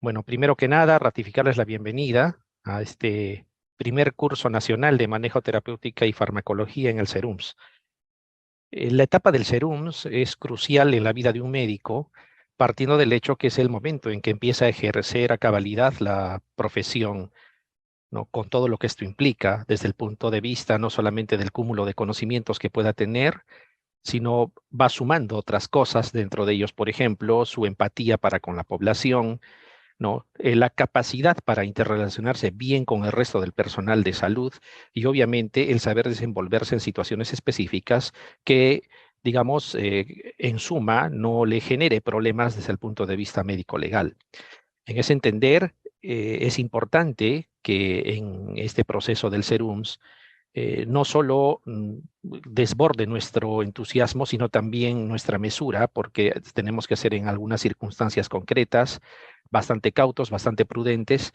Bueno, primero que nada, ratificarles la bienvenida a este primer curso nacional de manejo terapéutica y farmacología en el SERUMS. La etapa del SERUMS es crucial en la vida de un médico, partiendo del hecho que es el momento en que empieza a ejercer a cabalidad la profesión, ¿no? Con todo lo que esto implica, desde el punto de vista no solamente del cúmulo de conocimientos que pueda tener, sino va sumando otras cosas dentro de ellos, por ejemplo, su empatía para con la población, ¿no? La capacidad para interrelacionarse bien con el resto del personal de salud y obviamente el saber desenvolverse en situaciones específicas que, digamos, en suma, no le genere problemas desde el punto de vista médico-legal. En ese entender, es importante que en este proceso del SERUMS no solo desborde nuestro entusiasmo, sino también nuestra mesura, porque tenemos que ser en algunas circunstancias concretas, bastante cautos, bastante prudentes,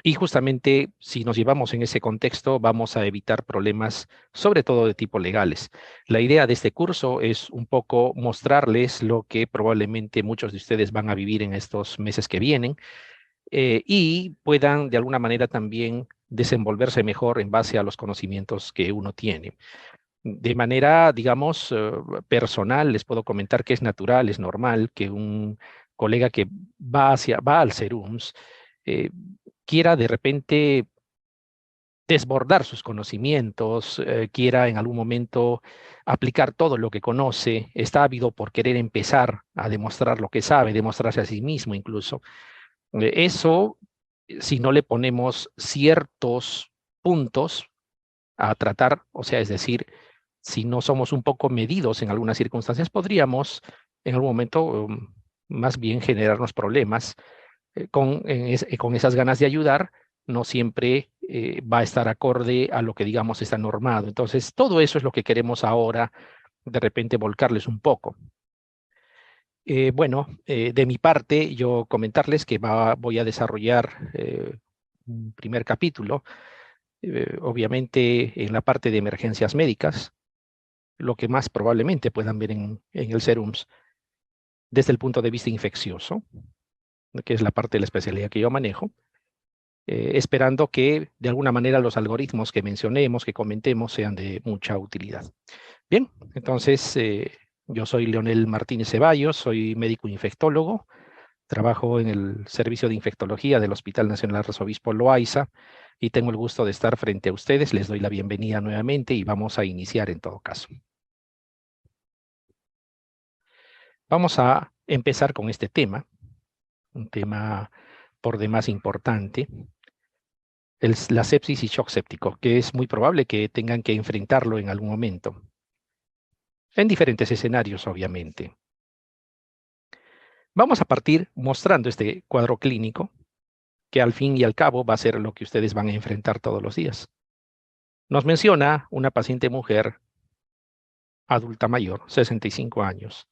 y justamente si nos llevamos en ese contexto, vamos a evitar problemas, sobre todo de tipo legales. La idea de este curso es un poco mostrarles lo que probablemente muchos de ustedes van a vivir en estos meses que vienen, y puedan de alguna manera también desenvolverse mejor en base a los conocimientos que uno tiene. De manera, digamos, personal, les puedo comentar que es natural, es normal que un colega que va al SERUMS eh, quiera de repente desbordar sus conocimientos, quiera en algún momento aplicar todo lo que conoce, está ávido por querer empezar a demostrar lo que sabe, demostrarse a sí mismo incluso. Eso, si no le ponemos ciertos puntos a tratar, o sea, es decir, si no somos un poco medidos en algunas circunstancias, podríamos en algún momento más bien generarnos problemas con esas ganas de ayudar, no siempre va a estar acorde a lo que digamos está normado. Entonces, todo eso es lo que queremos ahora de repente volcarles un poco. Bueno, de mi parte, yo comentarles que voy a desarrollar un primer capítulo, obviamente en la parte de emergencias médicas, lo que más probablemente puedan ver en el SERUMS desde el punto de vista infeccioso, que es la parte de la especialidad que yo manejo, esperando que de alguna manera los algoritmos que mencionemos, que comentemos, sean de mucha utilidad. Bien, entonces yo soy Leonel Martínez Ceballos, soy médico infectólogo. Trabajo en el servicio de infectología del Hospital Nacional Arzobispo Loaiza y tengo el gusto de estar frente a ustedes. Les doy la bienvenida nuevamente y vamos a iniciar en todo caso. Vamos a empezar con este tema, un tema por demás importante, la sepsis y shock séptico, que es muy probable que tengan que enfrentarlo en algún momento, en diferentes escenarios, obviamente. Vamos a partir mostrando este cuadro clínico, que al fin y al cabo va a ser lo que ustedes van a enfrentar todos los días. Nos menciona una paciente mujer adulta mayor, 65 años.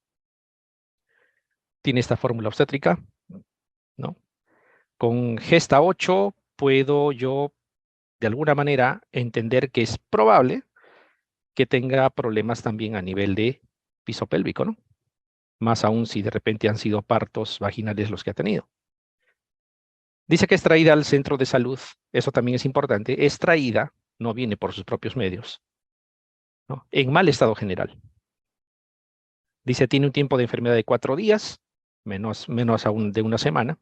Tiene esta fórmula obstétrica, ¿no? Con Gesta 8 puedo yo, de alguna manera, entender que es probable que tenga problemas también a nivel de piso pélvico, ¿no? Más aún si de repente han sido partos vaginales los que ha tenido. Dice que es traída al centro de salud, eso también es importante, es traída, no viene por sus propios medios, ¿no? En mal estado general. Dice, tiene un tiempo de enfermedad de 4 días, menos aún de una semana.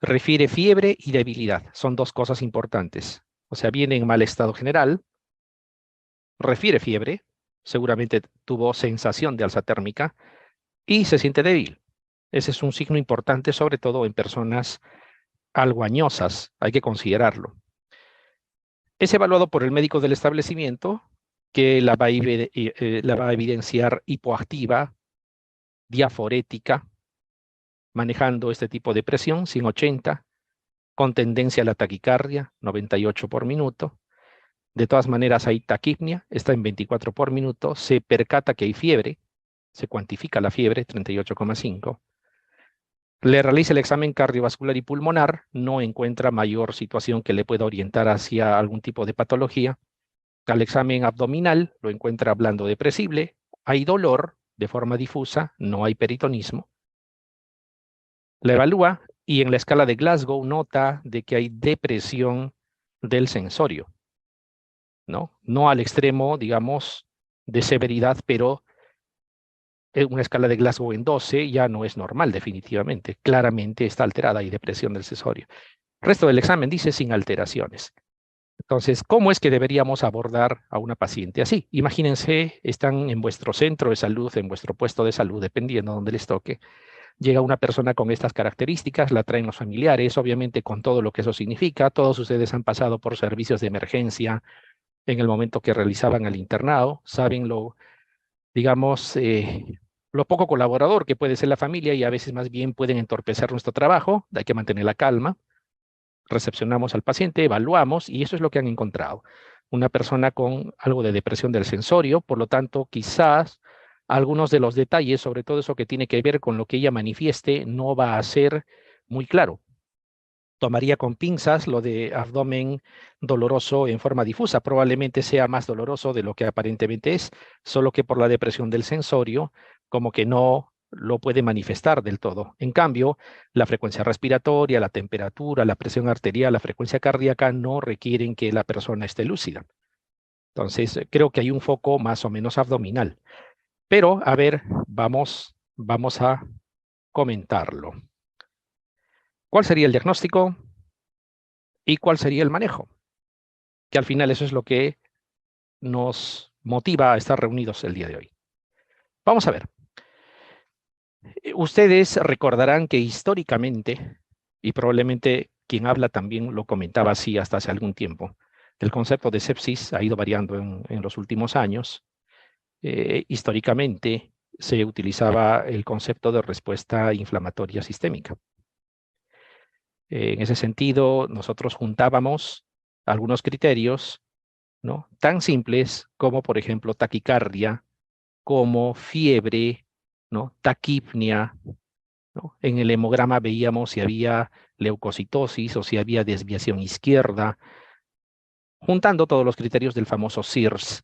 Refiere fiebre y debilidad. Son dos cosas importantes. O sea, viene en mal estado general, refiere fiebre, seguramente tuvo sensación de alza térmica y se siente débil. Ese es un signo importante, sobre todo en personas algo añosas. Hay que considerarlo. Es evaluado por el médico del establecimiento, que la va a evidenciar hipoactiva, diaforética, manejando este tipo de presión, 180, con tendencia a la taquicardia, 98 por minuto. De todas maneras hay taquipnia, está en 24 por minuto, se percata que hay fiebre, se cuantifica la fiebre, 38,5. Le realiza el examen cardiovascular y pulmonar, no encuentra mayor situación que le pueda orientar hacia algún tipo de patología. Al examen abdominal lo encuentra blando depresible, hay dolor de forma difusa, no hay peritonismo. La evalúa Y en la escala de Glasgow nota de que hay depresión del sensorio, ¿no? No al extremo, digamos, de severidad, pero una escala de Glasgow en 12 ya no es normal definitivamente. Claramente está alterada, hay depresión del sensorio. El resto del examen dice sin alteraciones. Entonces, ¿cómo es que deberíamos abordar a una paciente así? Imagínense, están en vuestro centro de salud, en vuestro puesto de salud, dependiendo de donde les toque. Llega una persona con estas características, la traen los familiares, obviamente con todo lo que eso significa. Todos ustedes han pasado por servicios de emergencia en el momento que realizaban el internado, saben digamos, lo poco colaborador que puede ser la familia y a veces más bien pueden entorpecer nuestro trabajo. Hay que mantener la calma. Recepcionamos al paciente, evaluamos y eso es lo que han encontrado. Una persona con algo de depresión del sensorio, por lo tanto, quizás algunos de los detalles, sobre todo eso que tiene que ver con lo que ella manifieste, no va a ser muy claro. Tomaría con pinzas lo de abdomen doloroso en forma difusa. Probablemente sea más doloroso de lo que aparentemente es, solo que por la depresión del sensorio, como que no lo puede manifestar del todo. En cambio, la frecuencia respiratoria, la temperatura, la presión arterial, la frecuencia cardíaca no requieren que la persona esté lúcida. Entonces, creo que hay un foco más o menos abdominal. Pero, a ver, vamos a comentarlo. ¿Cuál sería el diagnóstico y cuál sería el manejo? Que al final eso es lo que nos motiva a estar reunidos el día de hoy. Vamos a ver. Ustedes recordarán que históricamente, y probablemente quien habla también lo comentaba así hasta hace algún tiempo, el concepto de sepsis ha ido variando en los últimos años. Históricamente se utilizaba el concepto de respuesta inflamatoria sistémica. En ese sentido, nosotros juntábamos algunos criterios, ¿no?, tan simples como, por ejemplo, taquicardia, como fiebre, ¿no?, taquipnia, ¿no? En el hemograma veíamos si había leucocitosis o si había desviación izquierda, juntando todos los criterios del famoso SIRS.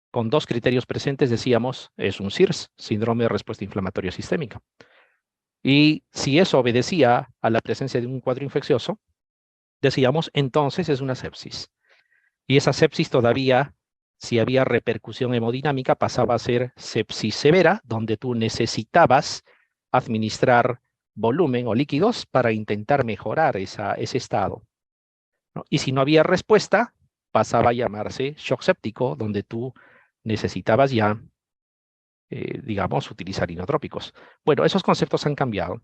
Con dos criterios presentes decíamos, es un SIRS, síndrome de respuesta inflamatoria sistémica. Y si eso obedecía a la presencia de un cuadro infeccioso, decíamos, entonces es una sepsis. Y esa sepsis todavía, si había repercusión hemodinámica, pasaba a ser sepsis severa, donde tú necesitabas administrar volumen o líquidos para intentar mejorar ese estado, ¿no? Y si no había respuesta, pasaba a llamarse shock séptico, donde tú necesitabas ya, digamos, utilizar inotrópicos. Bueno, esos conceptos han cambiado.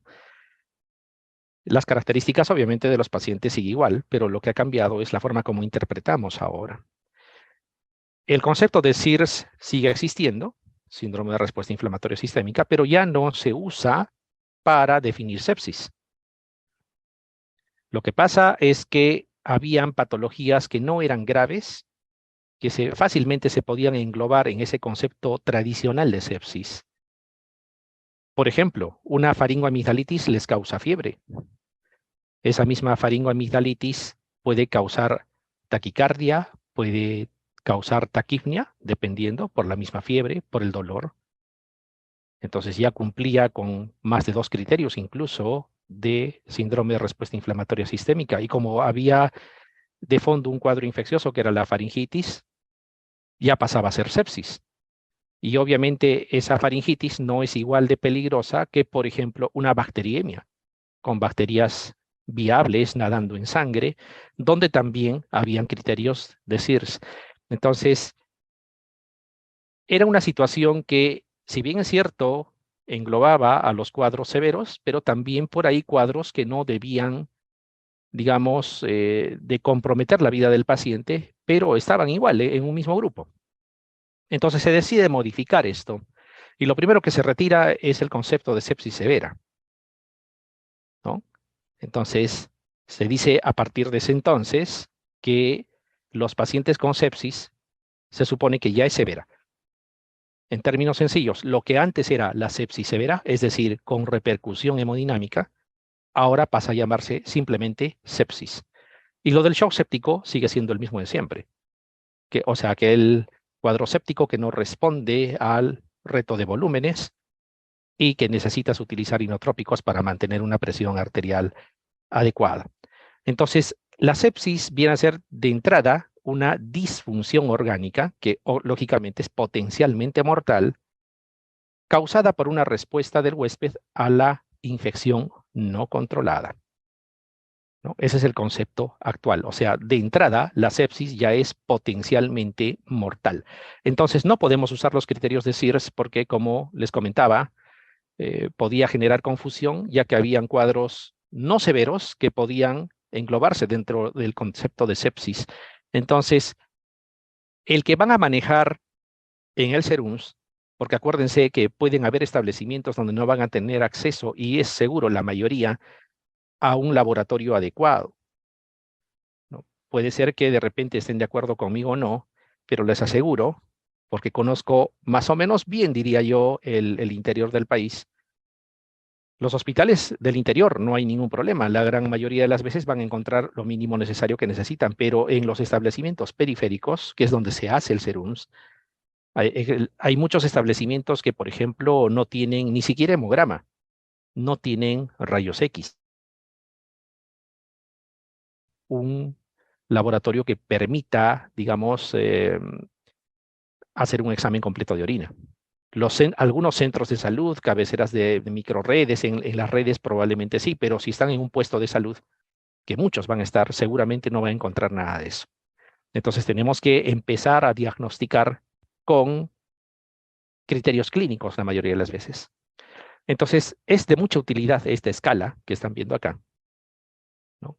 Las características, obviamente, de los pacientes sigue igual, pero lo que ha cambiado es la forma como interpretamos ahora. El concepto de SIRS sigue existiendo, síndrome de respuesta inflamatoria sistémica, pero ya no se usa para definir sepsis. Lo que pasa es que habían patologías que no eran graves, que fácilmente se podían englobar en ese concepto tradicional de sepsis. Por ejemplo, una faringoamigdalitis les causa fiebre. Esa misma faringoamigdalitis puede causar taquicardia, puede causar taquipnia, dependiendo, por la misma fiebre, por el dolor. Entonces ya cumplía con más de 2 criterios incluso de síndrome de respuesta inflamatoria sistémica. Y como había de fondo un cuadro infeccioso que era la faringitis, ya pasaba a ser sepsis. Y obviamente esa faringitis no es igual de peligrosa que, por ejemplo, una bacteriemia, con bacterias viables nadando en sangre, donde también habían criterios de SIRS. Entonces, era una situación que, si bien es cierto, englobaba a los cuadros severos, pero también por ahí cuadros que no debían, digamos, de comprometer la vida del paciente, pero estaban igual en un mismo grupo. Entonces se decide modificar esto. Y lo primero que se retira es el concepto de sepsis severa, ¿no? Entonces, se dice a partir de ese entonces que los pacientes con sepsis se supone que ya es severa. En términos sencillos, lo que antes era la sepsis severa, es decir, con repercusión hemodinámica, ahora pasa a llamarse simplemente sepsis. Y lo del shock séptico sigue siendo el mismo de siempre. O sea, que el cuadro séptico que no responde al reto de volúmenes y que necesitas utilizar inotrópicos para mantener una presión arterial adecuada. Entonces, la sepsis viene a ser de entrada una disfunción orgánica que lógicamente es potencialmente mortal, causada por una respuesta del huésped a la infección no controlada, ¿no? Ese es el concepto actual. O sea, de entrada, la sepsis ya es potencialmente mortal. Entonces, no podemos usar los criterios de Sears porque, como les comentaba, podía generar confusión, ya que habían cuadros no severos que podían englobarse dentro del concepto de sepsis. Entonces, el que van a manejar en el SERUMS, porque acuérdense que pueden haber establecimientos donde no van a tener acceso, y es seguro la mayoría, a un laboratorio adecuado, ¿no? Puede ser que de repente estén de acuerdo conmigo o no, pero les aseguro, porque conozco más o menos bien, diría yo, el interior del país. Los hospitales del interior no hay ningún problema. La gran mayoría de las veces van a encontrar lo mínimo necesario que necesitan, pero en los establecimientos periféricos, que es donde se hace el SERUMS, hay muchos establecimientos que, por ejemplo, no tienen ni siquiera hemograma, no tienen rayos X, un laboratorio que permita, digamos, hacer un examen completo de orina. Algunos centros de salud, cabeceras de microredes, en las redes probablemente sí, pero si están en un puesto de salud, que muchos van a estar, seguramente no va a encontrar nada de eso. Entonces tenemos que empezar a diagnosticar con criterios clínicos la mayoría de las veces. Entonces es de mucha utilidad esta escala que están viendo acá, ¿no?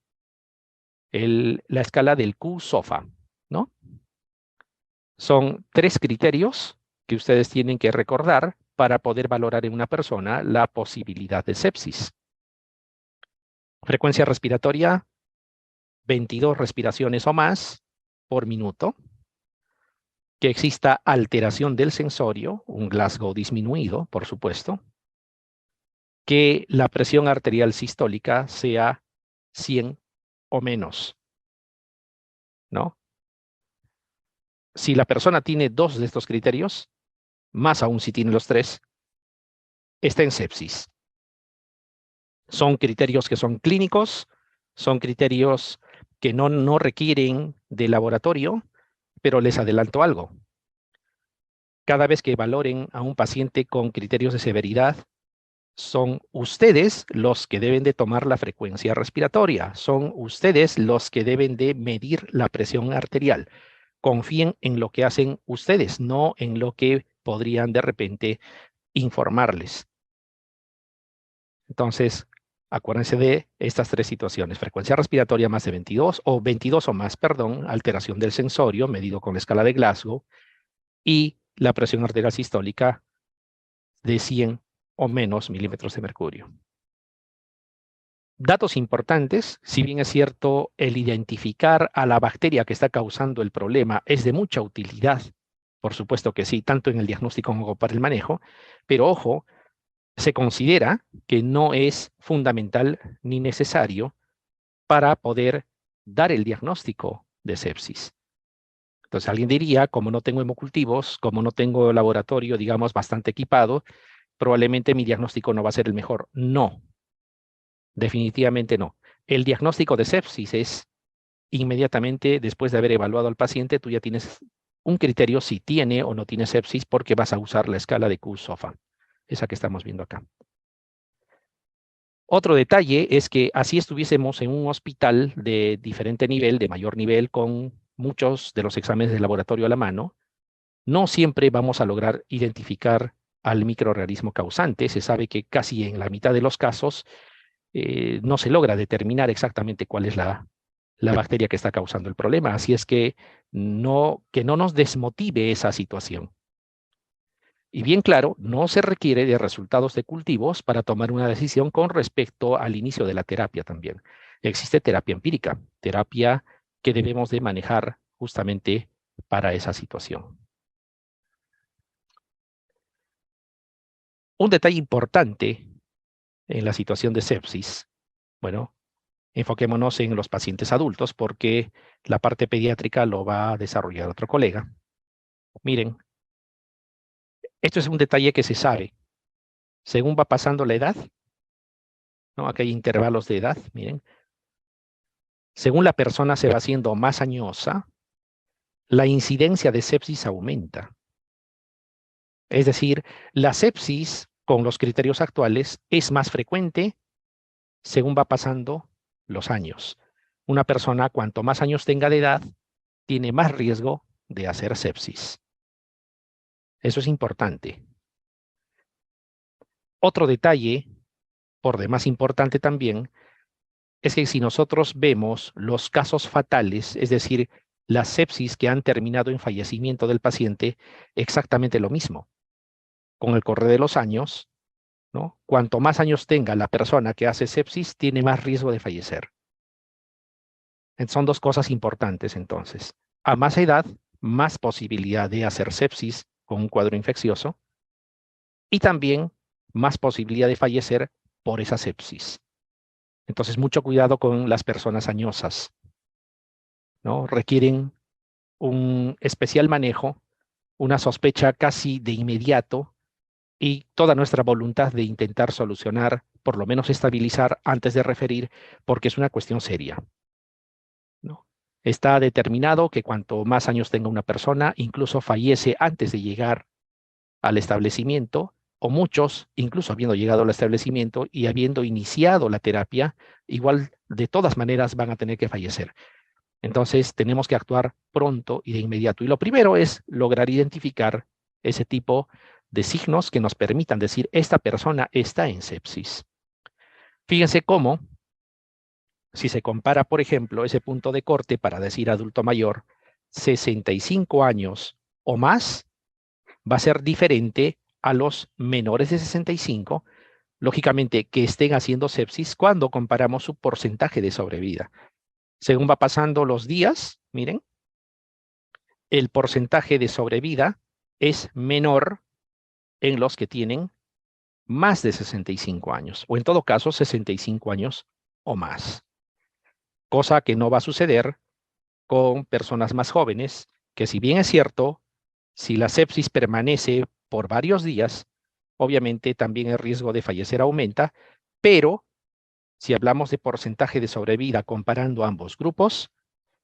La escala del Q-SOFA, ¿no? Son 3 criterios que ustedes tienen que recordar para poder valorar en una persona la posibilidad de sepsis. Frecuencia respiratoria, 22 respiraciones o más por minuto. Que exista alteración del sensorio, un Glasgow disminuido, por supuesto. Que la presión arterial sistólica sea 100 o menos, ¿no? Si la persona tiene 2 de estos criterios, más aún si tiene los 3, está en sepsis. Son criterios que son clínicos, son criterios que no requieren de laboratorio, pero les adelanto algo. Cada vez que valoren a un paciente con criterios de severidad, son ustedes los que deben de tomar la frecuencia respiratoria, son ustedes los que deben de medir la presión arterial. Confíen en lo que hacen ustedes, no en lo que podrían de repente informarles. Entonces, acuérdense de estas 3 situaciones: frecuencia respiratoria más de 22 o 22 o más, perdón, alteración del sensorio medido con la escala de Glasgow, y la presión arterial sistólica de 100 o menos milímetros de mercurio. Datos importantes: si bien es cierto, el identificar a la bacteria que está causando el problema es de mucha utilidad, por supuesto que sí, tanto en el diagnóstico como para el manejo, pero ojo, se considera que no es fundamental ni necesario para poder dar el diagnóstico de sepsis. Entonces alguien diría, como no tengo hemocultivos, como no tengo laboratorio, digamos, bastante equipado, probablemente mi diagnóstico no va a ser el mejor. No, definitivamente no. El diagnóstico de sepsis es inmediatamente después de haber evaluado al paciente, tú ya tienes un criterio si tiene o no tiene sepsis, porque vas a usar la escala de Q-SOFA, esa que estamos viendo acá. Otro detalle es que así estuviésemos en un hospital de diferente nivel, de mayor nivel, con muchos de los exámenes de laboratorio a la mano, no siempre vamos a lograr identificar al microorganismo causante. Se sabe que casi en la mitad de los casos no se logra determinar exactamente cuál es la bacteria que está causando el problema. Así es que no nos desmotive esa situación. Y bien claro, no se requiere de resultados de cultivos para tomar una decisión con respecto al inicio de la terapia también. Existe terapia empírica, terapia que debemos de manejar justamente para esa situación. Un detalle importante en la situación de sepsis, bueno, enfoquémonos en los pacientes adultos porque la parte pediátrica lo va a desarrollar otro colega. Miren, esto es un detalle que se sabe. según va pasando la edad, ¿no? Aquí hay intervalos de edad, miren. Según la persona se va haciendo más añosa, la incidencia de sepsis aumenta. Es decir, la sepsis con los criterios actuales es más frecuente según va pasando los años. Una persona, cuanto más años tenga de edad, tiene más riesgo de hacer sepsis. Eso es importante. Otro detalle, por demás importante también, es que si nosotros vemos los casos fatales, es decir, las sepsis que han terminado en fallecimiento del paciente, exactamente lo mismo. Con el correr de los años, ¿no? Cuanto más años tenga la persona que hace sepsis, tiene más riesgo de fallecer. Son dos cosas importantes entonces. A más edad, más posibilidad de hacer sepsis con un cuadro infeccioso y también más posibilidad de fallecer por esa sepsis. Entonces, mucho cuidado con las personas añosas, ¿no? Requieren un especial manejo, una sospecha casi de inmediato y toda nuestra voluntad de intentar solucionar, por lo menos estabilizar antes de referir, porque es una cuestión seria, ¿no? Está determinado que cuanto más años tenga una persona, incluso fallece antes de llegar al establecimiento, o muchos, incluso habiendo llegado al establecimiento y habiendo iniciado la terapia, igual de todas maneras van a tener que fallecer. Entonces tenemos que actuar pronto y de inmediato. Y lo primero es lograr identificar ese tipo de signos que nos permitan decir, esta persona está en sepsis. Fíjense cómo, si se compara, por ejemplo, ese punto de corte para decir adulto mayor, 65 años o más, va a ser diferente a los menores de 65, lógicamente que estén haciendo sepsis cuando comparamos su porcentaje de sobrevida. Según va pasando los días, miren, el porcentaje de sobrevida es menor en los que tienen más de 65 años, o en todo caso 65 años o más. Cosa que no va a suceder con personas más jóvenes, que si bien es cierto, si la sepsis permanece por varios días, obviamente también el riesgo de fallecer aumenta, pero si hablamos de porcentaje de sobrevida comparando ambos grupos,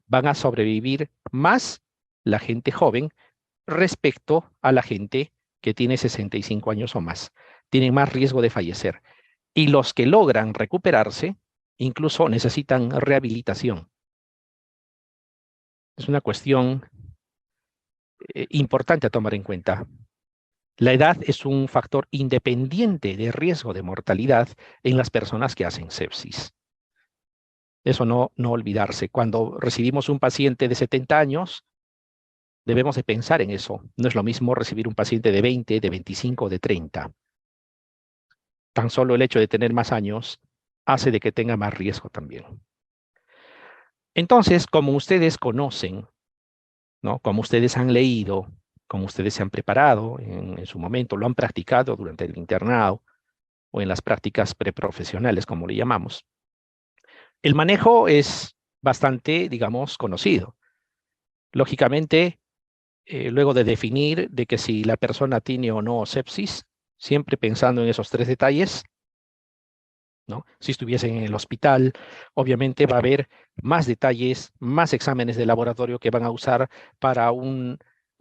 van a sobrevivir más la gente joven respecto a la gente que tiene 65 años o más. Tienen más riesgo de fallecer. Y los que logran recuperarse, incluso necesitan rehabilitación. Es una cuestión importante a tomar en cuenta. La edad es un factor independiente de riesgo de mortalidad en las personas que hacen sepsis. Eso no olvidarse. Cuando recibimos un paciente de 70 años, debemos de pensar en eso. No es lo mismo recibir un paciente de 20, de 25, de 30. Tan solo el hecho de tener más años hace de que tenga más riesgo también. Entonces, como ustedes conocen, ¿no? Como ustedes han leído, como ustedes se han preparado en su momento, lo han practicado durante el internado o en las prácticas preprofesionales, como le llamamos, el manejo es bastante, digamos, conocido. Lógicamente, luego de definir de que si la persona tiene o no sepsis, siempre pensando en esos tres detalles, ¿no? Si estuviesen en el hospital, obviamente va a haber más detalles, más exámenes de laboratorio que van a usar para un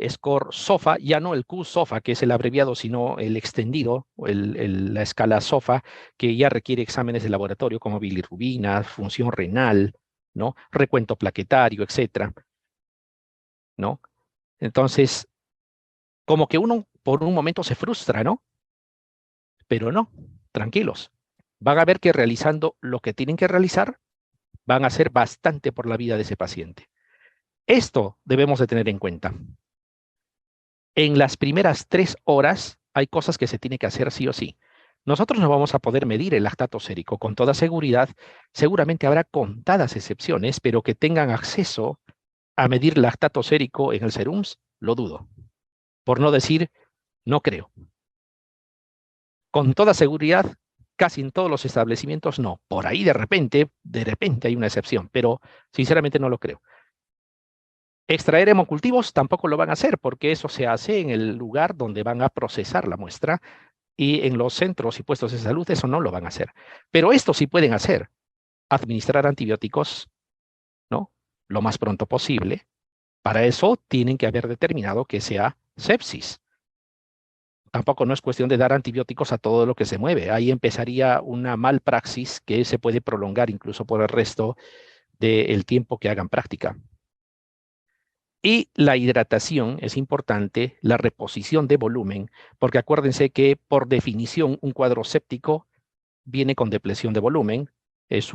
score SOFA, ya no el Q-SOFA, que es el abreviado, sino el extendido, la escala SOFA, que ya requiere exámenes de laboratorio como bilirrubina, función renal, ¿no? Recuento plaquetario, etcétera, ¿no? Entonces, como que uno por un momento se frustra, ¿no? Pero no, tranquilos. Van a ver que realizando lo que tienen que realizar, van a hacer bastante por la vida de ese paciente. Esto debemos de tener en cuenta. En las primeras 3 horas hay cosas que se tiene que hacer sí o sí. Nosotros no vamos a poder medir el lactato sérico con toda seguridad. Seguramente habrá contadas excepciones, pero que tengan acceso a medir lactato sérico en el SERUMS, lo dudo. Por no decir, no creo. Con toda seguridad, casi en todos los establecimientos no. Por ahí de repente hay una excepción, pero sinceramente no lo creo. Extraer hemocultivos tampoco lo van a hacer porque eso se hace en el lugar donde van a procesar la muestra Y en los centros y puestos de salud eso no lo van a hacer. Pero esto sí pueden hacer, administrar antibióticos, ¿no? Lo más pronto posible. Para eso tienen que haber determinado que sea sepsis. Tampoco no es cuestión de dar antibióticos a todo lo que se mueve. Ahí empezaría una malpraxis que se puede prolongar incluso por el resto del tiempo que hagan práctica. Y la hidratación es importante, la reposición de volumen, porque acuérdense que por definición un cuadro séptico viene con depresión de volumen, es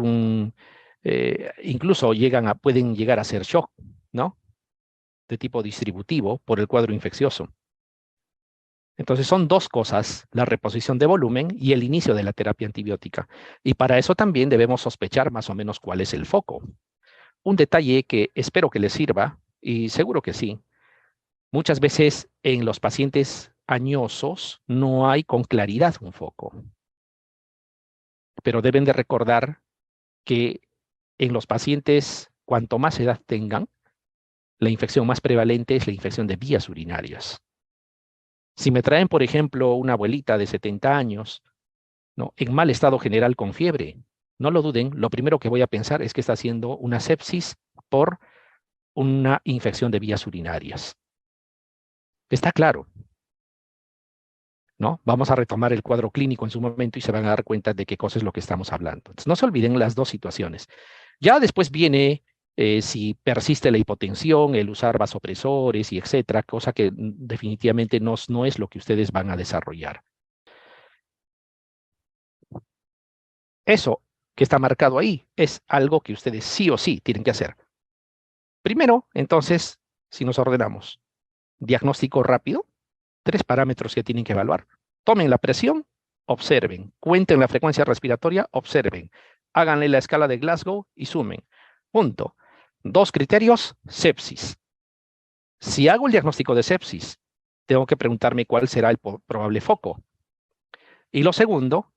incluso pueden llegar a ser shock, ¿no? De tipo distributivo por el cuadro infeccioso. Entonces son dos cosas, la reposición de volumen y el inicio de la terapia antibiótica. Y para eso también debemos sospechar más o menos cuál es el foco. Un detalle que espero que les sirva, y seguro que sí, muchas veces en los pacientes añosos no hay con claridad un foco, pero deben de recordar que en los pacientes, cuanto más edad tengan, la infección más prevalente es la infección de vías urinarias. Si me traen, por ejemplo, una abuelita de 70 años, ¿no? En mal estado general con fiebre, no lo duden, lo primero que voy a pensar es que está haciendo una sepsis por una infección de vías urinarias. Está claro, ¿no? Vamos a retomar el cuadro clínico en su momento y se van a dar cuenta de qué cosa es lo que estamos hablando. Entonces, no se olviden las dos situaciones. Ya después viene si persiste la hipotensión, el usar vasopresores y etcétera, cosa que definitivamente no es lo que ustedes van a desarrollar. Eso que está marcado ahí es algo que ustedes sí o sí tienen que hacer. Primero, entonces, si nos ordenamos, diagnóstico rápido, 3 parámetros que tienen que evaluar. Tomen la presión, observen. Cuenten la frecuencia respiratoria, observen. Háganle la escala de Glasgow y sumen. Punto. 2 criterios, sepsis. Si hago el diagnóstico de sepsis, tengo que preguntarme cuál será el probable foco. Y lo segundo,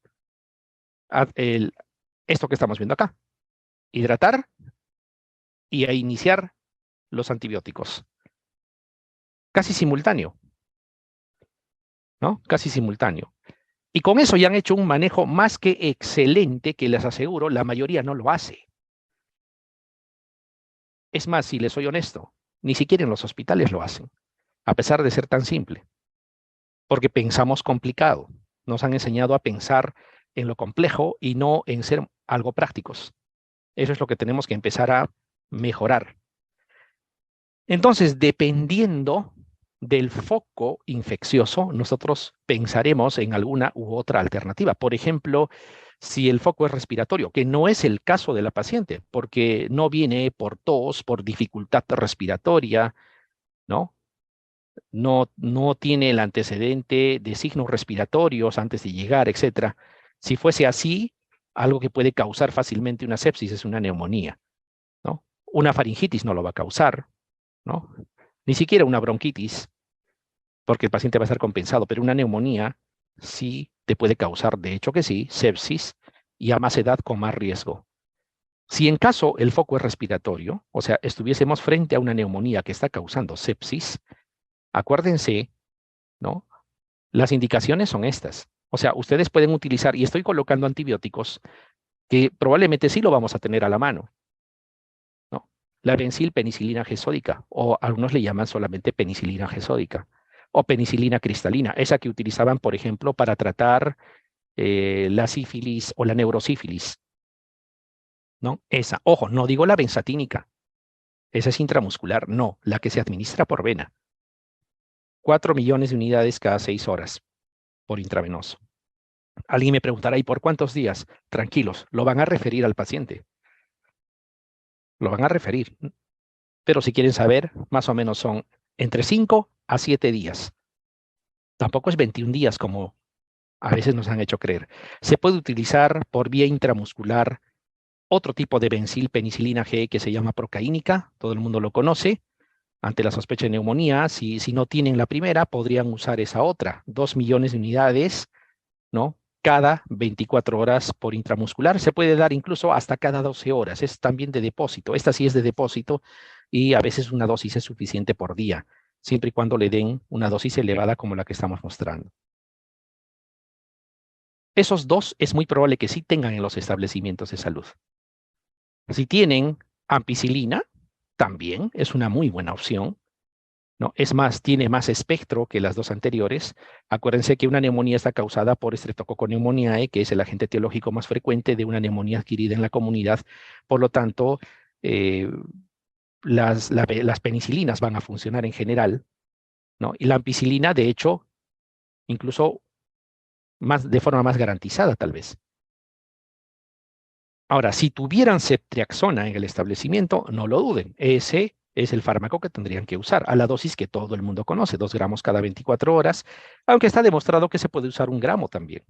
esto que estamos viendo acá. Hidratar y a iniciar los antibióticos. Casi simultáneo, ¿no? Casi simultáneo. Y con eso ya han hecho un manejo más que excelente, que les aseguro, la mayoría no lo hace. Es más, si les soy honesto, ni siquiera en los hospitales lo hacen, a pesar de ser tan simple, porque pensamos complicado. Nos han enseñado a pensar en lo complejo y no en ser algo prácticos. Eso es lo que tenemos que empezar a mejorar. Entonces, dependiendo del foco infeccioso, nosotros pensaremos en alguna u otra alternativa. Por ejemplo, si el foco es respiratorio, que no es el caso de la paciente, porque no viene por tos, por dificultad respiratoria, ¿no? No tiene el antecedente de signos respiratorios antes de llegar, etcétera. Si fuese así, algo que puede causar fácilmente una sepsis es una neumonía, ¿no? Una faringitis no lo va a causar, ¿no? Ni siquiera una bronquitis, porque el paciente va a estar compensado, pero una neumonía sí te puede causar, de hecho que sí, sepsis y a más edad con más riesgo. Si en caso el foco es respiratorio, o sea, estuviésemos frente a una neumonía que está causando sepsis, acuérdense, ¿no? Las indicaciones son estas. O sea, ustedes pueden utilizar, y estoy colocando antibióticos que probablemente sí lo vamos a tener a la mano, ¿no? La penicilina G sódica, o algunos le llaman solamente penicilina G sódica, o penicilina cristalina, esa que utilizaban, por ejemplo, para tratar la sífilis o la neurosífilis, ¿no? Esa, ojo, no digo la benzatínica, esa es intramuscular, no, la que se administra por vena. 4 millones de unidades cada 6 horas por intravenoso. Alguien me preguntará, ¿y por cuántos días? Tranquilos, lo van a referir al paciente. Lo van a referir. Pero si quieren saber, más o menos son entre 5 a 7 días. Tampoco es 21 días como a veces nos han hecho creer. Se puede utilizar por vía intramuscular otro tipo de penicilina G que se llama procaínica, todo el mundo lo conoce. Ante la sospecha de neumonía, si no tienen la primera, podrían usar esa otra, 2 millones de unidades, ¿no? Cada 24 horas por intramuscular. Se puede dar incluso hasta cada 12 horas. Es también de depósito. Esta sí es de depósito y a veces una dosis es suficiente por día, siempre y cuando le den una dosis elevada como la que estamos mostrando. Esos dos es muy probable que sí tengan en los establecimientos de salud. Si tienen ampicilina, también es una muy buena opción, ¿no? Es más, tiene más espectro que las dos anteriores. Acuérdense que una neumonía está causada por Streptococcus pneumoniae, que es el agente etiológico más frecuente de una neumonía adquirida en la comunidad. Por lo tanto, eh, las penicilinas van a funcionar en general, ¿no? Y la ampicilina, de hecho, incluso más, de forma más garantizada, tal vez. Ahora, si tuvieran ceftriaxona en el establecimiento, no lo duden. Ese es el fármaco que tendrían que usar a la dosis que todo el mundo conoce, 2 gramos cada 24 horas, aunque está demostrado que se puede usar 1 gramo también.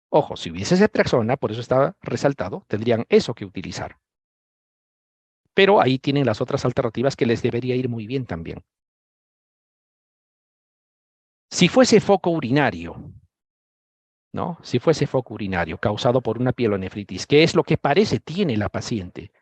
Ojo, si hubiese ceftriaxona, por eso está resaltado, tendrían eso que utilizar. Pero ahí tienen las otras alternativas que les debería ir muy bien también. Si fuese foco urinario, ¿no? Si fuese foco urinario causado por una pielonefritis, que es lo que parece tiene la paciente,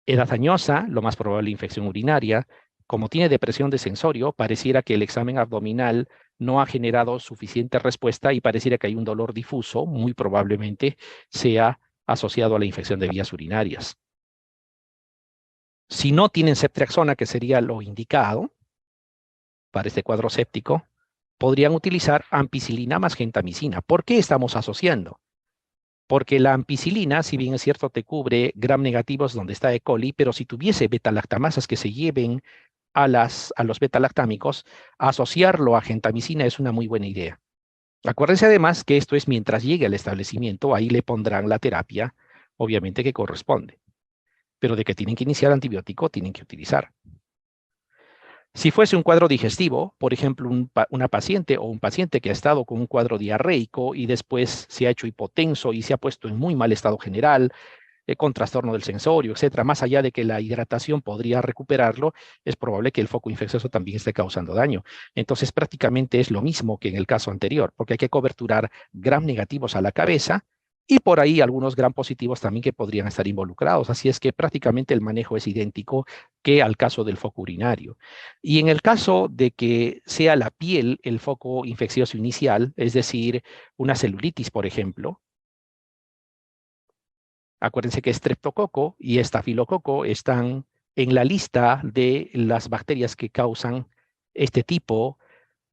edad añosa, lo más probable infección urinaria. Como tiene depresión de sensorio, pareciera que el examen abdominal no ha generado suficiente respuesta y pareciera que hay un dolor difuso, muy probablemente sea asociado a la infección de vías urinarias. Si no tienen ceftriaxona, que sería lo indicado para este cuadro séptico, podrían utilizar ampicilina más gentamicina. ¿Por qué estamos asociando? Porque la ampicilina, si bien es cierto, te cubre gram negativos donde está E. coli, pero si tuviese beta-lactamasas que se lleven a los beta-lactámicos, asociarlo a gentamicina es una muy buena idea. Acuérdense además que esto es mientras llegue al establecimiento, ahí le pondrán la terapia, obviamente que corresponde. Pero de que tienen que iniciar antibiótico, tienen que utilizar. Si fuese un cuadro digestivo, por ejemplo, una paciente o un paciente que ha estado con un cuadro diarreico y después se ha hecho hipotenso y se ha puesto en muy mal estado general, con trastorno del sensorio, etcétera, más allá de que la hidratación podría recuperarlo, es probable que el foco infeccioso también esté causando daño. Entonces, prácticamente es lo mismo que en el caso anterior, porque hay que coberturar gram negativos a la cabeza y por ahí algunos gram positivos también que podrían estar involucrados. Así es que prácticamente el manejo es idéntico que al caso del foco urinario. Y en el caso de que sea la piel el foco infeccioso inicial, es decir, una celulitis, por ejemplo, acuérdense que estreptococo y estafilococo están en la lista de las bacterias que causan este tipo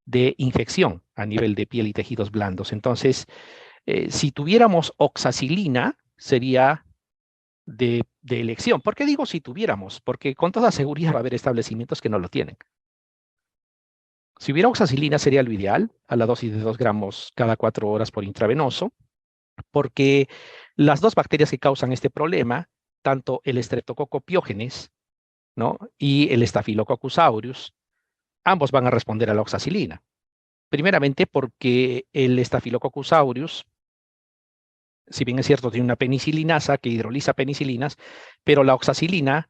de infección a nivel de piel y tejidos blandos. Entonces, si tuviéramos oxacilina, sería de elección. ¿Por qué digo si tuviéramos? Porque con toda seguridad va a haber establecimientos que no lo tienen. Si hubiera oxacilina sería lo ideal, a la dosis de 2 gramos cada 4 horas por intravenoso, porque las dos bacterias que causan este problema, tanto el Streptococcus pyogenes, ¿no? y el Staphylococcus aureus, ambos van a responder a la oxacilina. Primeramente porque el Staphylococcus aureus, si bien es cierto, tiene una penicilinasa que hidroliza penicilinas, pero la oxacilina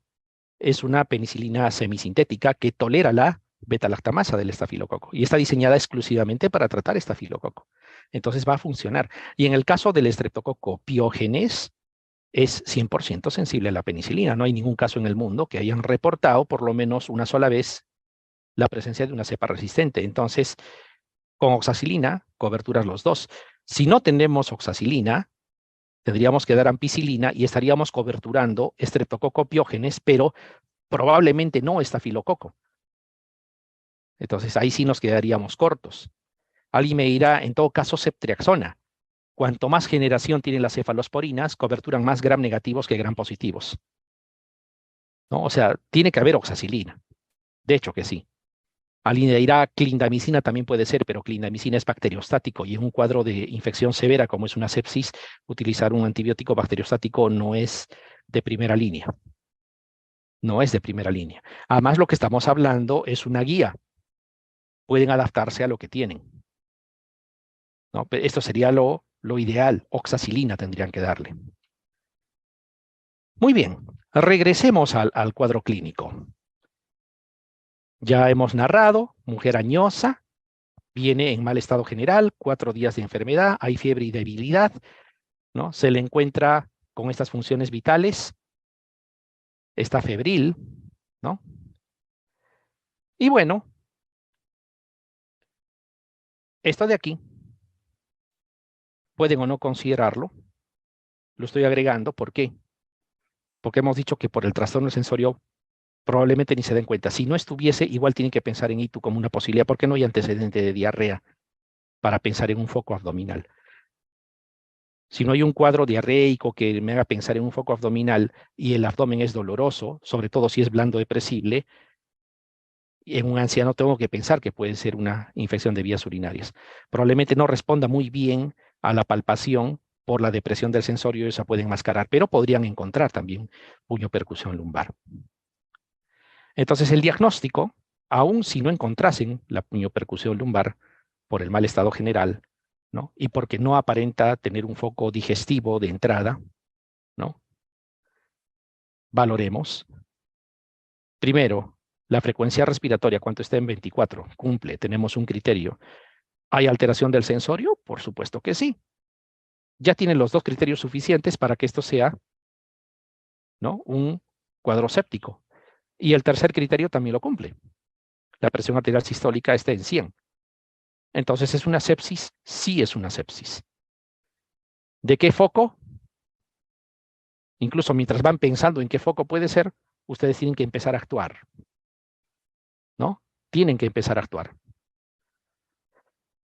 es una penicilina semisintética que tolera la beta-lactamasa del estafilococo y está diseñada exclusivamente para tratar estafilococo. Entonces va a funcionar. Y en el caso del Streptococcus pyogenes, es 100% sensible a la penicilina. No hay ningún caso en el mundo que hayan reportado por lo menos una sola vez la presencia de una cepa resistente. Entonces, con oxacilina, coberturas los dos. Si no tenemos oxacilina, tendríamos que dar ampicilina y estaríamos coberturando Streptococcus pyogenes, pero probablemente no estafilococo. Entonces ahí sí nos quedaríamos cortos. Alguien me dirá, en todo caso, ceftriaxona. Cuanto más generación tienen las cefalosporinas, coberturan más gram negativos que gram positivos, ¿no? O sea, tiene que haber oxacilina. De hecho que sí. Alguien dirá, clindamicina también puede ser, pero clindamicina es bacteriostático y en un cuadro de infección severa como es una sepsis, utilizar un antibiótico bacteriostático no es de primera línea. No es de primera línea. Además, lo que estamos hablando es una guía. Pueden adaptarse a lo que tienen, ¿no? Esto sería lo ideal. Oxacilina tendrían que darle. Muy bien, regresemos al cuadro clínico. Ya hemos narrado, mujer añosa, viene en mal estado general, 4 días de enfermedad, hay fiebre y debilidad, ¿no? Se le encuentra con estas funciones vitales, está febril, ¿no? Y bueno, Esto de aquí, pueden o no considerarlo, lo estoy agregando, ¿por qué? Porque hemos dicho que por el trastorno sensorio probablemente ni se den cuenta. Si no estuviese, igual tienen que pensar en ITU como una posibilidad, porque no hay antecedente de diarrea para pensar en un foco abdominal. Si no hay un cuadro diarreico que me haga pensar en un foco abdominal y el abdomen es doloroso, sobre todo si es blando depresible, en un anciano tengo que pensar que puede ser una infección de vías urinarias. Probablemente no responda muy bien a la palpación por la depresión del sensorio, esa puede enmascarar, pero podrían encontrar también puño percusión lumbar. Entonces el diagnóstico, aun si no encontrasen la puño percusión lumbar por el mal estado general, ¿no? Y porque no aparenta tener un foco digestivo de entrada, ¿no? Valoremos. Primero, la frecuencia respiratoria, ¿cuánto está en 24? Cumple, tenemos un criterio. ¿Hay alteración del sensorio? Por supuesto que sí. Ya tienen los dos criterios suficientes para que esto sea, ¿no?, un cuadro séptico. Y el tercer criterio también lo cumple. La presión arterial sistólica está en 100. Entonces, ¿es una sepsis? Sí es una sepsis. ¿De qué foco? Incluso mientras van pensando en qué foco puede ser, ustedes tienen que empezar a actuar, ¿no? Tienen que empezar a actuar.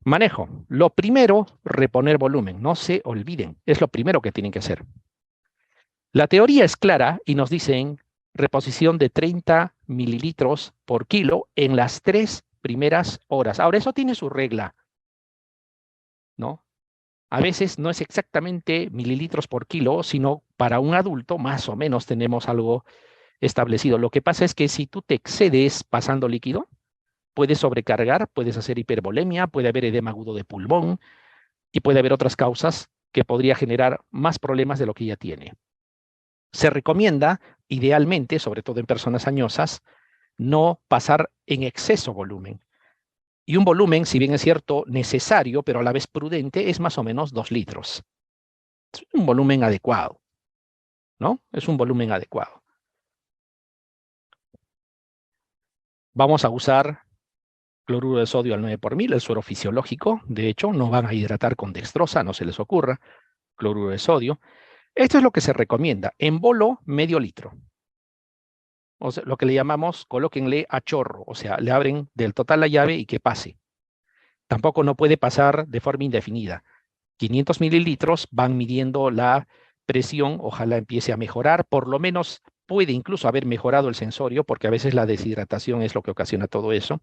Manejo. Lo primero, reponer volumen. No se olviden. Es lo primero que tienen que hacer. La teoría es clara y nos dicen reposición de 30 mililitros por kilo en las 3 primeras horas. Ahora, eso tiene su regla, ¿no? A veces no es exactamente mililitros por kilo, sino para un adulto más o menos tenemos algo establecido. Lo que pasa es que si tú te excedes pasando líquido, puedes sobrecargar, puedes hacer hipervolemia, puede haber edema agudo de pulmón y puede haber otras causas que podría generar más problemas de lo que ya tiene. Se recomienda, idealmente, sobre todo en personas añosas, no pasar en exceso volumen. Y un volumen, si bien es cierto, necesario, pero a la vez prudente, es más o menos 2 litros. Es un volumen adecuado, ¿no? Es un volumen adecuado. Vamos a usar cloruro de sodio al 9 por 1000, el suero fisiológico. De hecho, no van a hidratar con dextrosa, no se les ocurra, cloruro de sodio. Esto es lo que se recomienda. En bolo, medio litro. O sea, lo que le llamamos, colóquenle a chorro, o sea, le abren del total la llave y que pase. Tampoco no puede pasar de forma indefinida. 500 mililitros van midiendo la presión, ojalá empiece a mejorar, por lo menos puede incluso haber mejorado el sensorio, porque a veces la deshidratación es lo que ocasiona todo eso.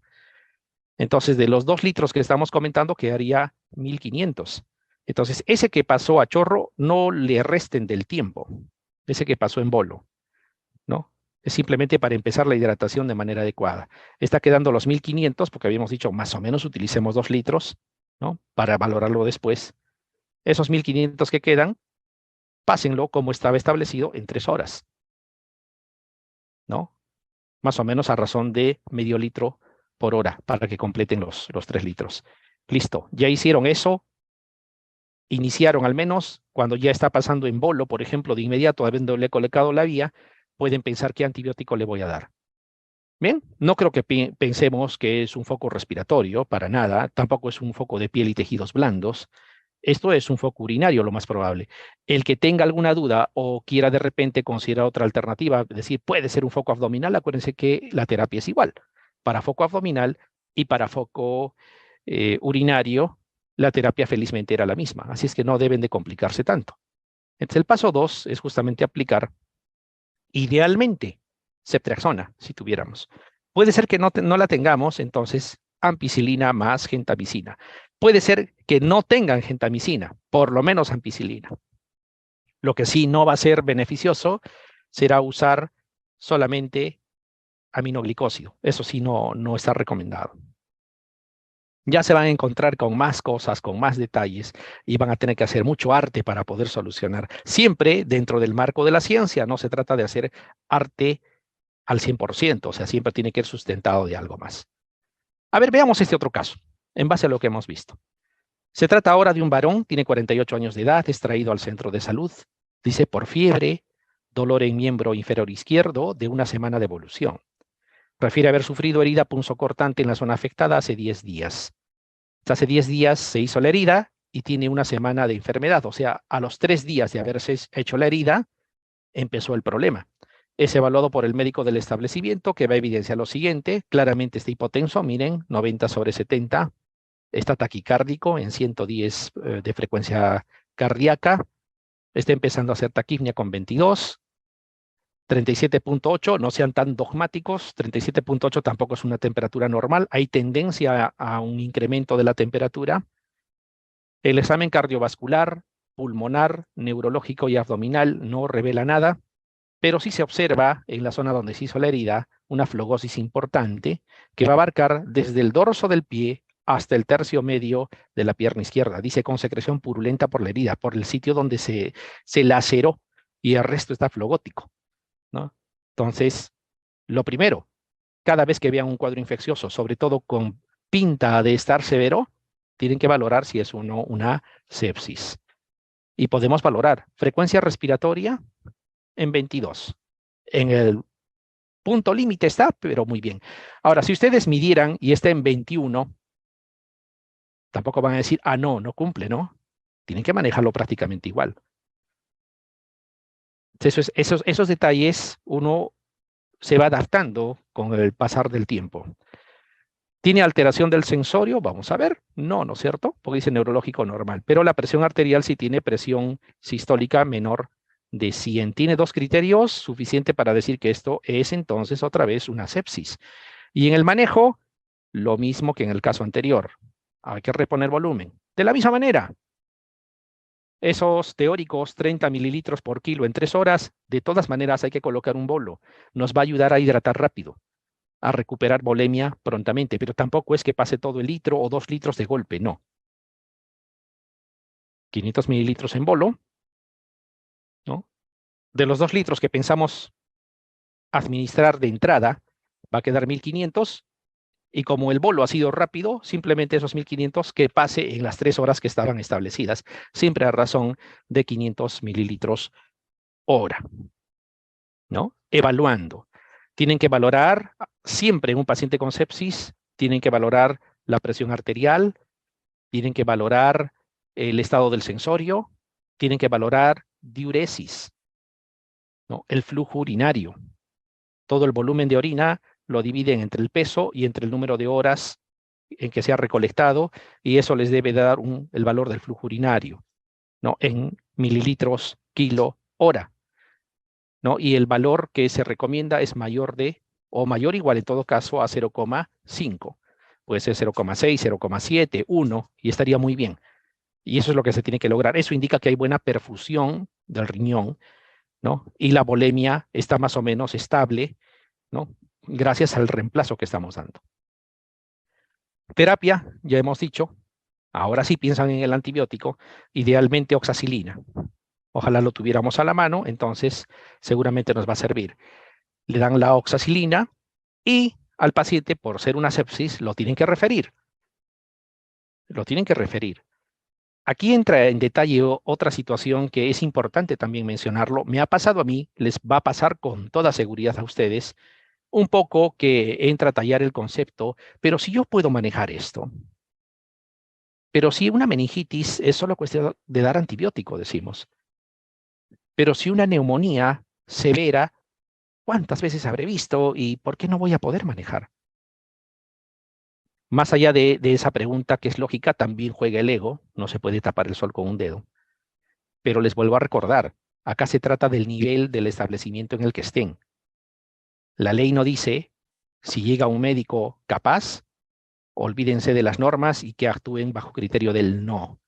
Entonces, de los 2 litros que estamos comentando, quedaría 1500. Entonces, ese que pasó a chorro, no le resten del tiempo, ese que pasó en bolo, ¿no? Es simplemente para empezar la hidratación de manera adecuada. Está quedando los 1500, porque habíamos dicho más o menos utilicemos 2 litros, ¿no?, para valorarlo después. Esos 1500 que quedan, pásenlo como estaba establecido en 3 horas, ¿no? Más o menos a razón de medio litro por hora para que completen los 3 litros. Listo, ya hicieron eso, iniciaron al menos, cuando ya está pasando en bolo, por ejemplo, de inmediato, habiéndole colocado la vía, pueden pensar qué antibiótico le voy a dar. Bien, no creo que pensemos que es un foco respiratorio, para nada, tampoco es un foco de piel y tejidos blandos. Esto es un foco urinario, lo más probable. El que tenga alguna duda o quiera de repente considerar otra alternativa, es decir, puede ser un foco abdominal, acuérdense que la terapia es igual. Para foco abdominal y para foco urinario, la terapia felizmente era la misma, así es que no deben de complicarse tanto. Entonces, el paso 2 es justamente aplicar, idealmente, ceftriaxona, si tuviéramos. Puede ser que no la tengamos, entonces ampicilina más gentamicina. Puede ser que no tengan gentamicina, por lo menos ampicilina. Lo que sí no va a ser beneficioso será usar solamente aminoglicósido. Eso sí no está recomendado. Ya se van a encontrar con más cosas, con más detalles, y van a tener que hacer mucho arte para poder solucionar. Siempre dentro del marco de la ciencia, no se trata de hacer arte al 100%, o sea, siempre tiene que ir sustentado de algo más. A ver, veamos este otro caso, en base a lo que hemos visto. Se trata ahora de un varón, tiene 48 años de edad, es traído al centro de salud, dice por fiebre, dolor en miembro inferior izquierdo de una semana de evolución. Refiere haber sufrido herida punzocortante en la zona afectada hace 10 días. Hace 10 días se hizo la herida y tiene una semana de enfermedad. O sea, a los 3 días de haberse hecho la herida, empezó el problema. Es evaluado por el médico del establecimiento, que va a evidenciar lo siguiente. Claramente está hipotenso, miren, 90/70. Está taquicárdico en 110 de frecuencia cardíaca. Está empezando a hacer taquipnia con 22. 37.8, no sean tan dogmáticos, 37.8 tampoco es una temperatura normal, hay tendencia a un incremento de la temperatura. El examen cardiovascular, pulmonar, neurológico y abdominal no revela nada, pero sí se observa en la zona donde se hizo la herida una flogosis importante que va a abarcar desde el dorso del pie hasta el tercio medio de la pierna izquierda. Dice con secreción purulenta por la herida, por el sitio donde se laceró, y el resto está flogótico, ¿no? Entonces, lo primero, cada vez que vean un cuadro infeccioso, sobre todo con pinta de estar severo, tienen que valorar si es o no una sepsis. Y podemos valorar frecuencia respiratoria en 22. En el punto límite está, pero muy bien. Ahora, si ustedes midieran y está en 21, tampoco van a decir, ah, no, no cumple, ¿no? Tienen que manejarlo prácticamente igual. Esos detalles uno se va adaptando con el pasar del tiempo. ¿Tiene alteración del sensorio? Vamos a ver. No, ¿no es cierto? Porque dice neurológico normal. Pero la presión arterial sí tiene presión sistólica menor de 100. Tiene 2 criterios, suficiente para decir que esto es entonces otra vez una sepsis. Y en el manejo, lo mismo que en el caso anterior. Hay que reponer volumen. De la misma manera, esos teóricos 30 mililitros por kilo en 3 horas, de todas maneras hay que colocar un bolo. Nos va a ayudar a hidratar rápido, a recuperar volemia prontamente, pero tampoco es que pase todo el litro o 2 litros de golpe, no. 500 mililitros en bolo, ¿no? De los 2 litros que pensamos administrar de entrada, va a quedar 1500, y como el bolo ha sido rápido, simplemente esos 1500 que pase en las 3 horas que estaban establecidas, siempre a razón de 500 mililitros hora, ¿no? Evaluando. Tienen que valorar, siempre en un paciente con sepsis, tienen que valorar la presión arterial, tienen que valorar el estado del sensorio, tienen que valorar diuresis, ¿no? El flujo urinario. Todo el volumen de orina lo dividen entre el peso y entre el número de horas en que se ha recolectado, y eso les debe dar el valor del flujo urinario, ¿no? En mililitros kilo hora, ¿no? Y el valor que se recomienda es mayor de, o mayor o igual en todo caso, a 0,5. Puede ser 0,6, 0,7, 1, y estaría muy bien. Y eso es lo que se tiene que lograr. Eso indica que hay buena perfusión del riñón, ¿no? Y la volemia está más o menos estable, ¿no? Gracias al reemplazo que estamos dando. Terapia, ya hemos dicho. Ahora sí piensan en el antibiótico, idealmente oxacilina. Ojalá lo tuviéramos a la mano, entonces seguramente nos va a servir. Le dan la oxacilina y al paciente, por ser una sepsis, lo tienen que referir. Lo tienen que referir. Aquí entra en detalle otra situación que es importante también mencionarlo. Me ha pasado a mí, les va a pasar con toda seguridad a ustedes, un poco que entra a tallar el concepto, pero si yo puedo manejar esto, pero si una meningitis es solo cuestión de dar antibiótico, decimos, pero si una neumonía severa, ¿cuántas veces habré visto y por qué no voy a poder manejar? Más allá de esa pregunta que es lógica, también juega el ego, no se puede tapar el sol con un dedo. Pero les vuelvo a recordar, acá se trata del nivel del establecimiento en el que estén. La ley no dice, si llega un médico capaz, olvídense de las normas y que actúen bajo criterio del no.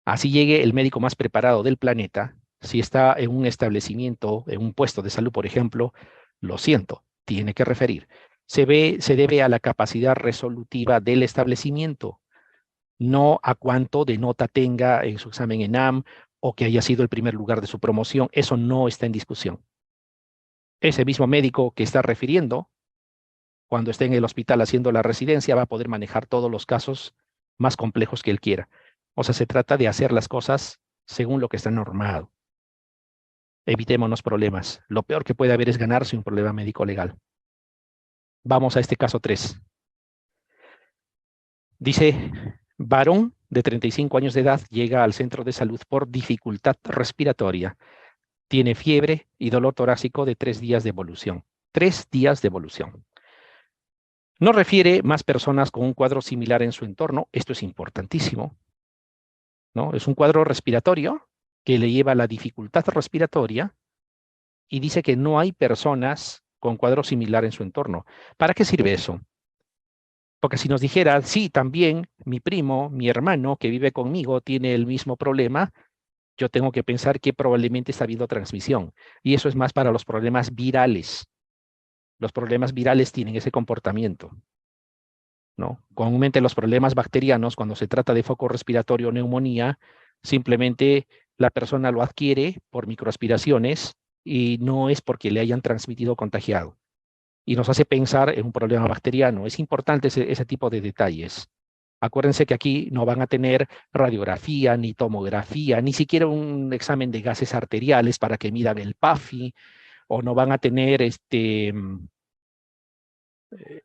Así llegue el médico más preparado del planeta, si está en un establecimiento, en un puesto de salud, por ejemplo, lo siento, tiene que referir. Se debe a la capacidad resolutiva del establecimiento, no a cuánto de nota tenga en su examen ENAM o que haya sido el primer lugar de su promoción. Eso no está en discusión. Ese mismo médico que está refiriendo, cuando esté en el hospital haciendo la residencia, va a poder manejar todos los casos más complejos que él quiera. O sea, se trata de hacer las cosas según lo que está normado. Evitémonos problemas. Lo peor que puede haber es ganarse un problema médico legal. Vamos a este caso 3. Dice, Varón de 35 años de edad llega al centro de salud por dificultad respiratoria. Tiene fiebre y dolor torácico de 3 días de evolución. 3 días de evolución. No refiere más personas con un cuadro similar en su entorno. Esto es importantísimo, ¿no? Es un cuadro respiratorio que le lleva a la dificultad respiratoria y dice que no hay personas con cuadro similar en su entorno. ¿Para qué sirve eso? Porque si nos dijera, sí, también mi primo, mi hermano que vive conmigo tiene el mismo problema, yo tengo que pensar que probablemente está habiendo transmisión. Y eso es más para los problemas virales. Los problemas virales tienen ese comportamiento, ¿no? Comúnmente los problemas bacterianos, cuando se trata de foco respiratorio o neumonía, simplemente la persona lo adquiere por microaspiraciones y no es porque le hayan transmitido contagiado. Y nos hace pensar en un problema bacteriano. Es importante ese tipo de detalles. Acuérdense que aquí no van a tener radiografía, ni tomografía, ni siquiera un examen de gases arteriales para que midan el PAFI, o no van a tener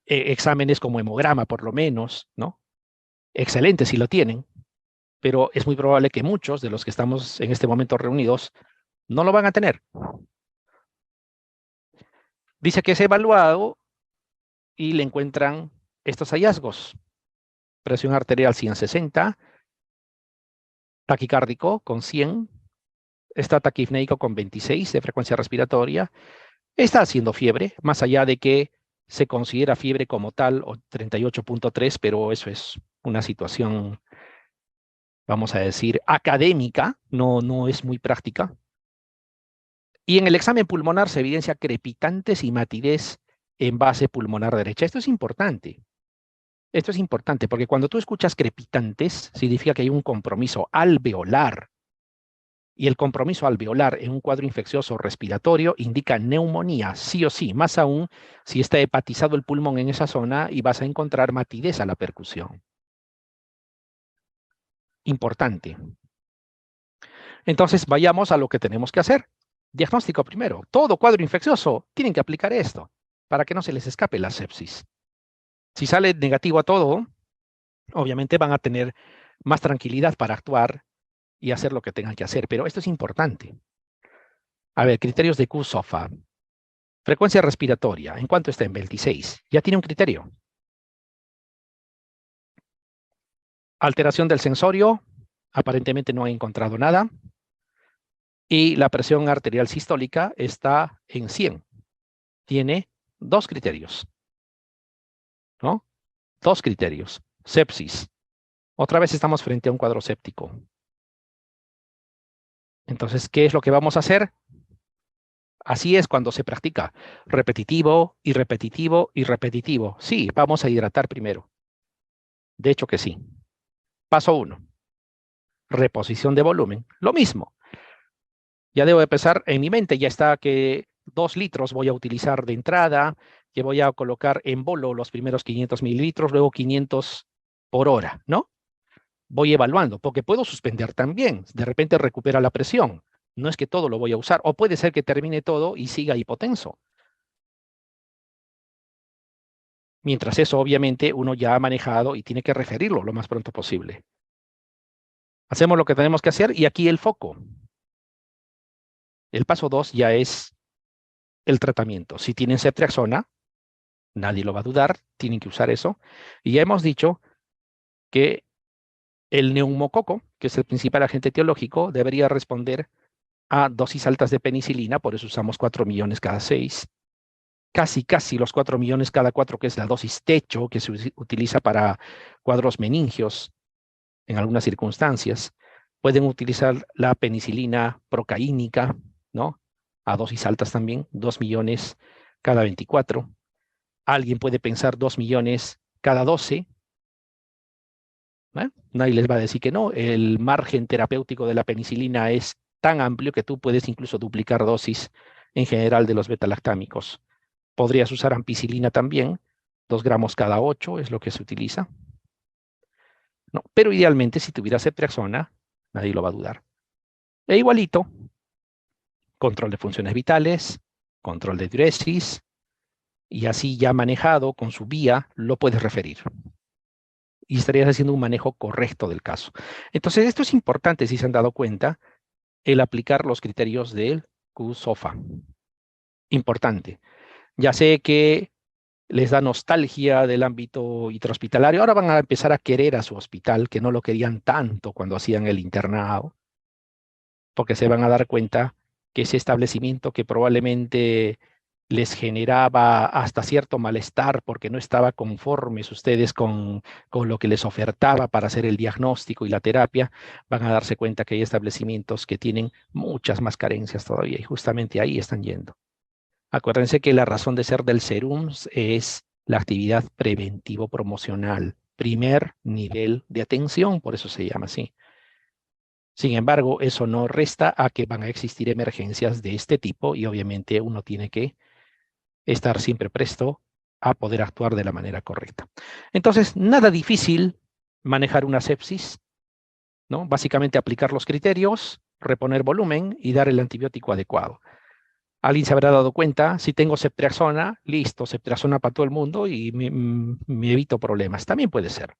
exámenes como hemograma, por lo menos, ¿no? Excelente si lo tienen, pero es muy probable que muchos de los que estamos en este momento reunidos no lo van a tener. Dice que es evaluado y le encuentran estos hallazgos. Presión arterial 160, taquicárdico con 100, está taquipneico con 26 de frecuencia respiratoria, está haciendo fiebre, más allá de que se considera fiebre como tal, o 38.3, pero eso es una situación, vamos a decir, académica, no es muy práctica. Y en el examen pulmonar se evidencia crepitantes y matidez en base pulmonar derecha. Esto es importante. Esto es importante porque cuando tú escuchas crepitantes, significa que hay un compromiso alveolar. Y el compromiso alveolar en un cuadro infeccioso respiratorio indica neumonía, sí o sí, más aún si está hepatizado el pulmón en esa zona y vas a encontrar matidez a la percusión. Importante. Entonces, vayamos a lo que tenemos que hacer. Diagnóstico primero. Todo cuadro infeccioso tienen que aplicar esto para que no se les escape la sepsis. Si sale negativo a todo, obviamente van a tener más tranquilidad para actuar y hacer lo que tengan que hacer, pero esto es importante. A ver, criterios de Q-SOFA. Frecuencia respiratoria, ¿en cuánto está? En 26. Ya tiene un criterio. Alteración del sensorio, aparentemente no ha encontrado nada. Y la presión arterial sistólica está en 100. Tiene 2 criterios, ¿no? 2 criterios. Sepsis. Otra vez estamos frente a un cuadro séptico. Entonces, ¿qué es lo que vamos a hacer? Así es cuando se practica. Repetitivo y repetitivo y repetitivo. Sí, vamos a hidratar primero. De hecho que sí. Paso 1. Reposición de volumen. Lo mismo. Ya debo de pensar, en mi mente ya está que 2 litros voy a utilizar de entrada, que voy a colocar en bolo los primeros 500 mililitros, luego 500 por hora, ¿no? Voy evaluando, porque puedo suspender también. De repente recupera la presión. No es que todo lo voy a usar, o puede ser que termine todo y siga hipotenso. Mientras eso, obviamente, uno ya ha manejado y tiene que referirlo lo más pronto posible. Hacemos lo que tenemos que hacer y aquí el foco. El paso 2 ya es el tratamiento. Si tienen ceftriaxona, nadie lo va a dudar, tienen que usar eso. Y ya hemos dicho que el neumococo, que es el principal agente etiológico, debería responder a dosis altas de penicilina, por eso usamos 4 millones cada 6. Casi los 4 millones cada 4, que es la dosis techo que se utiliza para cuadros meningios en algunas circunstancias. Pueden utilizar la penicilina procaínica, ¿no? A dosis altas también, 2 millones cada 24. Alguien puede pensar 2 millones cada 12. Nadie les va a decir que no. El margen terapéutico de la penicilina es tan amplio que tú puedes incluso duplicar dosis en general de los betalactámicos. Podrías usar ampicilina también, 2 gramos cada 8 es lo que se utiliza. No, pero idealmente si tuviera ceftriaxona, nadie lo va a dudar. E igualito, control de funciones vitales, control de diuresis, y así ya manejado con su vía, lo puedes referir. y estarías haciendo un manejo correcto del caso. Entonces, esto es importante, si se han dado cuenta, el aplicar los criterios del QSOFA. Importante. Ya sé que les da nostalgia del ámbito intrahospitalario. Ahora van a empezar a querer a su hospital, que no lo querían tanto cuando hacían el internado, porque se van a dar cuenta que ese establecimiento que probablemente les generaba hasta cierto malestar porque no estaba conformes ustedes con lo que les ofertaba para hacer el diagnóstico y la terapia, van a darse cuenta que hay establecimientos que tienen muchas más carencias todavía y justamente ahí están yendo. Acuérdense que la razón de ser del SERUMS es la actividad preventivo-promocional, primer nivel de atención, por eso se llama así. Sin embargo, eso no resta a que van a existir emergencias de este tipo y obviamente uno tiene que estar siempre presto a poder actuar de la manera correcta. Entonces, nada difícil manejar una sepsis, ¿no? Básicamente aplicar los criterios, reponer volumen y dar el antibiótico adecuado. Alguien se habrá dado cuenta, si tengo ceftriaxona, listo, ceftriaxona para todo el mundo y me evito problemas. También puede ser.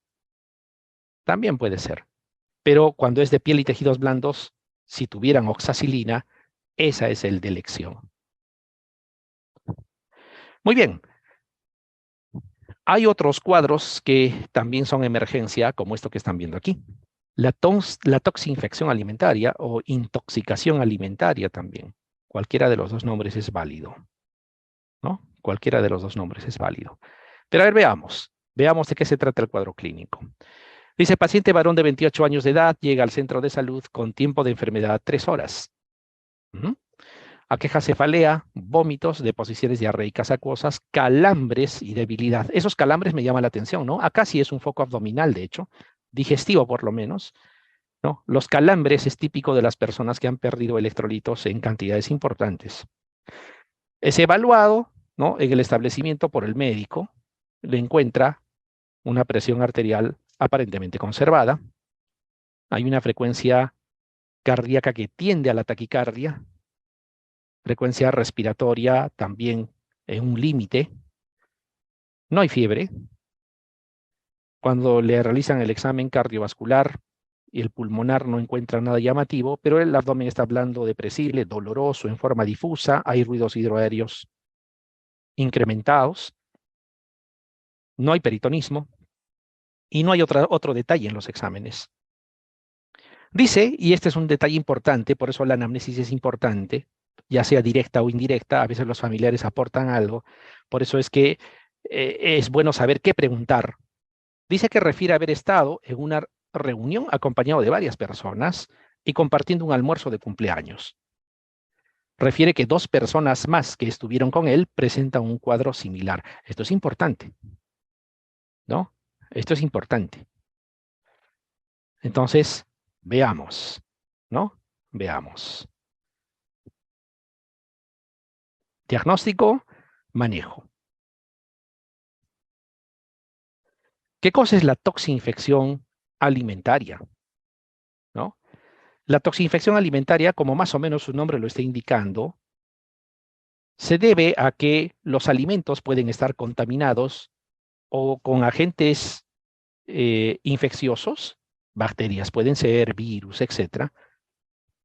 También puede ser. Pero cuando es de piel y tejidos blandos, si tuvieran oxacilina, esa es el de elección. Muy bien. Hay otros cuadros que también son emergencia, como esto que están viendo aquí. La toxinfección alimentaria o intoxicación alimentaria también. Cualquiera de los dos nombres es válido, ¿no? Cualquiera de los dos nombres es válido. Pero a ver, veamos. Veamos de qué se trata el cuadro clínico. Dice, paciente varón de 28 años de edad llega al centro de salud con tiempo de enfermedad 3 horas. Aqueja cefalea, vómitos, deposiciones diarreicas acuosas, calambres y debilidad. Esos calambres me llaman la atención, ¿no? Acá sí es un foco abdominal, de hecho, digestivo por lo menos, ¿no? Los calambres es típico de las personas que han perdido electrolitos en cantidades importantes. Es evaluado, ¿no? En el establecimiento por el médico, le encuentra una presión arterial aparentemente conservada. Hay una frecuencia cardíaca que tiende a la taquicardia, frecuencia respiratoria también en un límite. No hay fiebre. Cuando le realizan el examen cardiovascular y el pulmonar no encuentran nada llamativo, pero el abdomen está blando, depresible, doloroso, en forma difusa, hay ruidos hidroaéreos incrementados, no hay peritonismo y no hay otro detalle en los exámenes. Dice, y este es un detalle importante, por eso la anamnesis es importante, ya sea directa o indirecta, a veces los familiares aportan algo, por eso es que es bueno saber qué preguntar. Dice que refiere haber estado en una reunión acompañado de varias personas y compartiendo un almuerzo de cumpleaños. Refiere que 2 personas más que estuvieron con él presentan un cuadro similar. Esto es importante, ¿no? Esto es importante. Entonces, veamos, ¿no? Veamos. Diagnóstico, manejo. ¿Qué cosa es la toxinfección alimentaria? ¿No? La toxinfección alimentaria, como más o menos su nombre lo está indicando, se debe a que los alimentos pueden estar contaminados o con agentes infecciosos, bacterias pueden ser, virus, etcétera,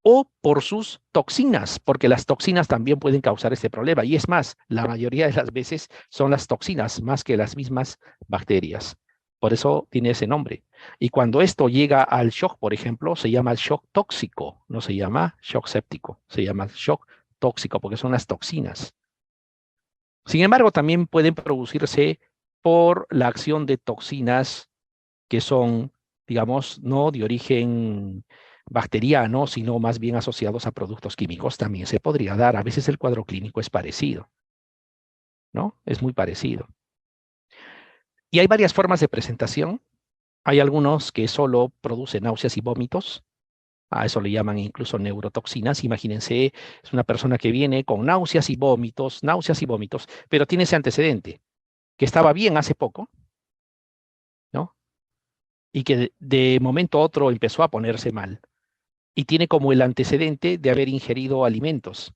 o por sus toxinas, porque las toxinas también pueden causar este problema. Y es más, la mayoría de las veces son las toxinas más que las mismas bacterias. Por eso tiene ese nombre. Y cuando esto llega al shock, por ejemplo, se llama shock tóxico, no se llama shock séptico, se llama shock tóxico porque son las toxinas. Sin embargo, también pueden producirse por la acción de toxinas que son, digamos, no de origen bacteriano, sino más bien asociados a productos químicos. También se podría dar. A veces el cuadro clínico es parecido, ¿no? Es muy parecido. Y hay varias formas de presentación. Hay algunos que solo producen náuseas y vómitos. A eso le llaman incluso neurotoxinas. Imagínense, es una persona que viene con náuseas y vómitos, pero tiene ese antecedente, que estaba bien hace poco, ¿no? Y que de momento a otro empezó a ponerse mal. Y tiene como el antecedente de haber ingerido alimentos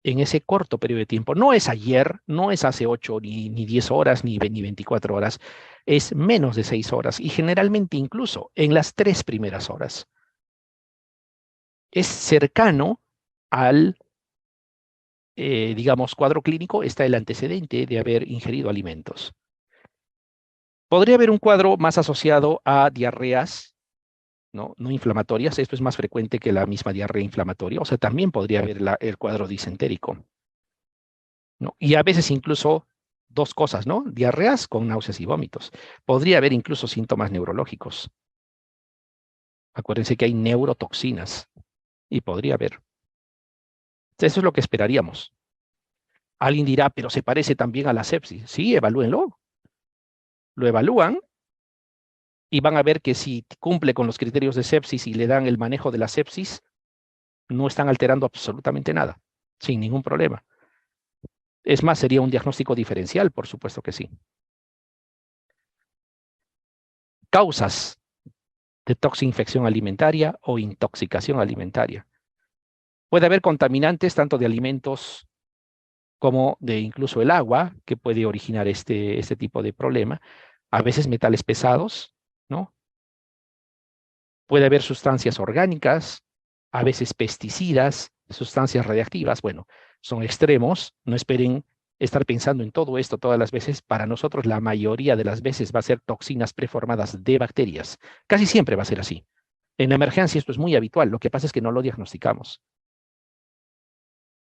en ese corto periodo de tiempo. No es ayer, no es hace 8 ni 10 horas, ni 24 horas. Es menos de 6 horas y generalmente incluso en las 3 primeras horas. Es cercano al, digamos, cuadro clínico, está el antecedente de haber ingerido alimentos. Podría haber un cuadro más asociado a diarreas, no inflamatorias. Esto es más frecuente que la misma diarrea inflamatoria. O sea, también podría haber el cuadro disentérico, ¿no? Y a veces incluso dos cosas, ¿no? Diarreas con náuseas y vómitos. Podría haber incluso síntomas neurológicos. Acuérdense que hay neurotoxinas y podría haber. Eso es lo que esperaríamos. Alguien dirá, pero se parece también a la sepsis. Sí, evalúenlo. Lo evalúan y van a ver que si cumple con los criterios de sepsis y le dan el manejo de la sepsis, no están alterando absolutamente nada, sin ningún problema. Es más, sería un diagnóstico diferencial, por supuesto que sí. Causas de toxinfección alimentaria o intoxicación alimentaria. Puede haber contaminantes tanto de alimentos como de incluso el agua, que puede originar este tipo de problema. A veces metales pesados, ¿no? Puede haber sustancias orgánicas, a veces pesticidas, sustancias radiactivas. Bueno, son extremos. No esperen estar pensando en todo esto todas las veces. Para nosotros, la mayoría de las veces va a ser toxinas preformadas de bacterias. Casi siempre va a ser así. En emergencia esto es muy habitual. Lo que pasa es que no lo diagnosticamos.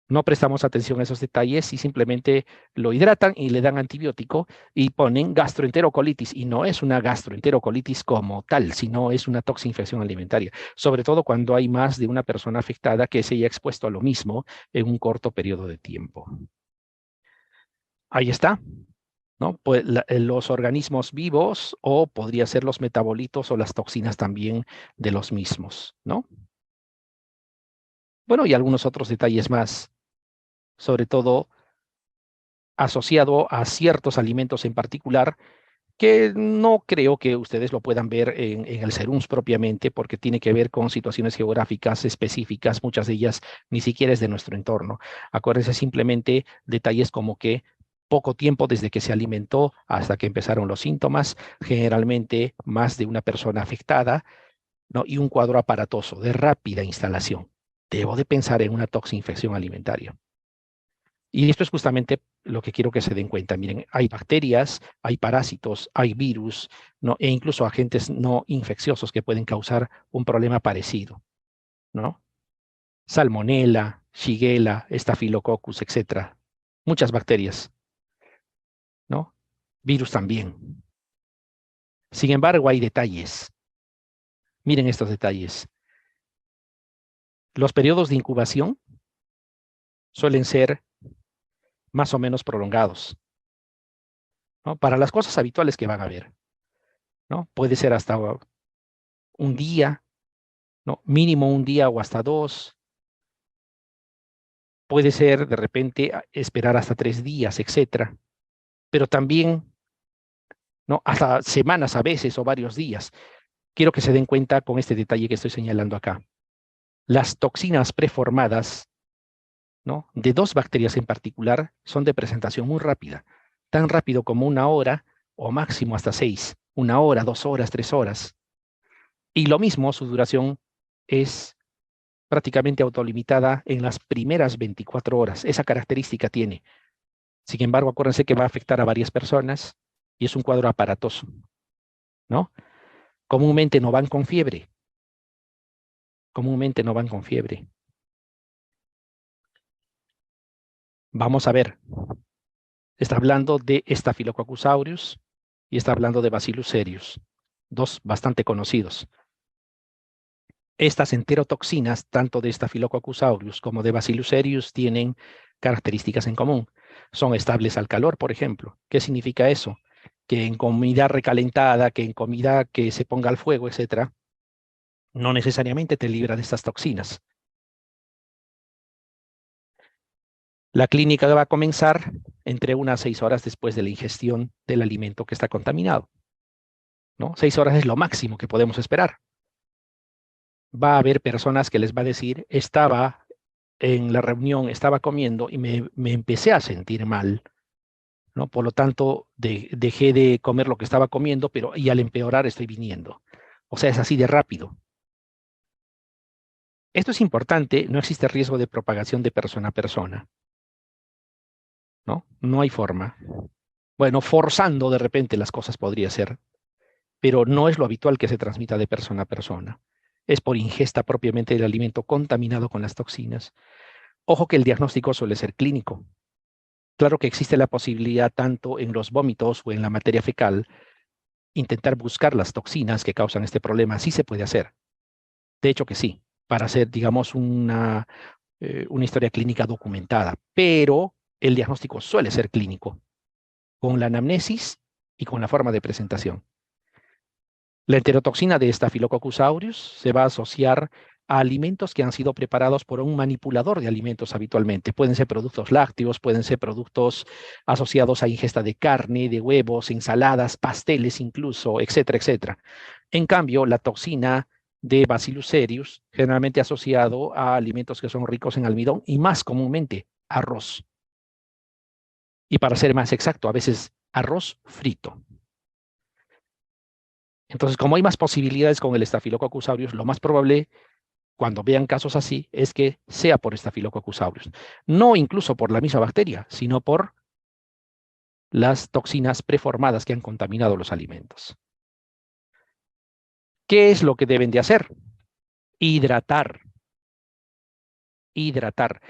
No prestamos atención a esos detalles y simplemente lo hidratan y le dan antibiótico y ponen gastroenterocolitis. Y no es una gastroenterocolitis como tal, sino es una toxinfección alimentaria. Sobre todo cuando hay más de una persona afectada que se haya expuesto a lo mismo en un corto periodo de tiempo. Ahí está, ¿no? Pues los organismos vivos o podría ser los metabolitos o las toxinas también de los mismos, ¿no? Bueno, y algunos otros detalles más, sobre todo asociado a ciertos alimentos en particular, que no creo que ustedes lo puedan ver en el SERUMS propiamente, porque tiene que ver con situaciones geográficas específicas, muchas de ellas ni siquiera es de nuestro entorno. Acuérdense simplemente detalles como que poco tiempo desde que se alimentó hasta que empezaron los síntomas, generalmente más de una persona afectada, ¿no? Y un cuadro aparatoso de rápida instalación. Debo de pensar en una toxinfección alimentaria. Y esto es justamente lo que quiero que se den cuenta. Miren, hay bacterias, hay parásitos, hay virus, ¿no? E incluso agentes no infecciosos que pueden causar un problema parecido, ¿no? Salmonella, Shigella, Staphylococcus, etcétera. Muchas bacterias, ¿no? Virus también. Sin embargo, hay detalles. Miren estos detalles. Los periodos de incubación suelen ser más o menos prolongados, ¿no? Para las cosas habituales que van a ver, ¿no? Puede ser hasta un día, ¿no? Mínimo un día o hasta 2. Puede ser de repente esperar hasta 3 días, etcétera. Pero también, ¿no? Hasta semanas a veces o varios días. Quiero que se den cuenta con este detalle que estoy señalando acá. Las toxinas preformadas, ¿no? De 2 bacterias en particular son de presentación muy rápida. Tan rápido como 1 hora o máximo hasta 6. 1 hora, 2 horas, 3 horas. Y lo mismo, su duración es prácticamente autolimitada en las primeras 24 horas. Esa característica tiene. Sin embargo, acuérdense que va a afectar a varias personas y es un cuadro aparatoso, ¿no? Comúnmente no van con fiebre. Comúnmente no van con fiebre. Vamos a ver. Está hablando de Staphylococcus aureus y está hablando de Bacillus cereus, 2 bastante conocidos. Estas enterotoxinas, tanto de Staphylococcus aureus como de Bacillus cereus, tienen características en común. Son estables al calor, por ejemplo. ¿Qué significa eso? Que en comida recalentada, que en comida que se ponga al fuego, etcétera, no necesariamente te libra de estas toxinas. La clínica va a comenzar entre 1 a 6 horas después de la ingestión del alimento que está contaminado, ¿no? 6 horas es lo máximo que podemos esperar. Va a haber personas que les va a decir, estaba en la reunión estaba comiendo y me empecé a sentir mal, ¿no? Por lo tanto, dejé de comer lo que estaba comiendo, pero y al empeorar estoy viniendo. O sea, es así de rápido. Esto es importante, no existe riesgo de propagación de persona a persona, ¿no? No hay forma. Bueno, forzando de repente las cosas podría ser, pero no es lo habitual que se transmita de persona a persona. Es por ingesta propiamente del alimento contaminado con las toxinas. Ojo que el diagnóstico suele ser clínico. Claro que existe la posibilidad tanto en los vómitos o en la materia fecal, intentar buscar las toxinas que causan este problema. Sí se puede hacer. De hecho que sí, para hacer, digamos, una historia clínica documentada. Pero el diagnóstico suele ser clínico, con la anamnesis y con la forma de presentación. La enterotoxina de Staphylococcus aureus se va a asociar a alimentos que han sido preparados por un manipulador de alimentos habitualmente. Pueden ser productos lácteos, pueden ser productos asociados a ingesta de carne, de huevos, ensaladas, pasteles incluso, etcétera, etcétera. En cambio, la toxina de Bacillus cereus, generalmente asociado a alimentos que son ricos en almidón y más comúnmente arroz. Y para ser más exacto, a veces arroz frito. Entonces, como hay más posibilidades con el Staphylococcus aureus, lo más probable, cuando vean casos así, es que sea por Staphylococcus aureus. No incluso por la misma bacteria, sino por las toxinas preformadas que han contaminado los alimentos. ¿Qué es lo que deben de hacer? Hidratar. Hidratar.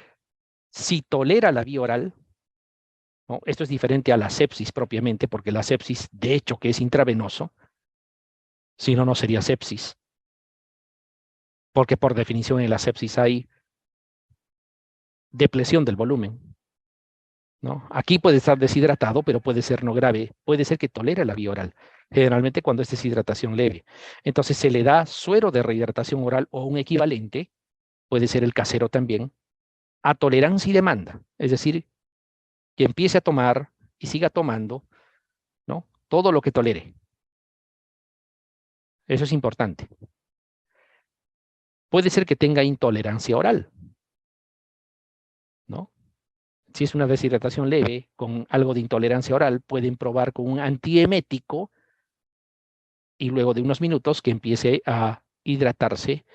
Si tolera la vía oral, ¿no? Esto es diferente a la sepsis propiamente, porque la sepsis, de hecho, que es intravenoso, si no, no sería sepsis. Porque por definición en la sepsis hay depresión del volumen, ¿no? Aquí puede estar deshidratado, pero puede ser no grave. Puede ser que tolere la vía oral, generalmente cuando es deshidratación leve. Entonces se le da suero de rehidratación oral o un equivalente, puede ser el casero también, a tolerancia y demanda. Es decir, que empiece a tomar y siga tomando, ¿no? Todo lo que tolere. Eso es importante. Puede ser que tenga intolerancia oral, ¿no? Si es una deshidratación leve con algo de intolerancia oral, pueden probar con un antiemético y luego de unos minutos que empiece a hidratarse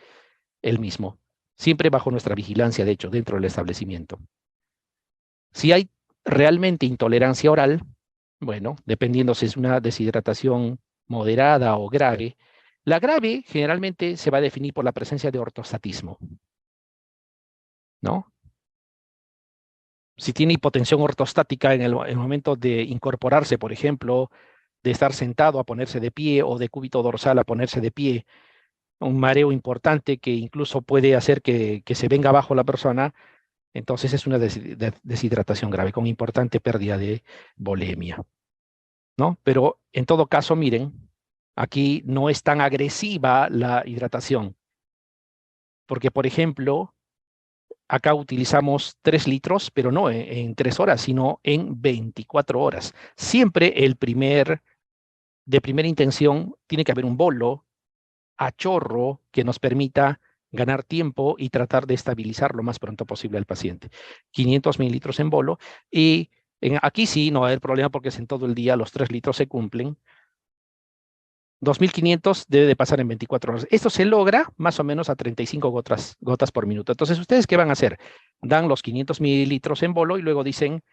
él mismo, siempre bajo nuestra vigilancia, de hecho, dentro del establecimiento. Si hay realmente intolerancia oral, bueno, dependiendo si es una deshidratación moderada o grave, la grave generalmente se va a definir por la presencia de ortostatismo, ¿no? Si tiene hipotensión ortostática en el momento de incorporarse, por ejemplo, de estar sentado a ponerse de pie o de cúbito dorsal a ponerse de pie, un mareo importante que incluso puede hacer que se venga abajo la persona, entonces es una deshidratación grave con importante pérdida de volemia, ¿no? Pero en todo caso, miren, aquí no es tan agresiva la hidratación, porque por ejemplo, acá utilizamos 3 litros, pero no en 3 horas, sino en 24 horas. Siempre de primera intención, tiene que haber un bolo a chorro que nos permita ganar tiempo y tratar de estabilizar lo más pronto posible al paciente. 500 mililitros en bolo y aquí sí no va a haber problema porque es en todo el día, los 3 litros se cumplen. 2.500 debe de pasar en 24 horas. Esto se logra más o menos a 35 gotas por minuto. Entonces, ¿ustedes qué van a hacer? Dan los 500 mililitros en bolo y luego dicen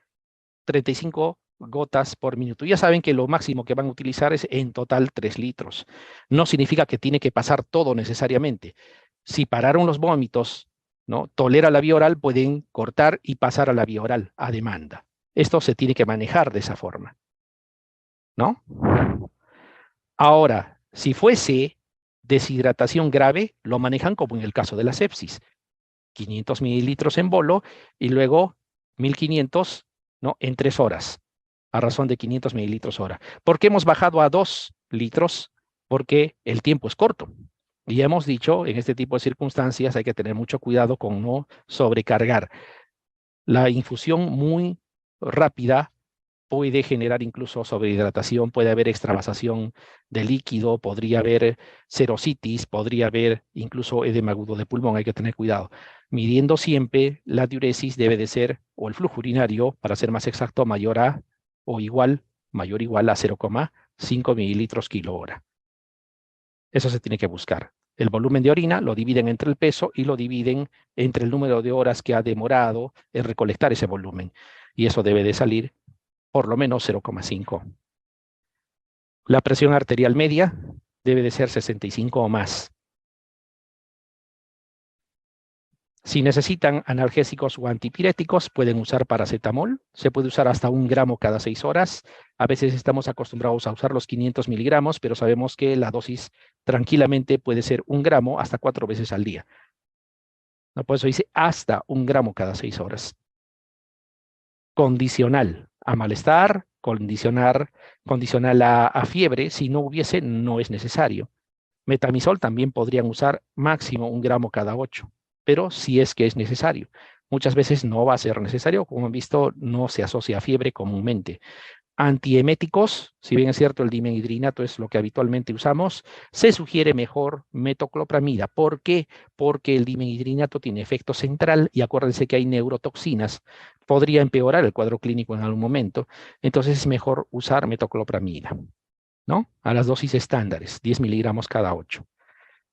35 gotas por minuto. Ya saben que lo máximo que van a utilizar es en total 3 litros. No significa que tiene que pasar todo necesariamente. Si pararon los vómitos, ¿no? Tolera la vía oral, pueden cortar y pasar a la vía oral a demanda. Esto se tiene que manejar de esa forma, ¿no? Ahora, si fuese deshidratación grave, lo manejan como en el caso de la sepsis. 500 mililitros en bolo y luego 1.500, ¿no? En 3 horas, a razón de 500 mililitros hora. ¿Por qué hemos bajado a 2 litros? Porque el tiempo es corto. Y ya hemos dicho, en este tipo de circunstancias hay que tener mucho cuidado con no sobrecargar. La infusión muy rápida puede generar incluso sobrehidratación, puede haber extravasación de líquido, podría haber serositis, podría haber incluso edema agudo de pulmón, hay que tener cuidado. Midiendo siempre la diuresis debe de ser, o el flujo urinario, para ser más exacto, mayor o igual a 0,5 mililitros kilo hora. Eso se tiene que buscar. El volumen de orina lo dividen entre el peso y lo dividen entre el número de horas que ha demorado en recolectar ese volumen. Y eso debe de salir por lo menos 0,5. La presión arterial media debe de ser 65 o más. Si necesitan analgésicos o antipiréticos, pueden usar paracetamol. Se puede usar hasta 1 gramo cada 6 horas. A veces estamos acostumbrados a usar los 500 miligramos, pero sabemos que la dosis tranquilamente puede ser 1 gramo hasta 4 veces al día. No, por eso dice hasta 1 gramo cada 6 horas. Condicional a malestar, condicional a fiebre. Si no hubiese, no es necesario. Metamizol también podrían usar máximo 1 gramo cada 8, pero si es que es necesario. Muchas veces no va a ser necesario, como han visto, no se asocia a fiebre comúnmente. Antieméticos, si bien es cierto el dimenhidrinato es lo que habitualmente usamos, se sugiere mejor metoclopramida. ¿Por qué? Porque el dimenhidrinato tiene efecto central y acuérdense que hay neurotoxinas. Podría empeorar el cuadro clínico en algún momento, entonces es mejor usar metoclopramida, ¿no? A las dosis estándares, 10 miligramos cada 8,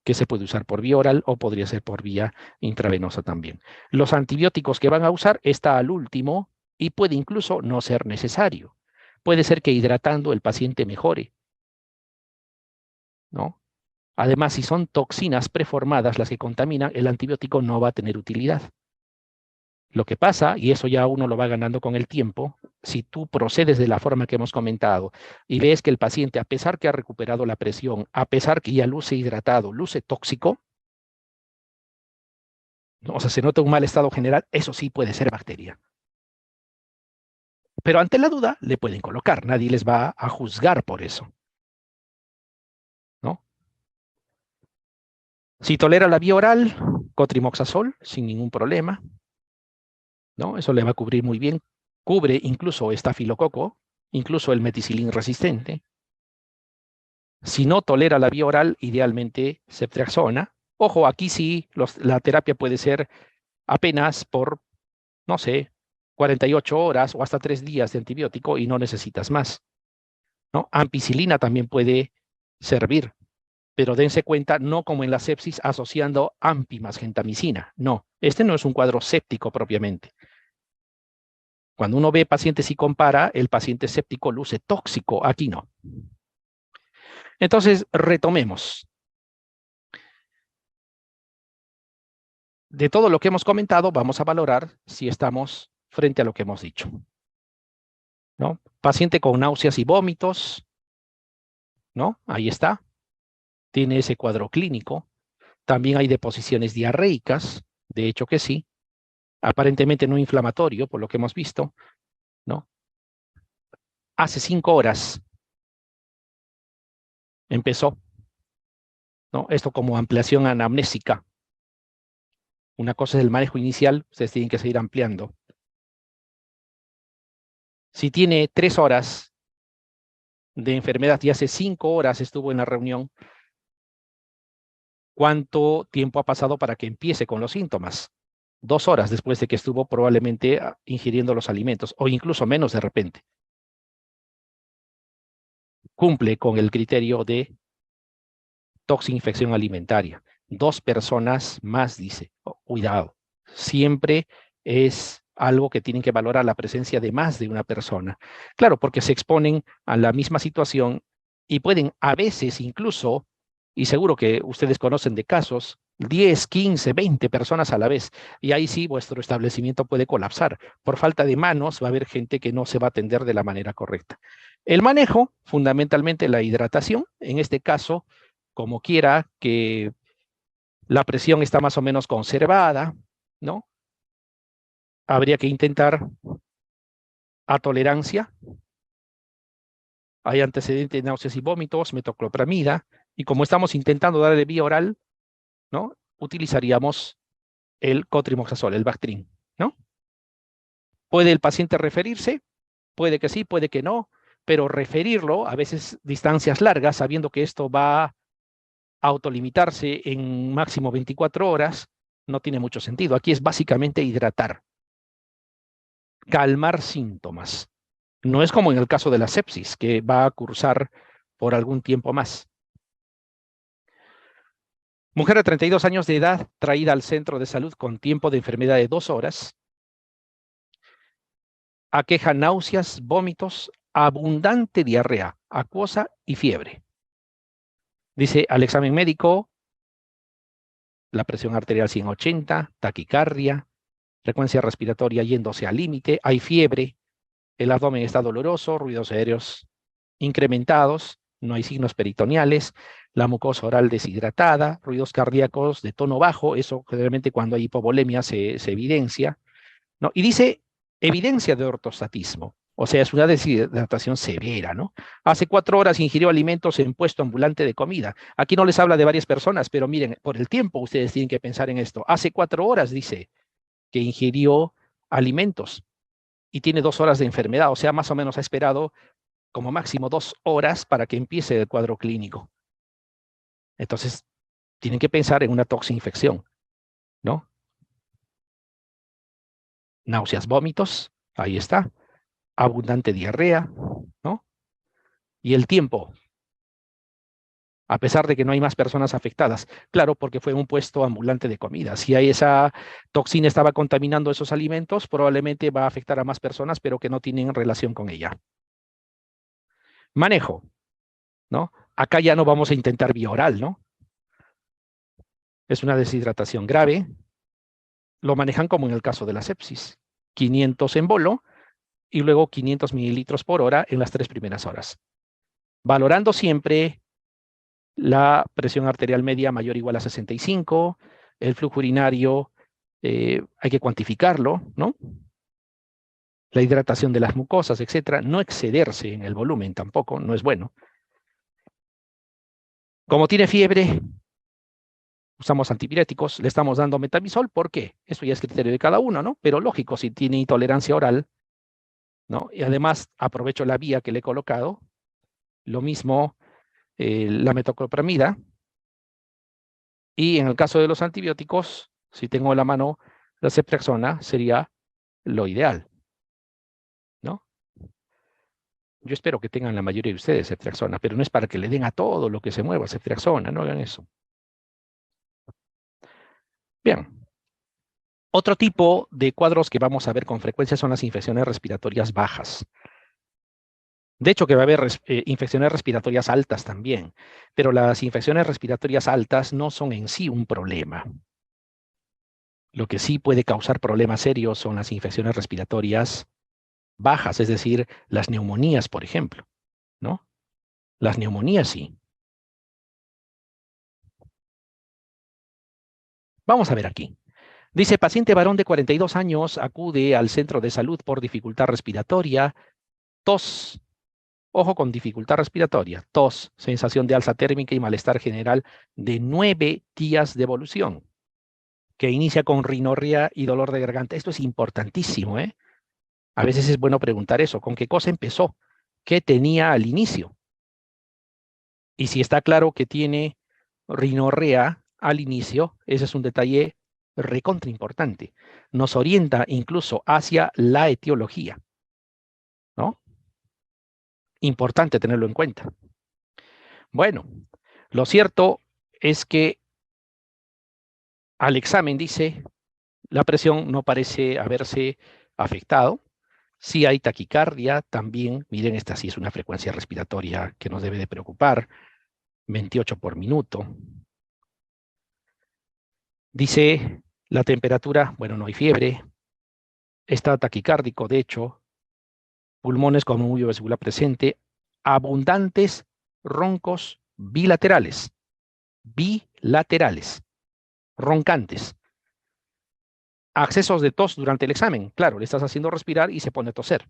que se puede usar por vía oral o podría ser por vía intravenosa también. Los antibióticos que van a usar está al último y puede incluso no ser necesario. Puede ser que hidratando el paciente mejore, ¿no? Además, si son toxinas preformadas las que contaminan, el antibiótico no va a tener utilidad. Lo que pasa, y eso ya uno lo va ganando con el tiempo, si tú procedes de la forma que hemos comentado y ves que el paciente, a pesar que ha recuperado la presión, a pesar que ya luce hidratado, luce tóxico, ¿no? O sea, se nota un mal estado general, eso sí puede ser bacteria. Pero ante la duda, le pueden colocar, nadie les va a juzgar por eso, ¿no? Si tolera la vía oral, cotrimoxazol, sin ningún problema, ¿no? Eso le va a cubrir muy bien. Cubre incluso estafilococo, incluso el meticilín resistente. Si no tolera la vía oral, idealmente ceftriaxona. Ojo, aquí sí, la terapia puede ser apenas por, no sé, 48 horas o hasta 3 días de antibiótico y no necesitas más, ¿no? Ampicilina también puede servir, pero dense cuenta, no como en la sepsis asociando ampi más gentamicina. No, este no es un cuadro séptico propiamente. Cuando uno ve pacientes y compara, el paciente séptico luce tóxico, aquí no. Entonces, retomemos. De todo lo que hemos comentado, vamos a valorar si estamos frente a lo que hemos dicho, ¿no? Paciente con náuseas y vómitos, ¿no? Ahí está. Tiene ese cuadro clínico. También hay deposiciones diarreicas, de hecho que sí. Aparentemente no inflamatorio, por lo que hemos visto, ¿no? Hace 5 horas empezó, ¿no? Esto como ampliación anamnésica. Una cosa es el manejo inicial, ustedes tienen que seguir ampliando. Si tiene 3 horas de enfermedad y hace 5 horas estuvo en la reunión, ¿cuánto tiempo ha pasado para que empiece con los síntomas? 2 horas después de que estuvo probablemente ingiriendo los alimentos, o incluso menos de repente. Cumple con el criterio de toxinfección alimentaria. 2 personas más, dice. Oh, cuidado, siempre es algo que tienen que valorar la presencia de más de una persona. Claro, porque se exponen a la misma situación y pueden a veces incluso, y seguro que ustedes conocen de casos, 10, 15, 20 personas a la vez. Y ahí sí vuestro establecimiento puede colapsar. Por falta de manos va a haber gente que no se va a atender de la manera correcta. El manejo, fundamentalmente la hidratación, en este caso, como quiera que la presión está más o menos conservada, ¿no? Habría que intentar a tolerancia. Hay antecedentes de náuseas y vómitos, metoclopramida, y como estamos intentando darle vía oral, ¿no? Utilizaríamos el cotrimoxazol, el Bactrim, ¿no? Puede el paciente referirse Puede que sí, puede que no, pero referirlo a veces distancias largas, sabiendo que esto va a autolimitarse en máximo 24 horas, no tiene mucho sentido. Aquí es básicamente hidratar, calmar síntomas. No es como en el caso de la sepsis, que va a cursar por algún tiempo más. Mujer de 32 años de edad, traída al centro de salud con tiempo de enfermedad de 2 horas, aqueja náuseas, vómitos, abundante diarrea, acuosa y fiebre. Dice, al examen médico, la presión arterial 180, taquicardia, frecuencia respiratoria yéndose al límite, hay fiebre, el abdomen está doloroso, ruidos aéreos incrementados, no hay signos peritoneales, la mucosa oral deshidratada, ruidos cardíacos de tono bajo, eso generalmente cuando hay hipovolemia se evidencia, ¿no? Y dice evidencia de ortostatismo, o sea, es una deshidratación severa, ¿no? Hace 4 horas ingirió alimentos en puesto ambulante de comida. Aquí no les habla de varias personas, pero miren, por el tiempo ustedes tienen que pensar en esto. Hace 4 horas dice que ingirió alimentos y tiene 2 horas de enfermedad, o sea, más o menos ha esperado como máximo 2 horas para que empiece el cuadro clínico. Entonces, tienen que pensar en una toxinfección, ¿no? Náuseas, vómitos, ahí está. Abundante diarrea, ¿no? Y el tiempo, a pesar de que no hay más personas afectadas. Claro, porque fue un puesto ambulante de comida. Si hay esa toxina estaba contaminando esos alimentos, probablemente va a afectar a más personas, pero que no tienen relación con ella. Manejo, ¿no? Acá ya no vamos a intentar vía oral, ¿no? Es una deshidratación grave. Lo manejan como en el caso de la sepsis. 500 en bolo y luego 500 mililitros por hora en las 3 primeras horas. Valorando siempre la presión arterial media mayor o igual a 65, el flujo urinario hay que cuantificarlo, ¿no? La hidratación de las mucosas, etcétera, no excederse en el volumen tampoco, no es bueno. Como tiene fiebre, usamos antipiréticos, le estamos dando metamizol, ¿por qué? Eso ya es criterio de cada uno, ¿no? Pero lógico, si tiene intolerancia oral, ¿no? Y además aprovecho la vía que le he colocado, lo mismo la metoclopramida, y en el caso de los antibióticos, si tengo en la mano la ceftriaxona, sería lo ideal, ¿no? Yo espero que tengan la mayoría de ustedes ceftriaxona, pero no es para que le den a todo lo que se mueva ceftriaxona, no hagan eso. Bien. Otro tipo de cuadros que vamos a ver con frecuencia son las infecciones respiratorias bajas. De hecho, que va a haber infecciones respiratorias altas también, pero las infecciones respiratorias altas no son en sí un problema. Lo que sí puede causar problemas serios son las infecciones respiratorias bajas, es decir, las neumonías, por ejemplo, ¿no? Las neumonías sí. Vamos a ver aquí. Dice, paciente varón de 42 años acude al centro de salud por dificultad respiratoria, tos, ojo con dificultad respiratoria, tos, sensación de alza térmica y malestar general de 9 días de evolución, que inicia con rinorrea y dolor de garganta. Esto es importantísimo, ¿eh? A veces es bueno preguntar eso, ¿con qué cosa empezó? ¿Qué tenía al inicio? Y si está claro que tiene rinorrea al inicio, ese es un detalle recontra importante. Nos orienta incluso hacia la etiología, ¿no? Importante tenerlo en cuenta. Bueno, lo cierto es que al examen dice, la presión no parece haberse afectado. Sí hay taquicardia también. Miren, esta sí es una frecuencia respiratoria que nos debe de preocupar. 28 por minuto. Dice la temperatura, bueno, no hay fiebre. Está taquicárdico, de hecho. Pulmones con un vesicular presente. Abundantes roncos bilaterales. Bilaterales. Roncantes. Accesos de tos durante el examen. Claro, le estás haciendo respirar y se pone a toser.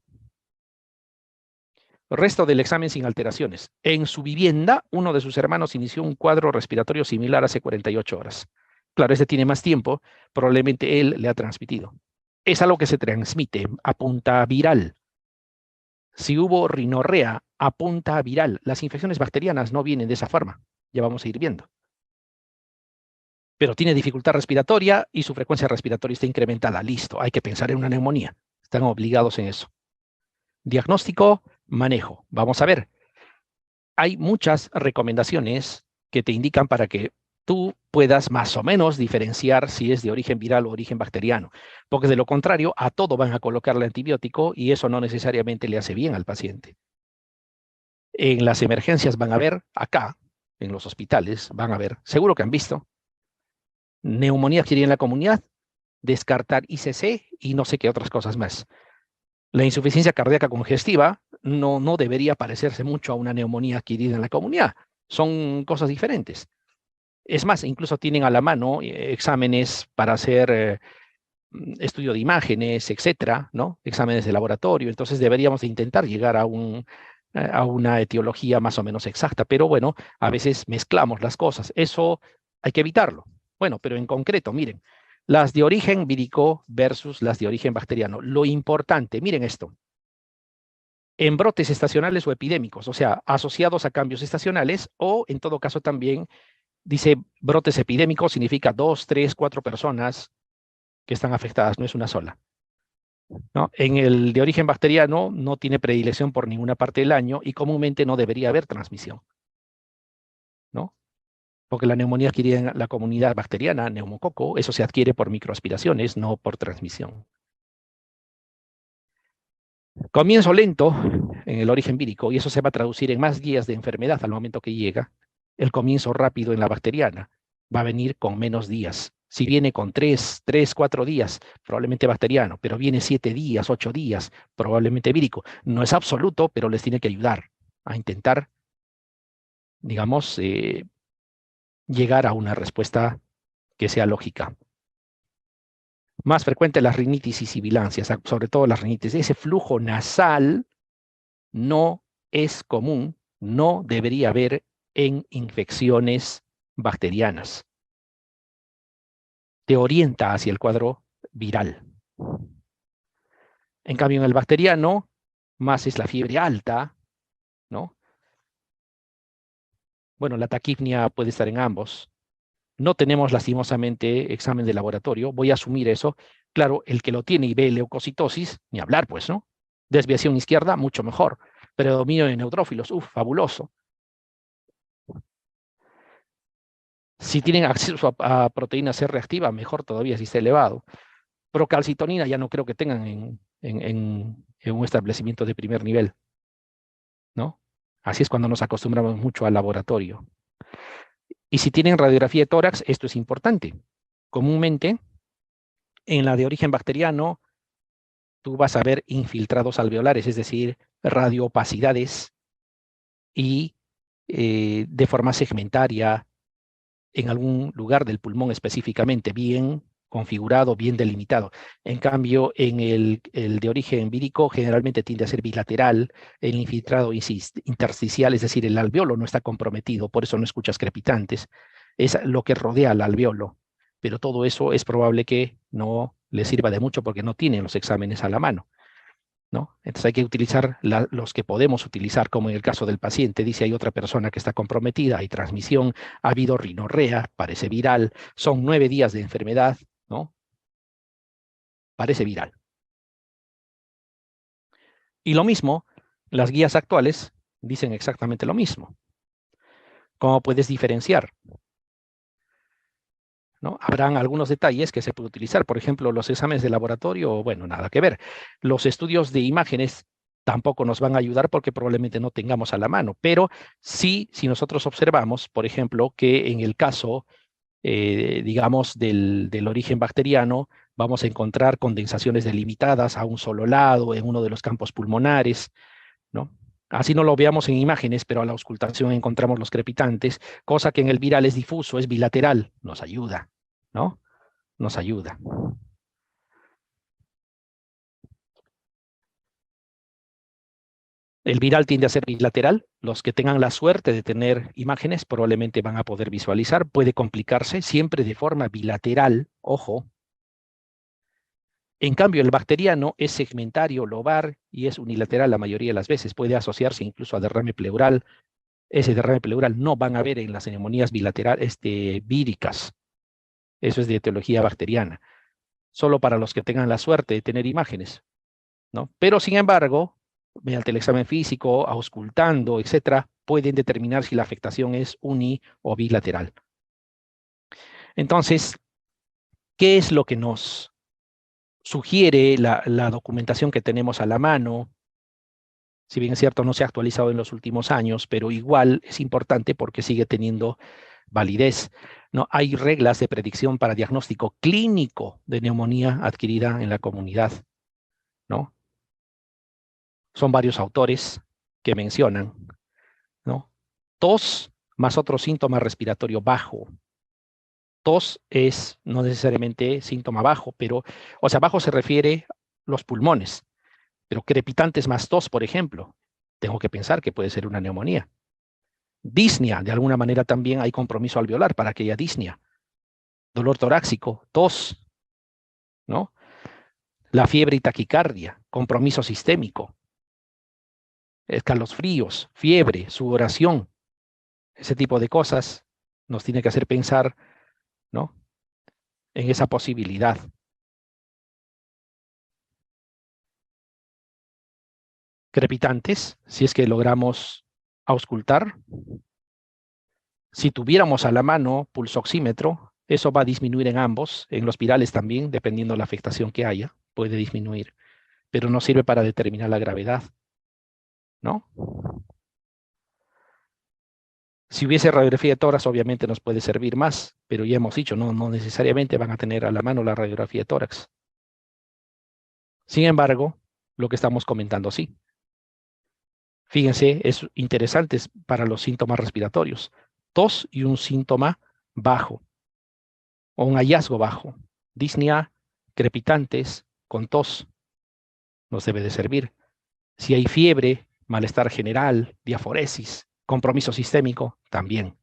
Resto del examen sin alteraciones. En su vivienda, uno de sus hermanos inició un cuadro respiratorio similar hace 48 horas. Claro, este tiene más tiempo, probablemente él le ha transmitido. Es algo que se transmite a punta viral. Si hubo rinorrea, apunta a viral. Las infecciones bacterianas no vienen de esa forma. Ya vamos a ir viendo. Pero tiene dificultad respiratoria y su frecuencia respiratoria está incrementada. Listo, hay que pensar en una neumonía. Están obligados en eso. Diagnóstico, manejo. Vamos a ver. Hay muchas recomendaciones que te indican para que tú puedas más o menos diferenciar si es de origen viral o origen bacteriano, porque de lo contrario a todo van a colocarle antibiótico y eso no necesariamente le hace bien al paciente. En las emergencias van a ver, acá, en los hospitales, van a ver, seguro que han visto, neumonía adquirida en la comunidad, descartar ICC y no sé qué otras cosas más. La insuficiencia cardíaca congestiva no debería parecerse mucho a una neumonía adquirida en la comunidad. Son cosas diferentes. Es más, incluso tienen a la mano exámenes para hacer estudio de imágenes, etcétera, ¿no? Exámenes de laboratorio. Entonces deberíamos de intentar llegar a una etiología más o menos exacta. Pero bueno, a veces mezclamos las cosas. Eso hay que evitarlo. Bueno, pero en concreto, miren, las de origen vírico versus las de origen bacteriano. Lo importante, miren esto. En brotes estacionales o epidémicos, o sea, asociados a cambios estacionales o en todo caso también dice brotes epidémicos, significa 2, 3, 4 personas que están afectadas, no es una sola, ¿no? En el de origen bacteriano no tiene predilección por ninguna parte del año y comúnmente no debería haber transmisión, ¿no? Porque la neumonía adquirida en la comunidad bacteriana, neumococo, eso se adquiere por microaspiraciones, no por transmisión. Comienzo lento en el origen vírico y eso se va a traducir en más días de enfermedad al momento que llega. El comienzo rápido en la bacteriana va a venir con menos días. Si viene con 3, 4 días, probablemente bacteriano, pero viene 7 días, 8 días, probablemente vírico. No es absoluto, pero les tiene que ayudar a intentar, digamos, llegar a una respuesta que sea lógica. Más frecuente las rinitis y sibilancias, sobre todo las rinitis. Ese flujo nasal no es común, no debería haber en infecciones bacterianas. Te orienta hacia el cuadro viral. En cambio, en el bacteriano, más es la fiebre alta, ¿no? Bueno, la taquipnia puede estar en ambos. No tenemos lastimosamente examen de laboratorio, voy a asumir eso. Claro, el que lo tiene y ve leucocitosis, ni hablar, pues, ¿no? Desviación izquierda, mucho mejor. Predominio de neutrófilos, fabuloso. Si tienen acceso a proteína C reactiva, mejor todavía si está elevado. Procalcitonina ya no creo que tengan en un establecimiento de primer nivel, ¿no? Así es cuando nos acostumbramos mucho al laboratorio. Y si tienen radiografía de tórax, esto es importante. Comúnmente, en la de origen bacteriano, tú vas a ver infiltrados alveolares, es decir, radioopacidades y de forma segmentaria en algún lugar del pulmón específicamente, bien configurado, bien delimitado. En cambio, en el de origen vírico generalmente tiende a ser bilateral, el infiltrado intersticial, es decir, el alveolo no está comprometido, por eso no escuchas crepitantes. Es lo que rodea al alveolo, pero todo eso es probable que no le sirva de mucho porque no tienen los exámenes a la mano, ¿no? Entonces hay que utilizar los que podemos utilizar, como en el caso del paciente, dice hay otra persona que está comprometida, hay transmisión, ha habido rinorrea, parece viral, son 9 días de enfermedad, ¿no? Parece viral. Y lo mismo, las guías actuales dicen exactamente lo mismo. ¿Cómo puedes diferenciar? ¿No? Habrán algunos detalles que se puede utilizar, por ejemplo, los exámenes de laboratorio, bueno, nada que ver. Los estudios de imágenes tampoco nos van a ayudar porque probablemente no tengamos a la mano, pero sí, si nosotros observamos, por ejemplo, que en el caso, digamos, del origen bacteriano, vamos a encontrar condensaciones delimitadas a un solo lado, en uno de los campos pulmonares, ¿no? Así no lo veamos en imágenes, pero a la auscultación encontramos los crepitantes, cosa que en el viral es difuso, es bilateral, nos ayuda, ¿no? Nos ayuda. El viral tiende a ser bilateral. Los que tengan la suerte de tener imágenes probablemente van a poder visualizar. Puede complicarse siempre de forma bilateral, ojo. En cambio, el bacteriano es segmentario, lobar y es unilateral la mayoría de las veces. Puede asociarse incluso a derrame pleural. Ese derrame pleural no van a ver en las neumonías bilaterales, víricas. Eso es de etiología bacteriana. Solo para los que tengan la suerte de tener imágenes, ¿no? Pero, sin embargo, mediante el examen físico, auscultando, etcétera, pueden determinar si la afectación es uni o bilateral. Entonces, ¿qué es lo que nos sugiere la documentación que tenemos a la mano? Si bien es cierto, no se ha actualizado en los últimos años, pero igual es importante porque sigue teniendo validez. ¿No? Hay reglas de predicción para diagnóstico clínico de neumonía adquirida en la comunidad, ¿no? Son varios autores que mencionan, ¿no? Tos más otro síntoma respiratorio bajo. Tos es no necesariamente síntoma bajo, pero, o sea, bajo se refiere a los pulmones, pero crepitantes más tos, por ejemplo, tengo que pensar que puede ser una neumonía. Disnea, de alguna manera también hay compromiso alveolar para que haya disnea. Dolor torácico, tos, ¿no? La fiebre y taquicardia, compromiso sistémico, escalofríos, fiebre, sudoración, ese tipo de cosas nos tiene que hacer pensar, ¿no? En esa posibilidad. Crepitantes, si es que logramos auscultar. Si tuviéramos a la mano pulsoxímetro, eso va a disminuir en ambos, en los virales también, dependiendo de la afectación que haya, puede disminuir, pero no sirve para determinar la gravedad, ¿no? Si hubiese radiografía de tórax, obviamente nos puede servir más, pero ya hemos dicho, no necesariamente van a tener a la mano la radiografía de tórax. Sin embargo, lo que estamos comentando sí. Fíjense, es interesante para los síntomas respiratorios. Tos y un síntoma bajo, o un hallazgo bajo. Disnea, crepitantes, con tos, nos debe de servir. Si hay fiebre, malestar general, diaforesis, compromiso sistémico, también,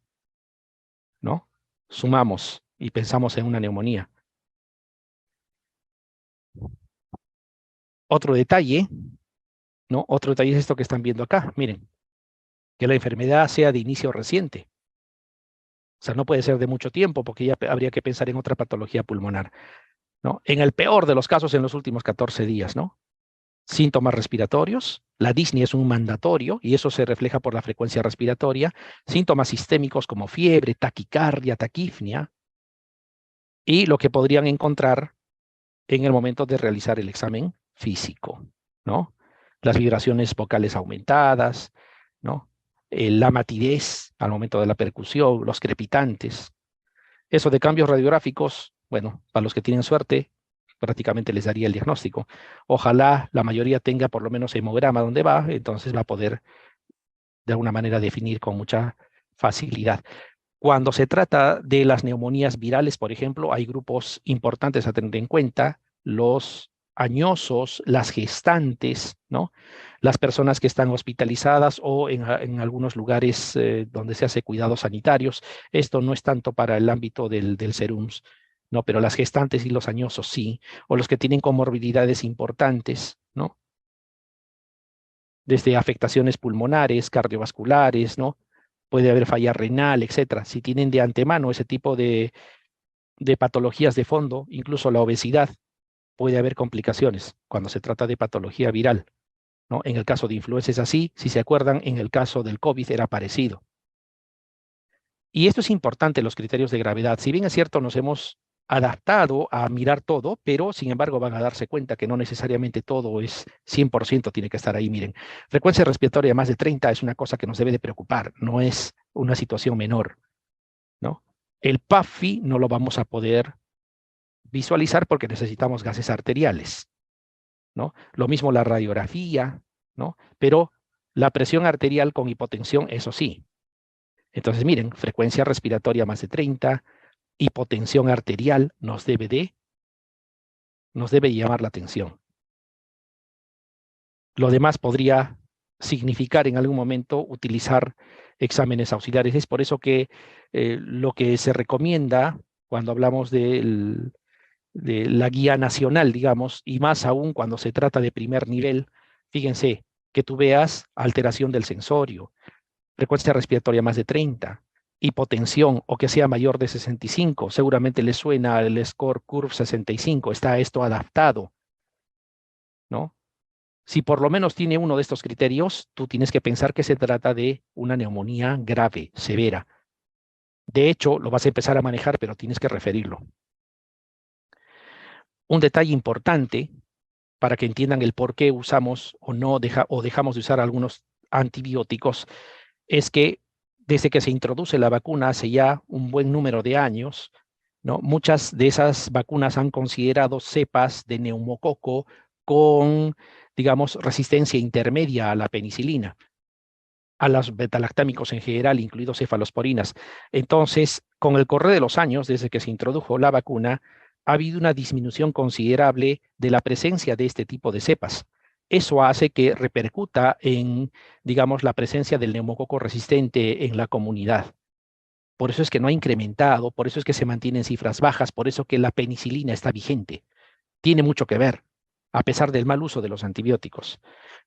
¿no? Sumamos y pensamos en una neumonía. Otro detalle, ¿no? Otro detalle es esto que están viendo acá. Miren, que la enfermedad sea de inicio reciente. O sea, no puede ser de mucho tiempo porque ya habría que pensar en otra patología pulmonar, ¿no? En el peor de los casos, en los últimos 14 días, ¿no? Síntomas respiratorios, la disnea es un mandatorio y eso se refleja por la frecuencia respiratoria, síntomas sistémicos como fiebre, taquicardia, taquifnia, y lo que podrían encontrar en el momento de realizar el examen físico, ¿no? Las vibraciones vocales aumentadas, ¿no? La matidez al momento de la percusión, los crepitantes. Eso de cambios radiográficos, bueno, para los que tienen suerte, prácticamente les daría el diagnóstico. Ojalá la mayoría tenga por lo menos hemograma donde va, entonces va a poder de alguna manera definir con mucha facilidad. Cuando se trata de las neumonías virales, por ejemplo, hay grupos importantes a tener en cuenta, los añosos, las gestantes, ¿no? Las personas que están hospitalizadas o en algunos lugares donde se hace cuidados sanitarios. Esto no es tanto para el ámbito del SERUMS, ¿no? Pero las gestantes y los añosos sí, o los que tienen comorbilidades importantes, ¿no? Desde afectaciones pulmonares, cardiovasculares, ¿no? Puede haber falla renal, etcétera. Si tienen de antemano ese tipo de patologías de fondo, incluso la obesidad, puede haber complicaciones cuando se trata de patología viral, ¿no? En el caso de influenza es así, si se acuerdan, en el caso del COVID era parecido. Y esto es importante, los criterios de gravedad. Si bien es cierto, nos hemos adaptado a mirar todo, pero sin embargo van a darse cuenta que no necesariamente todo es 100% tiene que estar ahí. Miren, frecuencia respiratoria de más de 30 es una cosa que nos debe de preocupar, no es una situación menor, ¿no? El PAFI no lo vamos a poder visualizar porque necesitamos gases arteriales, ¿no? Lo mismo la radiografía, ¿no? Pero la presión arterial con hipotensión, eso sí. Entonces, miren, frecuencia respiratoria más de 30, hipotensión arterial nos debe llamar la atención. Lo demás podría significar en algún momento utilizar exámenes auxiliares. Es por eso que lo que se recomienda cuando hablamos de la guía nacional, digamos, y más aún cuando se trata de primer nivel, fíjense, que tú veas alteración del sensorio, frecuencia respiratoria más de 30, hipotensión o que sea mayor de 65, seguramente le suena el score curve 65, está esto adaptado, ¿no? Si por lo menos tiene uno de estos criterios, tú tienes que pensar que se trata de una neumonía grave, severa. De hecho, lo vas a empezar a manejar, pero tienes que referirlo. Un detalle importante para que entiendan el por qué usamos o no o dejamos de usar algunos antibióticos es que desde que se introduce la vacuna hace ya un buen número de años, ¿no? Muchas de esas vacunas han considerado cepas de neumococo con, digamos, resistencia intermedia a la penicilina, a los betalactámicos en general, incluidos cefalosporinas. Entonces, con el correr de los años, desde que se introdujo la vacuna, ha habido una disminución considerable de la presencia de este tipo de cepas. Eso hace que repercuta en, digamos, la presencia del neumococo resistente en la comunidad. Por eso es que no ha incrementado, por eso es que se mantienen cifras bajas, por eso que la penicilina está vigente. Tiene mucho que ver, a pesar del mal uso de los antibióticos.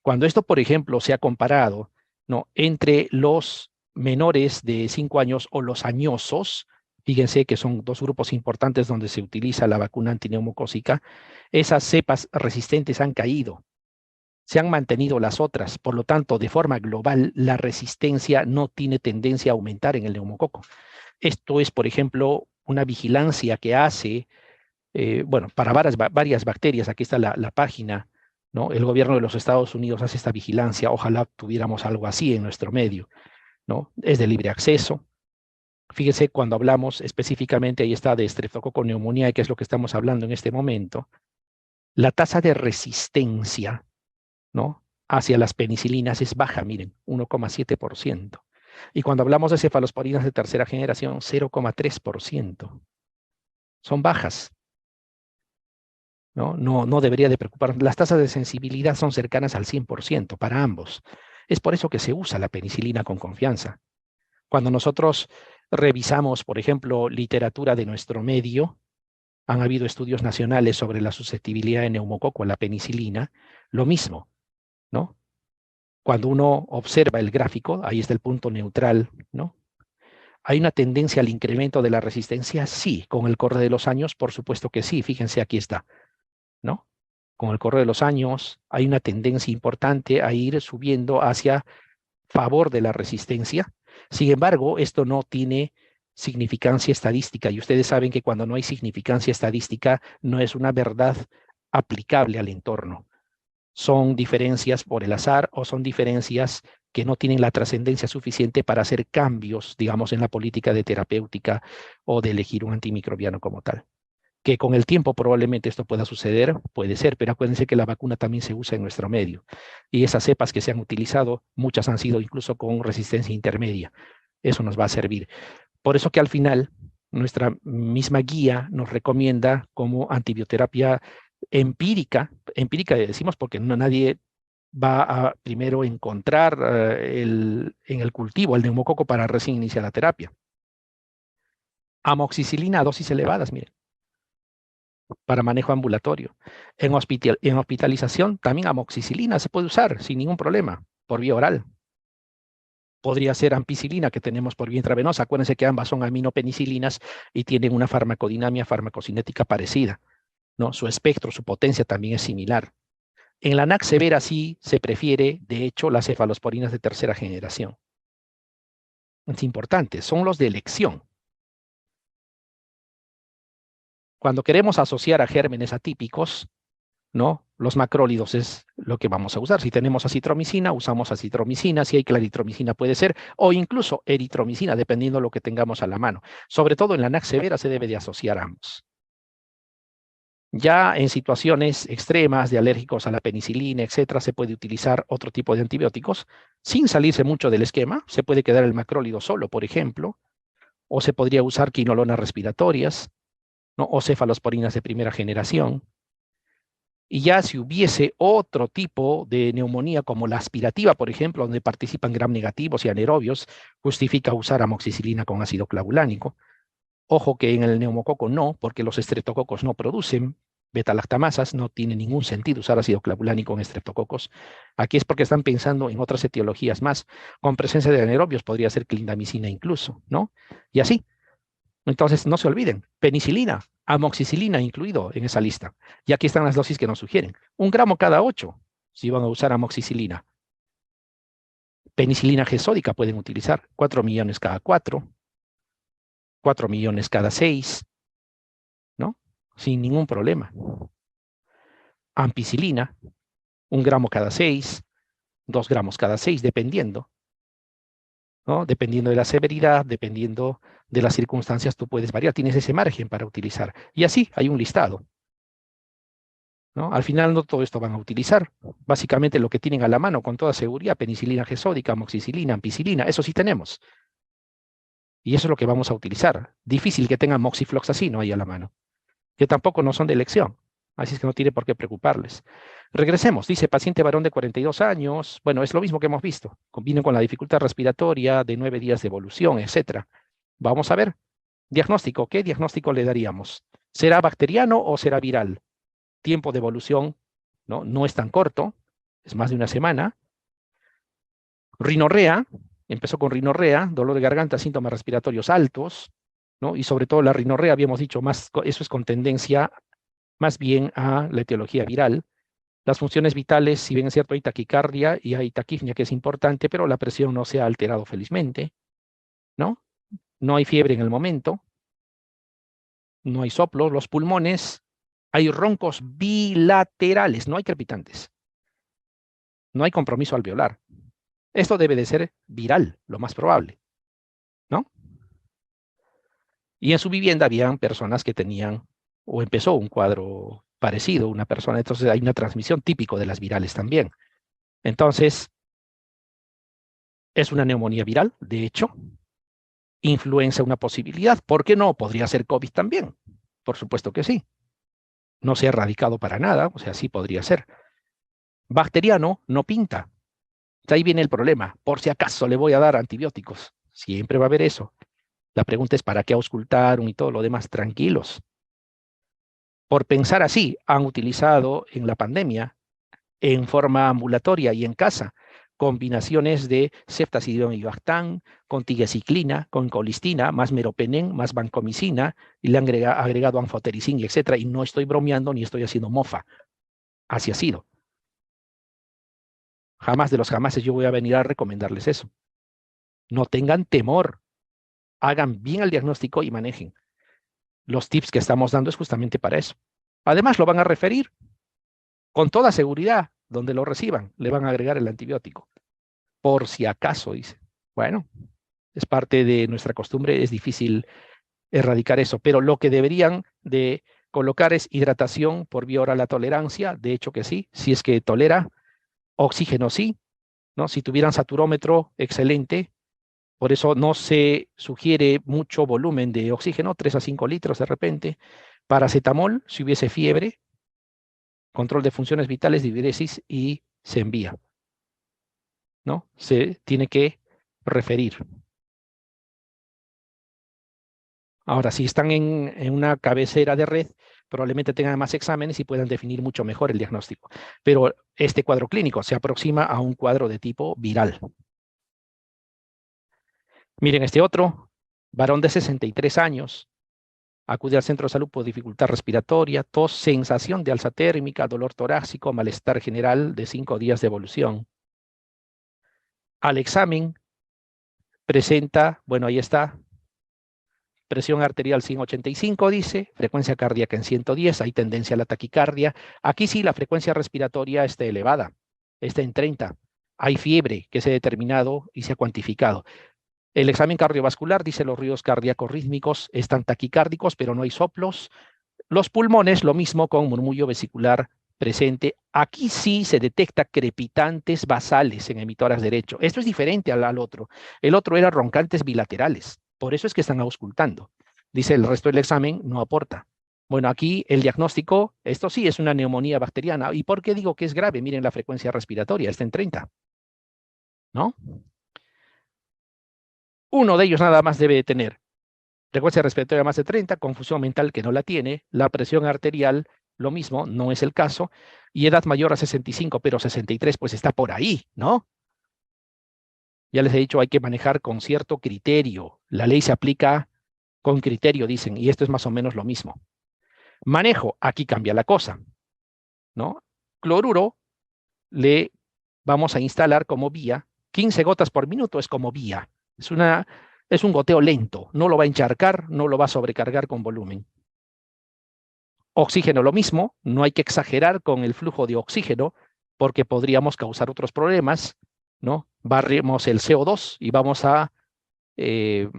Cuando esto, por ejemplo, se ha comparado, ¿no?, entre los menores de 5 años o los añosos, fíjense que son dos grupos importantes donde se utiliza la vacuna antineumocócica, esas cepas resistentes han caído, se han mantenido las otras, por lo tanto, de forma global, la resistencia no tiene tendencia a aumentar en el neumococo. Esto es, por ejemplo, una vigilancia que hace bueno, para varias bacterias, aquí está la página, ¿no? El gobierno de los Estados Unidos hace esta vigilancia, ojalá tuviéramos algo así en nuestro medio, ¿no? Es de libre acceso. Fíjense, cuando hablamos específicamente, ahí está de Streptococcus pneumoniae, que es lo que estamos hablando en este momento, la tasa de resistencia, ¿no?, hacia las penicilinas es baja, miren, 1,7%. Y cuando hablamos de cefalosporinas de tercera generación, 0,3%. Son bajas. No debería de preocupar. Las tasas de sensibilidad son cercanas al 100% para ambos. Es por eso que se usa la penicilina con confianza. Cuando nosotros revisamos, por ejemplo, literatura de nuestro medio, han habido estudios nacionales sobre la susceptibilidad de neumococo a la penicilina, lo mismo, ¿no? Cuando uno observa el gráfico, ahí está el punto neutral, ¿no? ¿Hay una tendencia al incremento de la resistencia? Sí, con el correr de los años, por supuesto que sí. Fíjense, aquí está, ¿no? Con el correr de los años hay una tendencia importante a ir subiendo hacia favor de la resistencia. Sin embargo, esto no tiene significancia estadística y ustedes saben que cuando no hay significancia estadística no es una verdad aplicable al entorno. Son diferencias por el azar o son diferencias que no tienen la trascendencia suficiente para hacer cambios, digamos, en la política de terapéutica o de elegir un antimicrobiano como tal. Que con el tiempo probablemente esto pueda suceder, puede ser, pero acuérdense que la vacuna también se usa en nuestro medio. Y esas cepas que se han utilizado, muchas han sido incluso con resistencia intermedia. Eso nos va a servir. Por eso que al final, nuestra misma guía nos recomienda como antibioterapia empírica decimos porque nadie va a primero encontrar en el cultivo el neumococo para recién iniciar la terapia. Amoxicilina a dosis elevadas, miren, para manejo ambulatorio. En hospitalización, también amoxicilina se puede usar sin ningún problema, por vía oral. Podría ser ampicilina que tenemos por vía intravenosa. Acuérdense que ambas son aminopenicilinas y tienen una farmacodinamia farmacocinética parecida, ¿no? Su espectro, su potencia también es similar. En la NAC severa sí se prefiere, de hecho, las cefalosporinas de tercera generación. Es importante, son los de elección. Cuando queremos asociar a gérmenes atípicos, ¿no?, los macrólidos es lo que vamos a usar. Si tenemos acitromicina, usamos acitromicina. Si hay claritromicina puede ser, o incluso eritromicina, dependiendo de lo que tengamos a la mano. Sobre todo en la NAC severa se debe de asociar ambos. Ya en situaciones extremas de alérgicos a la penicilina, etcétera, se puede utilizar otro tipo de antibióticos sin salirse mucho del esquema. Se puede quedar el macrólido solo, por ejemplo, o se podría usar quinolonas respiratorias, ¿no?, o cefalosporinas de primera generación. Y ya si hubiese otro tipo de neumonía como la aspirativa, por ejemplo, donde participan gram negativos y anaerobios, justifica usar amoxicilina con ácido clavulánico. Ojo que en el neumococo no, porque los estreptococos no producen beta-lactamasas, no tiene ningún sentido usar ácido clavulánico en estreptococos. Aquí es porque están pensando en otras etiologías más. Con presencia de anaerobios podría ser clindamicina incluso, ¿no? Y así. Entonces, no se olviden, penicilina, amoxicilina incluido en esa lista. Y aquí están las dosis que nos sugieren. 1 gramo cada 8, si van a usar amoxicilina. Penicilina G sódica pueden utilizar 4 millones cada 4, 4 millones cada 6, ¿no? Sin ningún problema. Ampicilina, 1 gramo cada 6, 2 gramos cada 6, dependiendo, ¿no? Dependiendo de la severidad, dependiendo de las circunstancias, tú puedes variar, tienes ese margen para utilizar. Y así hay un listado, ¿no? Al final no todo esto van a utilizar. Básicamente lo que tienen a la mano con toda seguridad, penicilina G sódica, amoxicilina, ampicilina, eso sí tenemos. Y eso es lo que vamos a utilizar. Difícil que tengan moxifloxacino ahí a la mano, que tampoco no son de elección. Así es que no tiene por qué preocuparles. Regresemos, dice paciente varón de 42 años. Bueno, es lo mismo que hemos visto. Viene con la dificultad respiratoria de 9 días de evolución, etc. Vamos a ver. Diagnóstico, ¿qué diagnóstico le daríamos? ¿Será bacteriano o será viral? Tiempo de evolución, ¿no? No es tan corto, es más de una semana. Rinorrea, empezó con rinorrea, dolor de garganta, síntomas respiratorios altos, ¿no? Y sobre todo la rinorrea, habíamos dicho, más, eso es con tendencia más bien a la etiología viral. Las funciones vitales, si bien es cierto, hay taquicardia y hay taquipnea, que es importante, pero la presión no se ha alterado felizmente, ¿no? No hay fiebre en el momento, no hay soplos, los pulmones, hay roncos bilaterales, no hay crepitantes, no hay compromiso alveolar. Esto debe de ser viral, lo más probable, ¿no? Y en su vivienda habían personas que tenían o empezó un cuadro parecido, una persona, entonces hay una transmisión típico de las virales también. Entonces, es una neumonía viral, de hecho, influenza una posibilidad. ¿Por qué no? Podría ser COVID también. Por supuesto que sí. No se ha erradicado para nada, o sea, sí podría ser. Bacteriano no pinta. De ahí viene el problema. Por si acaso le voy a dar antibióticos. Siempre va a haber eso. La pregunta es para qué auscultaron y todo lo demás. Tranquilos. Por pensar así, han utilizado en la pandemia, en forma ambulatoria y en casa, combinaciones de ceftazidime y bactán, con tigecyclina, con colistina, más meropenem, más vancomicina, y le han agregado anfotericin, etcétera, y no estoy bromeando ni estoy haciendo mofa. Así ha sido. Jamás de los jamases yo voy a venir a recomendarles eso. No tengan temor. Hagan bien el diagnóstico y manejen. Los tips que estamos dando es justamente para eso. Además, lo van a referir con toda seguridad. Donde lo reciban, le van a agregar el antibiótico. Por si acaso, dice. Bueno, es parte de nuestra costumbre, es difícil erradicar eso, pero lo que deberían de colocar es hidratación por vía oral a tolerancia, de hecho que sí, si es que tolera, oxígeno sí, ¿no? Si tuvieran saturómetro, excelente, por eso no se sugiere mucho volumen de oxígeno, 3 a 5 litros de repente. Paracetamol, si hubiese fiebre, control de funciones vitales, diuresis y se envía, ¿no? Se tiene que referir. Ahora, si están en una cabecera de red, probablemente tengan más exámenes y puedan definir mucho mejor el diagnóstico. Pero este cuadro clínico se aproxima a un cuadro de tipo viral. Miren este otro, varón de 63 años, acude al centro de salud por dificultad respiratoria, tos, sensación de alza térmica, dolor torácico, malestar general de 5 días de evolución. Al examen presenta, bueno, ahí está, presión arterial 185, dice, frecuencia cardíaca en 110, hay tendencia a la taquicardia. Aquí sí la frecuencia respiratoria está elevada, está en 30. Hay fiebre que se ha determinado y se ha cuantificado. El examen cardiovascular dice los ruidos cardíacos rítmicos están taquicárdicos, pero no hay soplos. Los pulmones, lo mismo con murmullo vesicular presente. Aquí sí se detecta crepitantes basales en emitoras derecho. Esto es diferente al otro. El otro era roncantes bilaterales. Por eso es que están auscultando. Dice el resto del examen no aporta. Bueno, aquí el diagnóstico, esto sí es una neumonía bacteriana. ¿Y por qué digo que es grave? Miren la frecuencia respiratoria, está en 30. ¿No? Uno de ellos nada más debe tener. Frecuencia respiratoria más de 30, confusión mental que no la tiene, la presión arterial, lo mismo, no es el caso, y edad mayor a 65, pero 63 pues está por ahí, ¿no? Ya les he dicho, hay que manejar con cierto criterio. La ley se aplica con criterio, dicen, y esto es más o menos lo mismo. Manejo, aquí cambia la cosa, ¿no? Cloruro le vamos a instalar como vía, 15 gotas por minuto es como vía. Es un goteo lento, no lo va a encharcar, no lo va a sobrecargar con volumen. Oxígeno lo mismo, no hay que exagerar con el flujo de oxígeno porque podríamos causar otros problemas, ¿no? Barremos el CO2 y eh,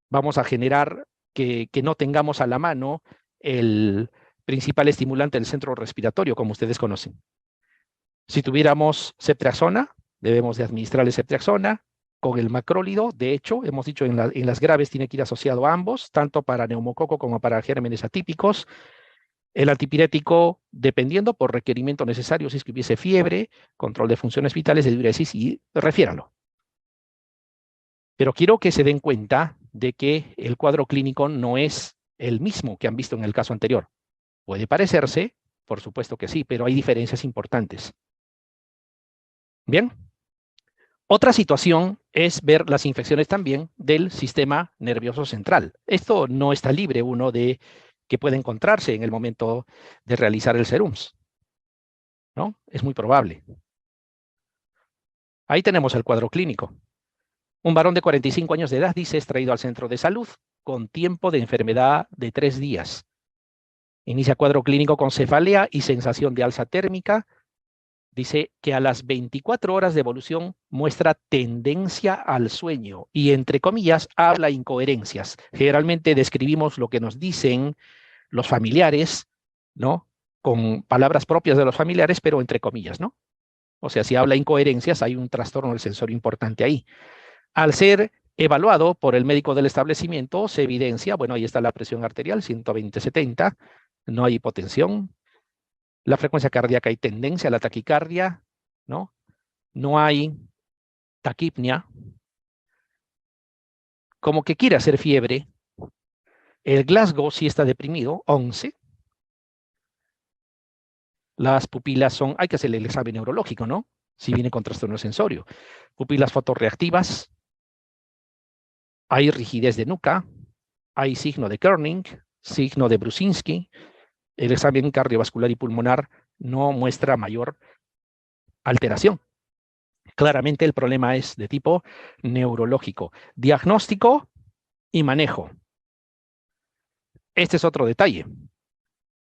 vamos a generar que no tengamos a la mano el principal estimulante del centro respiratorio, como ustedes conocen. Si tuviéramos ceftriaxona, debemos de administrarle ceftriaxona con el macrólido. De hecho, hemos dicho en las graves tiene que ir asociado a ambos, tanto para neumococo como para gérmenes atípicos. El antipirético, dependiendo por requerimiento necesario, si es que hubiese fiebre, control de funciones vitales, de diuresis, y refiéralo. Pero quiero que se den cuenta de que el cuadro clínico no es el mismo que han visto en el caso anterior. Puede parecerse, por supuesto que sí, pero hay diferencias importantes. Bien. Otra situación es ver las infecciones también del sistema nervioso central. Esto no está libre uno de que puede encontrarse en el momento de realizar el SERUMS, ¿no? Es muy probable. Ahí tenemos el cuadro clínico. Un varón de 45 años de edad dice es traído al centro de salud con tiempo de enfermedad de 3 días. Inicia cuadro clínico con cefalea y sensación de alza térmica. Dice que a las 24 horas de evolución muestra tendencia al sueño y, entre comillas, habla incoherencias. Generalmente describimos lo que nos dicen los familiares, ¿no? Con palabras propias de los familiares, pero entre comillas, ¿no? O sea, si habla incoherencias, hay un trastorno del sensorio importante ahí. Al ser evaluado por el médico del establecimiento, se evidencia, bueno, ahí está la presión arterial, 120/70, no hay hipotensión. La frecuencia cardíaca hay tendencia a la taquicardia, ¿no? No hay taquipnia. Como que quiere hacer fiebre. El Glasgow sí está deprimido, 11. Las pupilas son, hay que hacerle el examen neurológico, ¿no? Si viene con trastorno sensorio. Pupilas fotorreactivas. Hay rigidez de nuca. Hay signo de Kerning, signo de Brusinski. El examen cardiovascular y pulmonar no muestra mayor alteración. Claramente el problema es de tipo neurológico. Diagnóstico y manejo. Este es otro detalle.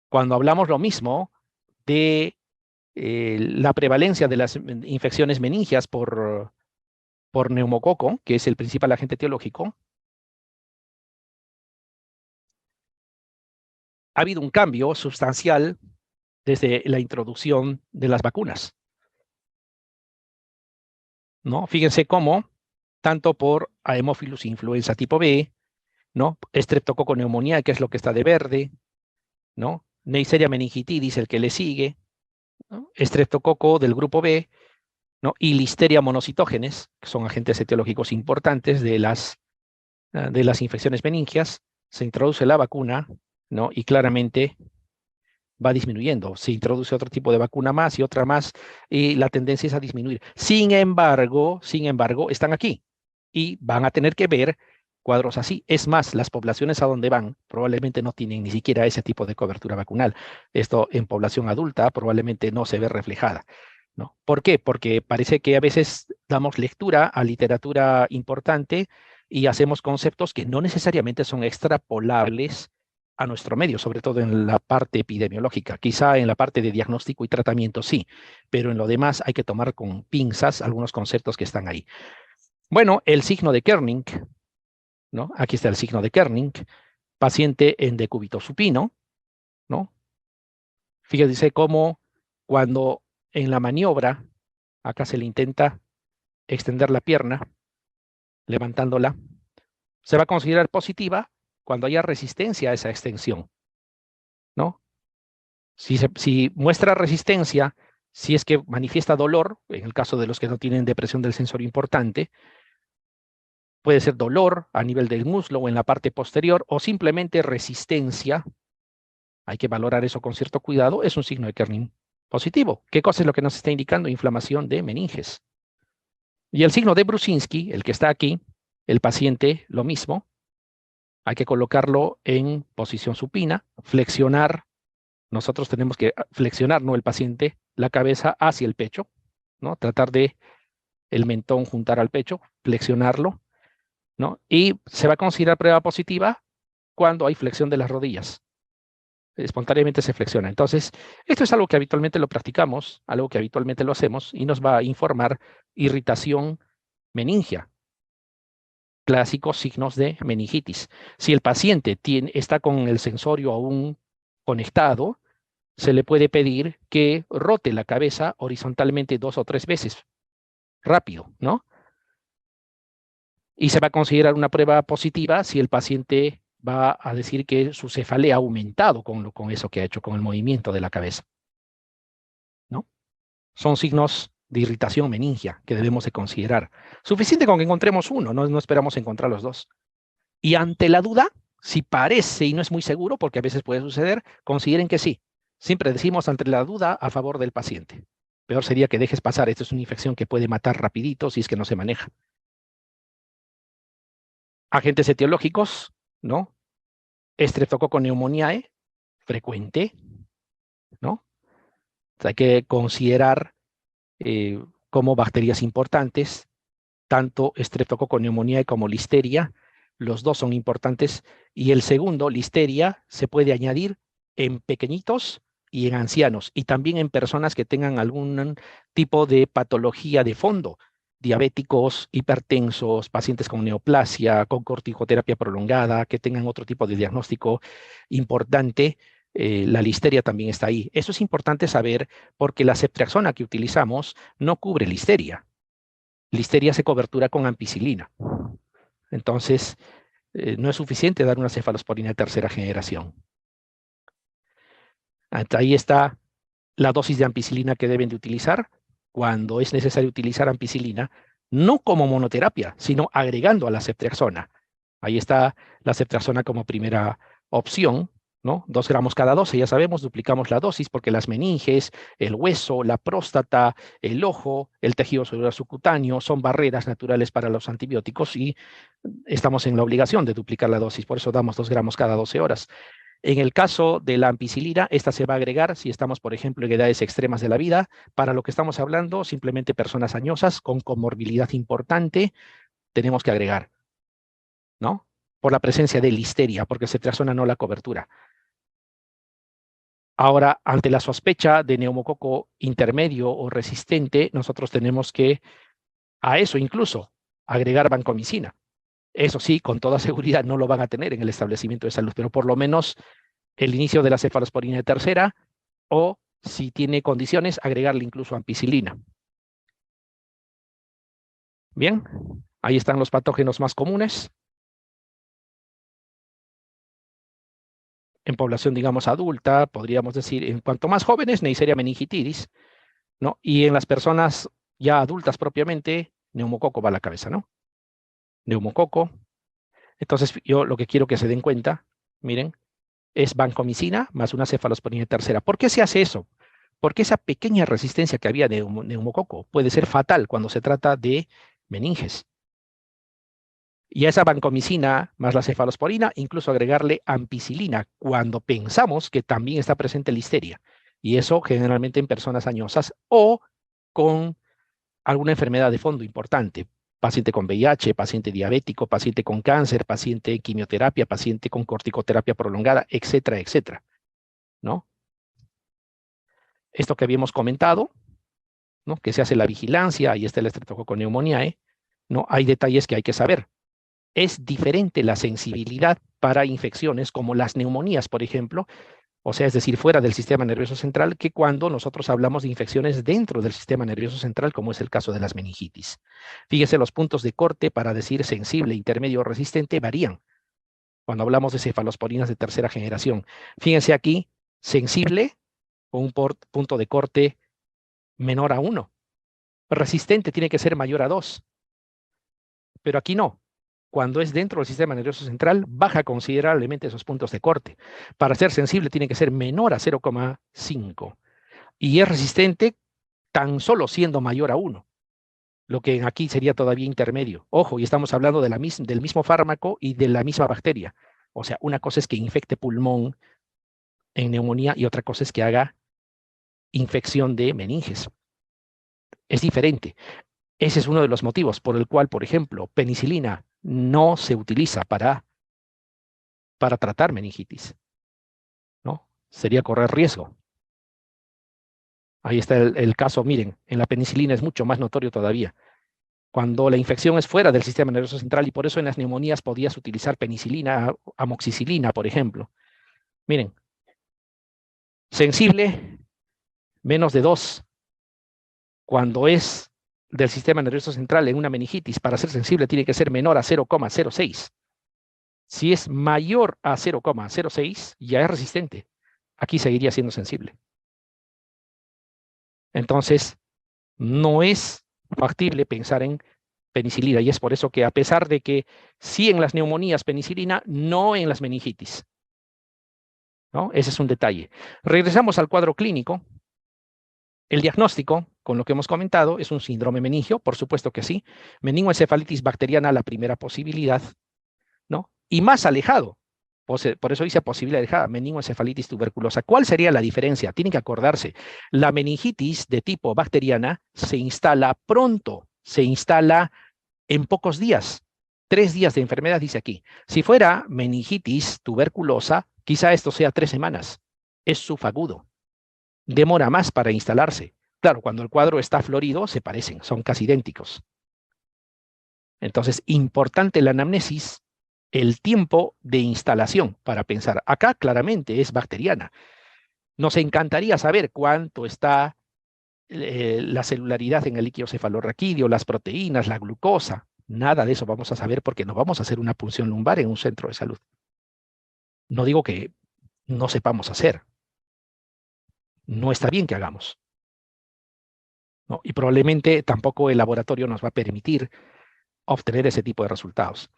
Cuando hablamos lo mismo de la prevalencia de las infecciones meningias por neumococo, que es el principal agente etiológico, ha habido un cambio sustancial desde la introducción de las vacunas, ¿no? Fíjense cómo, tanto por Haemophilus influenza tipo B, ¿no? Streptococo neumonía, que es lo que está de verde, ¿no? Neisseria meningitidis, el que le sigue, ¿no? Streptococo del grupo B, ¿no? Y Listeria monocitógenes, que son agentes etiológicos importantes de las infecciones meningias. Se introduce la vacuna, ¿no? Y claramente va disminuyendo. Se introduce otro tipo de vacuna más y otra más, y la tendencia es a disminuir. Sin embargo, están aquí y van a tener que ver cuadros así. Es más, las poblaciones a donde van probablemente no tienen ni siquiera ese tipo de cobertura vacunal. Esto en población adulta probablemente no se ve reflejada, ¿no? ¿Por qué? Porque parece que a veces damos lectura a literatura importante y hacemos conceptos que no necesariamente son extrapolables a nuestro medio, sobre todo en la parte epidemiológica. Quizá en la parte de diagnóstico y tratamiento sí, pero en lo demás hay que tomar con pinzas algunos conceptos que están ahí. Bueno, el signo de Kerning, ¿no? Aquí está el signo de Kerning, paciente en decúbito supino, ¿no? Fíjense cómo cuando en la maniobra, acá se le intenta extender la pierna, levantándola, se va a considerar positiva cuando haya resistencia a esa extensión, ¿no? Si muestra resistencia, si es que manifiesta dolor, en el caso de los que no tienen depresión del sensorio importante, Puede ser dolor a nivel del muslo o en la parte posterior, o simplemente resistencia. Hay que valorar eso con cierto cuidado. Es un signo de Kerning positivo. ¿Qué cosa es lo que nos está indicando? Inflamación de meninges. Y el signo de Brusinski, el que está aquí, el paciente, lo mismo. Hay que colocarlo en posición supina, flexionar. Nosotros tenemos que flexionar, no el paciente, la cabeza hacia el pecho, ¿no? Tratar de el mentón juntar al pecho, flexionarlo, ¿no? Y se va a considerar prueba positiva cuando hay flexión de las rodillas. Espontáneamente se flexiona. Entonces, esto es algo que habitualmente lo practicamos, algo que habitualmente lo hacemos y nos va a informar irritación meningia, clásicos signos de meningitis. Si el paciente está con el sensorio aún conectado, se le puede pedir que rote la cabeza horizontalmente 2 o 3 veces, rápido, ¿no? Y se va a considerar una prueba positiva si el paciente va a decir que su cefalea ha aumentado con eso que ha hecho, con el movimiento de la cabeza, ¿no? Son signos de irritación meningia que debemos de considerar. Suficiente con que encontremos uno, no esperamos encontrar los dos. Y ante la duda, si parece y no es muy seguro, porque a veces puede suceder, consideren que sí. Siempre decimos ante la duda a favor del paciente. Peor sería que dejes pasar. Esto es una infección que puede matar rapidito si es que no se maneja. Agentes etiológicos, ¿no? Streptococcus pneumoniae, frecuente, ¿no? Hay que considerar como bacterias importantes, tanto Streptococcus pneumoniae como Listeria, los dos son importantes, y el segundo, Listeria, se puede añadir en pequeñitos y en ancianos, y también en personas que tengan algún tipo de patología de fondo, diabéticos, hipertensos, pacientes con neoplasia, con corticoterapia prolongada, que tengan otro tipo de diagnóstico importante. La listeria también está ahí. Eso es importante saber porque la ceftriaxona que utilizamos no cubre listeria. Listeria hace cobertura con ampicilina. Entonces, no es suficiente dar una cefalosporina de tercera generación. Hasta ahí está la dosis de ampicilina que deben de utilizar cuando es necesario utilizar ampicilina, no como monoterapia, sino agregando a la ceftriaxona. Ahí está la ceftriaxona como primera opción, ¿no? 2 gramos cada 12, ya sabemos, duplicamos la dosis porque las meninges, el hueso, la próstata, el ojo, el tejido celular subcutáneo son barreras naturales para los antibióticos y estamos en la obligación de duplicar la dosis, por eso damos 2 gramos cada 12 horas. En el caso de la ampicilina, esta se va a agregar si estamos, por ejemplo, en edades extremas de la vida. Para lo que estamos hablando, simplemente personas añosas con comorbilidad importante, tenemos que agregar, ¿no? Por la presencia de listeria, porque ceftriaxona no la cobertura. Ahora, ante la sospecha de neumococo intermedio o resistente, nosotros tenemos que, a eso incluso, agregar vancomicina. Eso sí, con toda seguridad no lo van a tener en el establecimiento de salud, pero por lo menos el inicio de la cefalosporina de tercera o, si tiene condiciones, agregarle incluso ampicilina. Bien, ahí están los patógenos más comunes. En población, digamos, adulta, podríamos decir, en cuanto más jóvenes, Neisseria meningitidis, ¿no? Y en las personas ya adultas propiamente, neumococo va a la cabeza, ¿no? Neumococo. Entonces, yo lo que quiero que se den cuenta, miren, es vancomicina más una cefalosporina de tercera. ¿Por qué se hace eso? Porque esa pequeña resistencia que había de neumococo puede ser fatal cuando se trata de meninges. Y a esa vancomicina más la cefalosporina, incluso agregarle ampicilina cuando pensamos que también está presente listeria. Y eso generalmente en personas añosas o con alguna enfermedad de fondo importante. Paciente con VIH, paciente diabético, paciente con cáncer, paciente en quimioterapia, paciente con corticoterapia prolongada, etcétera, etcétera, ¿no? Esto que habíamos comentado, ¿no? Que se hace la vigilancia, ahí está el Streptococcus pneumoniae, ¿no? Hay detalles que hay que saber. Es diferente la sensibilidad para infecciones como las neumonías, por ejemplo, o sea, es decir, fuera del sistema nervioso central, que cuando nosotros hablamos de infecciones dentro del sistema nervioso central, como es el caso de las meningitis. Fíjese, los puntos de corte para decir sensible, intermedio o resistente varían cuando hablamos de cefalosporinas de tercera generación. Fíjense aquí, sensible, con un punto de corte menor a 1. Resistente tiene que ser mayor a 2. Pero aquí no. cuando es dentro del sistema nervioso central, baja considerablemente esos puntos de corte. Para ser sensible tiene que ser menor a 0,5 y es resistente tan solo siendo mayor a 1, lo que aquí sería todavía intermedio. Ojo, y estamos hablando de del mismo fármaco y de la misma bacteria. O sea, una cosa es que infecte pulmón en neumonía y otra cosa es que haga infección de meninges. Es diferente. Ese es uno de los motivos por el cual, por ejemplo, penicilina no se utiliza para tratar meningitis, ¿no? Sería correr riesgo. Ahí está el caso, miren, en la penicilina es mucho más notorio todavía. Cuando la infección es fuera del sistema nervioso central y por eso en las neumonías podías utilizar penicilina, amoxicilina, por ejemplo. Miren, sensible, menos de 2. Cuando es del sistema nervioso central en una meningitis, para ser sensible tiene que ser menor a 0,06. Si es mayor a 0,06, ya es resistente. Aquí seguiría siendo sensible. Entonces, no es factible pensar en penicilina y es por eso que a pesar de que sí en las neumonías penicilina, no en las meningitis, ¿no? Ese es un detalle. Regresamos al cuadro clínico. El diagnóstico, con lo que hemos comentado, es un síndrome meningio, por supuesto que sí. Meningoencefalitis bacteriana, la primera posibilidad, ¿no? Y más alejado, por eso dice posibilidad alejada, meningoencefalitis tuberculosa. ¿Cuál sería la diferencia? Tienen que acordarse, la meningitis de tipo bacteriana se instala pronto, se instala en pocos días. 3 días de enfermedad, dice aquí. Si fuera meningitis tuberculosa, quizá esto sea 3 semanas. Es subagudo. Demora más para instalarse. Claro, cuando el cuadro está florido, se parecen, son casi idénticos. Entonces, importante la anamnesis, el tiempo de instalación para pensar. Acá claramente es bacteriana. Nos encantaría saber cuánto está la celularidad en el líquido cefalorraquídeo, las proteínas, la glucosa. Nada de eso vamos a saber porque no vamos a hacer una punción lumbar en un centro de salud. No digo que no sepamos hacer. No está bien que hagamos, ¿no? Y probablemente tampoco el laboratorio nos va a permitir obtener ese tipo de resultados.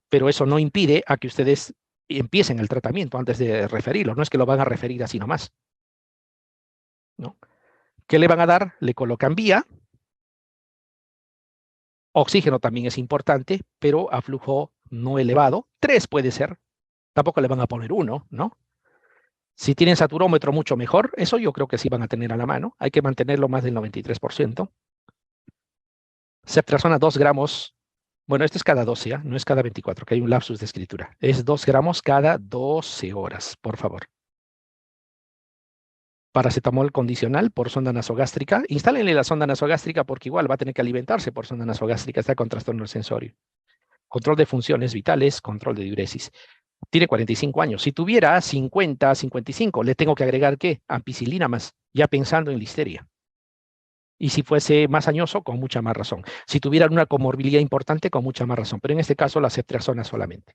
Pero eso no impide a que ustedes empiecen el tratamiento antes de referirlo. No es que lo van a referir así nomás, ¿no? ¿Qué le van a dar? Le colocan vía. Oxígeno también es importante, pero a flujo no elevado. 3 puede ser. Tampoco le van a poner 1, ¿no? Si tienen saturómetro, mucho mejor. Eso yo creo que sí van a tener a la mano. Hay que mantenerlo más del 93%. Ceftriaxona 2 gramos. Bueno, esto es cada 12, ¿eh? No es cada 24, que hay un lapsus de escritura. Es 2 gramos cada 12 horas, por favor. Paracetamol condicional por sonda nasogástrica. Instálenle la sonda nasogástrica porque igual va a tener que alimentarse por sonda nasogástrica. Está con trastorno del sensorio. Control de funciones vitales, control de diuresis. Tiene 45 años. Si tuviera 50, 55, le tengo que agregar ¿qué? Ampicilina más, ya pensando en listeria. Y si fuese más añoso, con mucha más razón. Si tuviera una comorbilidad importante, con mucha más razón. Pero en este caso, la ceftriaxona solamente.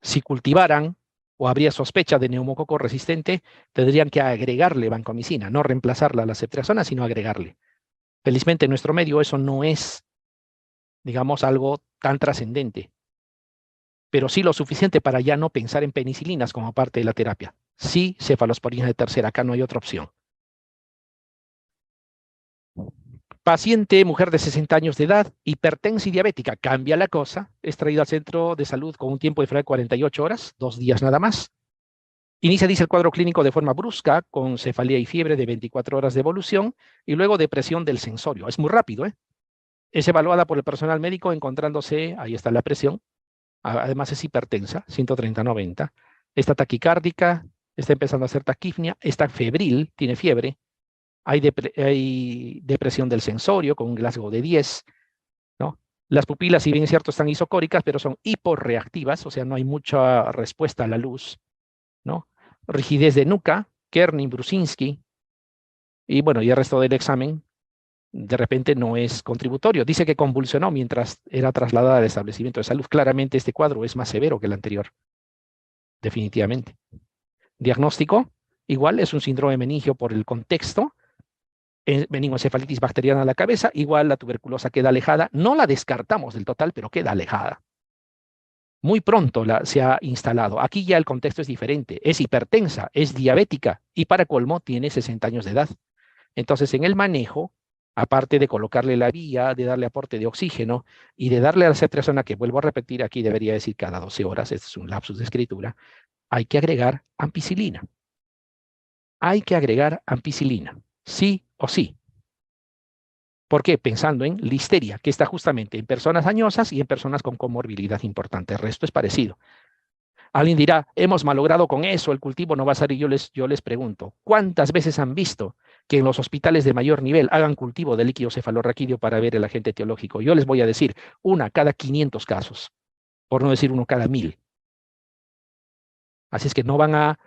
Si cultivaran o habría sospecha de neumococo resistente, tendrían que agregarle vancomicina, no reemplazarla a la ceftriaxona, sino agregarle. Felizmente en nuestro medio eso no es, digamos, algo tan trascendente, pero sí lo suficiente para ya no pensar en penicilinas como parte de la terapia. Sí, cefalosporina de tercera, acá no hay otra opción. Paciente, mujer de 60 años de edad, hipertensa y diabética, cambia la cosa, es traído al centro de salud con un tiempo de enfermedad de 48 horas, 2 días nada más. Inicia, dice el cuadro clínico de forma brusca, con cefalea y fiebre de 24 horas de evolución, y luego depresión del sensorio. Es muy rápido, ¿eh? Es evaluada por el personal médico encontrándose, ahí está la presión, además es hipertensa, 130/90, está taquicárdica, está empezando a hacer taquipnia, está febril, tiene fiebre, hay depresión del sensorio con un Glasgow de 10, ¿no? Las pupilas, si bien es cierto, están isocóricas, pero son hiporreactivas, o sea, no hay mucha respuesta a la luz, ¿no? Rigidez de nuca, Kerning, Brusinski, y bueno, y el resto del examen de repente no es contributorio. Dice que convulsionó mientras era trasladada al establecimiento de salud. Claramente este cuadro es más severo que el anterior, definitivamente. Diagnóstico, igual es un síndrome meningio por el contexto. meningoencefalitis bacteriana a la cabeza, igual la tuberculosa queda alejada. No la descartamos del total, pero queda alejada. Muy pronto se ha instalado. Aquí ya el contexto es diferente. Es hipertensa, es diabética y para colmo tiene 60 años de edad. Entonces, en el manejo, aparte de colocarle la vía, de darle aporte de oxígeno y de darle a la ceftriaxona, que vuelvo a repetir, aquí debería decir cada 12 horas, este es un lapsus de escritura, hay que agregar ampicilina. Hay que agregar ampicilina, sí o sí. ¿Por qué? Pensando en listeria, que está justamente en personas añosas y en personas con comorbilidad importante. El resto es parecido. Alguien dirá, hemos malogrado con eso, el cultivo no va a salir. Yo les pregunto, ¿cuántas veces han visto que en los hospitales de mayor nivel hagan cultivo de líquido cefalorraquídeo para ver el agente etiológico? Yo les voy a decir, una cada 500 casos, por no decir uno cada 1000. Así es que no van a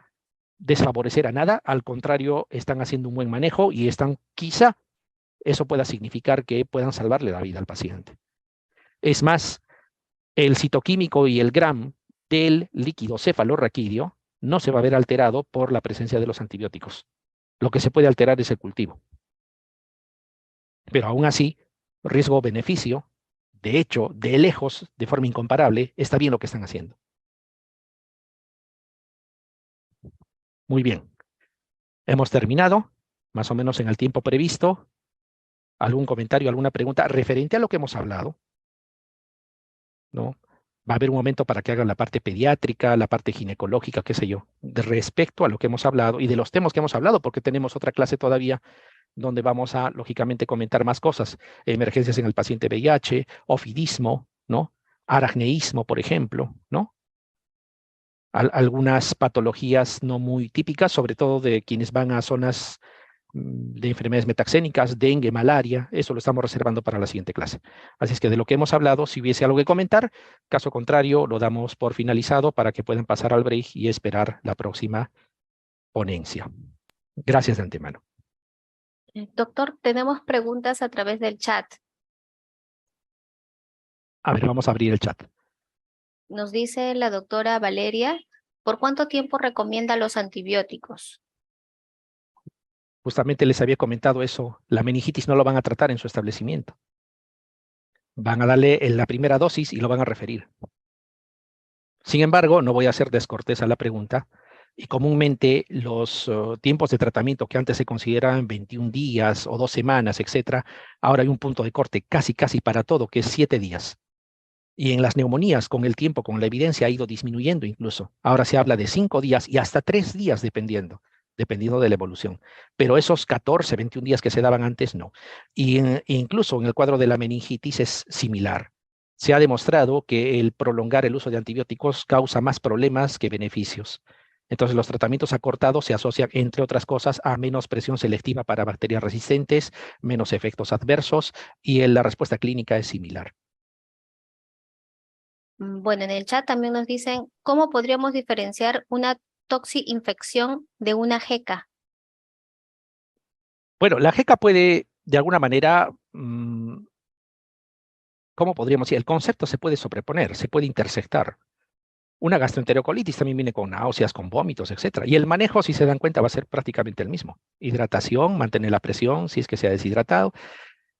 desfavorecer a nada, al contrario, están haciendo un buen manejo y quizá eso pueda significar que puedan salvarle la vida al paciente. Es más, el citoquímico y el GRAM del líquido cefalorraquídeo no se va a ver alterado por la presencia de los antibióticos. Lo que se puede alterar es el cultivo. Pero aún así, riesgo-beneficio, de hecho, de lejos, de forma incomparable, está bien lo que están haciendo. Muy bien. Hemos terminado, más o menos en el tiempo previsto. ¿Algún comentario, alguna pregunta referente a lo que hemos hablado? ¿No? Va a haber un momento para que hagan la parte pediátrica, la parte ginecológica, qué sé yo, de respecto a lo que hemos hablado y de los temas que hemos hablado, porque tenemos otra clase todavía donde vamos a, lógicamente, comentar más cosas. Emergencias en el paciente VIH, ofidismo, ¿no? Aracneísmo, por ejemplo, ¿no? Algunas patologías no muy típicas, sobre todo de quienes van a zonas de enfermedades metaxénicas, dengue, malaria, eso lo estamos reservando para la siguiente clase. Así es que de lo que hemos hablado, si hubiese algo que comentar, caso contrario, lo damos por finalizado para que puedan pasar al break y esperar la próxima ponencia. Gracias de antemano. Doctor, tenemos preguntas a través del chat. A ver, vamos a abrir el chat. Nos dice la doctora Valeria, ¿por cuánto tiempo recomienda los antibióticos? Justamente les había comentado eso, la meningitis no lo van a tratar en su establecimiento. Van a darle la primera dosis y lo van a referir. Sin embargo, no voy a hacer descortés a la pregunta, y comúnmente los tiempos de tratamiento que antes se consideraban 21 días o 2 semanas, etcétera, ahora hay un punto de corte casi para todo, que es 7 días. Y en las neumonías, con el tiempo, con la evidencia, ha ido disminuyendo incluso. Ahora se habla de 5 días y hasta 3 días, dependiendo de la evolución. Pero esos 14, 21 días que se daban antes, no. Y incluso en el cuadro de la meningitis es similar. Se ha demostrado que el prolongar el uso de antibióticos causa más problemas que beneficios. Entonces, los tratamientos acortados se asocian, entre otras cosas, a menos presión selectiva para bacterias resistentes, menos efectos adversos, y la respuesta clínica es similar. Bueno, en el chat también nos dicen, ¿cómo podríamos diferenciar una toxi-infección de una jeca? Bueno, la jeca puede, de alguna manera, ¿cómo podríamos decir? El concepto se puede sobreponer, se puede intersectar. Una gastroenterocolitis también viene con náuseas, con vómitos, etcétera. Y el manejo, si se dan cuenta, va a ser prácticamente el mismo. Hidratación, mantener la presión si es que se ha deshidratado.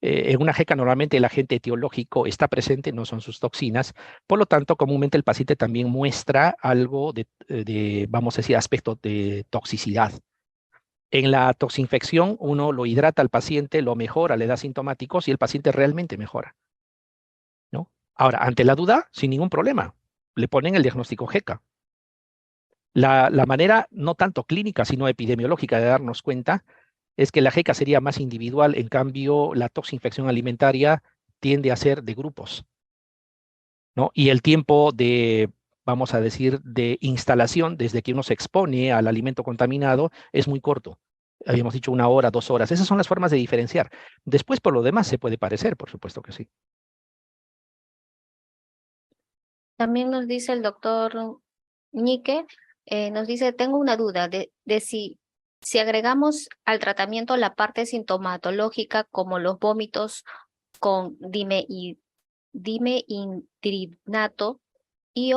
En una jeca normalmente el agente etiológico está presente, no son sus toxinas. Por lo tanto, comúnmente el paciente también muestra algo vamos a decir, aspecto de toxicidad. En la toxinfección, uno lo hidrata al paciente, lo mejora, le da sintomáticos y el paciente realmente mejora, ¿no? Ahora, ante la duda, sin ningún problema, le ponen el diagnóstico jeca. La manera no tanto clínica, sino epidemiológica de darnos cuenta es que la jeca sería más individual, en cambio la toxinfección alimentaria tiende a ser de grupos, ¿no? Y el tiempo vamos a decir, de instalación, desde que uno se expone al alimento contaminado, es muy corto. Habíamos dicho 1 hora, 2 horas. Esas son las formas de diferenciar. Después, por lo demás, se puede parecer, por supuesto que sí. También nos dice el doctor Ñique, nos dice, tengo una duda de si agregamos al tratamiento la parte sintomatológica como los vómitos con dimeitrinato y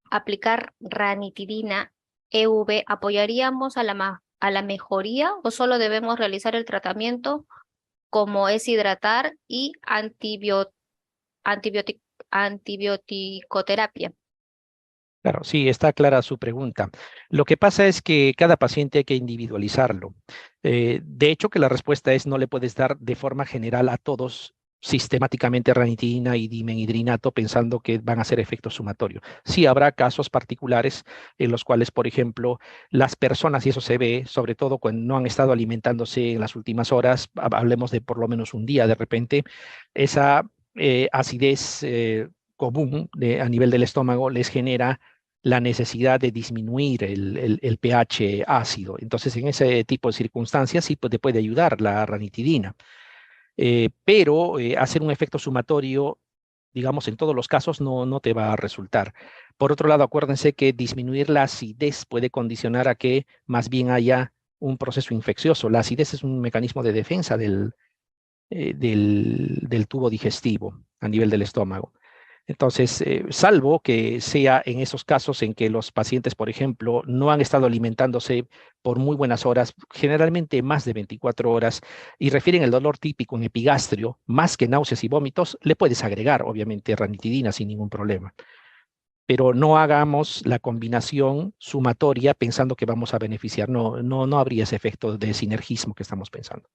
aplicar ranitidina EV, ¿apoyaríamos a la a la mejoría o solo debemos realizar el tratamiento como es hidratar y antibioti- antibioticoterapia? Claro, sí, está clara su pregunta. Lo que pasa es que cada paciente hay que individualizarlo. De hecho, que la respuesta es no le puedes dar de forma general a todos sistemáticamente ranitidina y dimenhidrinato pensando que van a hacer efecto sumatorio. Sí habrá casos particulares en los cuales, por ejemplo, las personas, y eso se ve, sobre todo cuando no han estado alimentándose en las últimas horas, hablemos de por lo menos un día de repente, esa acidez común a nivel del estómago les genera la necesidad de disminuir el pH ácido. Entonces, en ese tipo de circunstancias sí te puede ayudar la ranitidina. Pero hacer un efecto sumatorio, digamos, en todos los casos no te va a resultar. Por otro lado, acuérdense que disminuir la acidez puede condicionar a que más bien haya un proceso infeccioso. La acidez es un mecanismo de defensa del tubo digestivo a nivel del estómago. Entonces, salvo que sea en esos casos en que los pacientes, por ejemplo, no han estado alimentándose por muy buenas horas, generalmente más de 24 horas, y refieren el dolor típico en epigastrio, más que náuseas y vómitos, le puedes agregar, obviamente, ranitidina sin ningún problema. Pero no hagamos la combinación sumatoria pensando que vamos a beneficiar. No habría ese efecto de sinergismo que estamos pensando.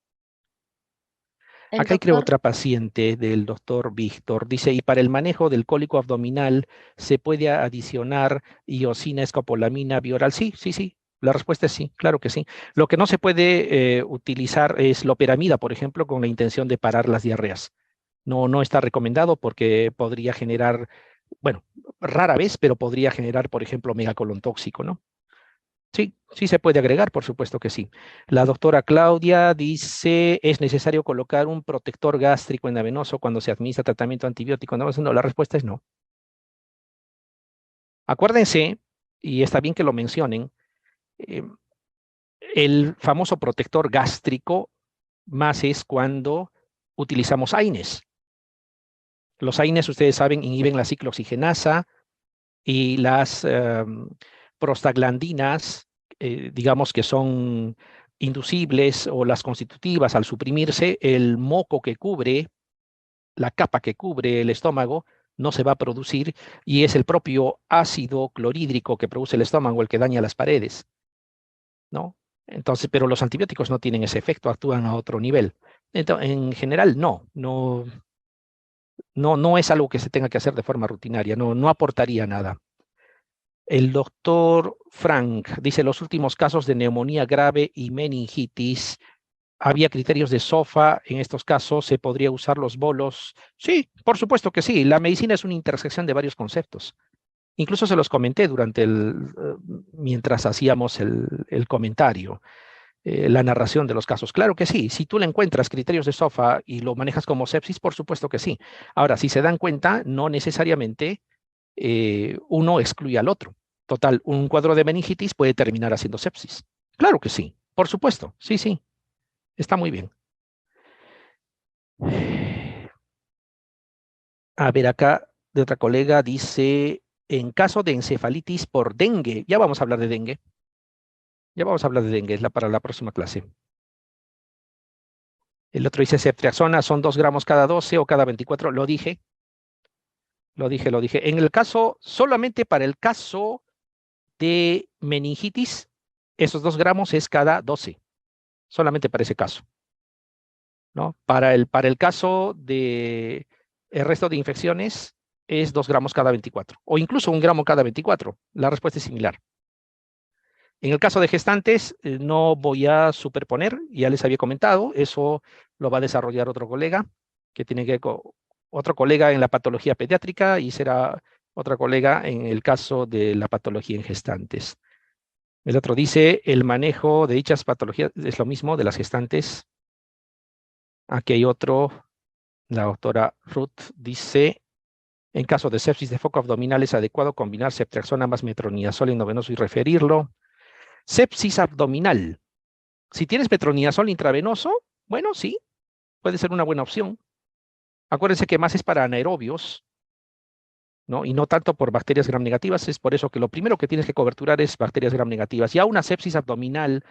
El Acá hay creo doctor otra paciente del doctor Víctor. Dice, y para el manejo del cólico abdominal, ¿se puede adicionar iosina, escopolamina, bioral? Sí, sí, sí. La respuesta es sí, claro que sí. Lo que no se puede utilizar es loperamida, por ejemplo, con la intención de parar las diarreas. No está recomendado porque podría generar, bueno, rara vez, pero podría generar, por ejemplo, megacolon tóxico, ¿no? Sí, sí se puede agregar, por supuesto que sí. La doctora Claudia dice, ¿es necesario colocar un protector gástrico endovenoso cuando se administra tratamiento antibiótico? No, la respuesta es no. Acuérdense, y está bien que lo mencionen, eh, el famoso protector gástrico más es cuando utilizamos AINES. Los AINES, ustedes saben, inhiben la ciclooxigenasa y las prostaglandinas, digamos que son inducibles o las constitutivas, al suprimirse, el moco que cubre, la capa que cubre el estómago, no se va a producir y es el propio ácido clorhídrico que produce el estómago el que daña las paredes, ¿no? Entonces, pero los antibióticos no tienen ese efecto, actúan a otro nivel. Entonces, en general, no es algo que se tenga que hacer de forma rutinaria, no aportaría nada. El doctor Frank dice, los últimos casos de neumonía grave y meningitis, ¿había criterios de SOFA? En estos casos, ¿se podría usar los bolos? Sí, por supuesto que sí. La medicina es una intersección de varios conceptos. Incluso se los comenté mientras hacíamos el comentario, la narración de los casos. Claro que sí. Si tú le encuentras criterios de SOFA y lo manejas como sepsis, por supuesto que sí. Ahora, si se dan cuenta, no necesariamente uno excluye al otro. Total, un cuadro de meningitis puede terminar haciendo sepsis. Claro que sí, por supuesto, sí, sí, está muy bien. A ver, acá de otra colega dice, en caso de encefalitis por dengue, ya vamos a hablar de dengue, ya vamos a hablar de dengue, es para la próxima clase. El otro dice ceftriaxona, son 2 gramos cada 12 o cada 24, lo dije, lo dije. En el caso, solamente para el caso de meningitis, esos 2 gramos es cada 12, solamente para ese caso, ¿no? Para el caso de el resto de infecciones es 2 gramos cada 24, o incluso 1 gramo cada 24. La respuesta es similar. En el caso de gestantes, no voy a superponer, ya les había comentado, eso lo va a desarrollar otro colega, que tiene que otro colega en la patología pediátrica y será otra colega en el caso de la patología en gestantes. El otro dice, el manejo de dichas patologías es lo mismo de las gestantes. Aquí hay otro, la doctora Ruth dice, en caso de sepsis de foco abdominal es adecuado combinar ceftriaxona más metronidazol endovenoso y referirlo. Sepsis abdominal. Si tienes metronidazol intravenoso, bueno, sí, puede ser una buena opción. Acuérdense que más es para anaerobios, ¿no? Y no tanto por bacterias gram negativas. Es por eso que lo primero que tienes que coberturar es bacterias gram negativas. Ya una sepsis abdominal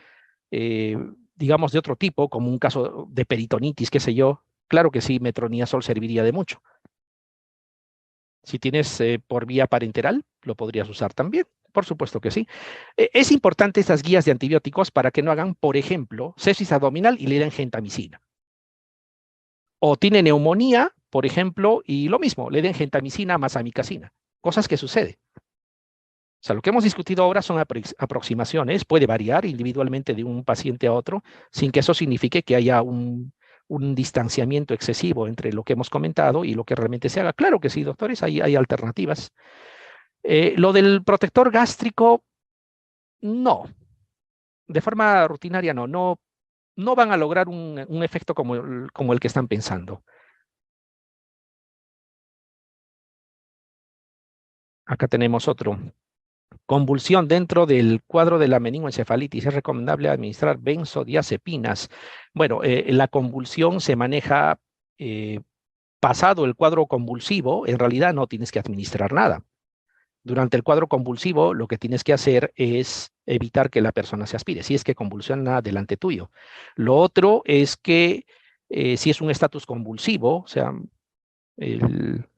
digamos, de otro tipo, como un caso de peritonitis, qué sé yo, claro que sí, metronidazol serviría de mucho. Si tienes por vía parenteral, lo podrías usar también. Por supuesto que sí. Es importante estas guías de antibióticos para que no hagan, por ejemplo, sepsis abdominal y le den gentamicina. O tiene neumonía, por ejemplo, y lo mismo, le den gentamicina más amicacina. Cosas que suceden. O sea, lo que hemos discutido ahora son aproximaciones, puede variar individualmente de un paciente a otro, sin que eso signifique que haya un distanciamiento excesivo entre lo que hemos comentado y lo que realmente se haga. Claro que sí, doctores, hay alternativas. Lo del protector gástrico, no. De forma rutinaria, no van a lograr un efecto como el que están pensando. Acá tenemos otro. Convulsión dentro del cuadro de la meningoencefalitis. Es recomendable administrar benzodiazepinas. Bueno, la convulsión se maneja pasado el cuadro convulsivo. En realidad no tienes que administrar nada. Durante el cuadro convulsivo, lo que tienes que hacer es evitar que la persona se aspire, si es que convulsiona delante tuyo. Lo otro es que si es un estatus convulsivo, o sea, el,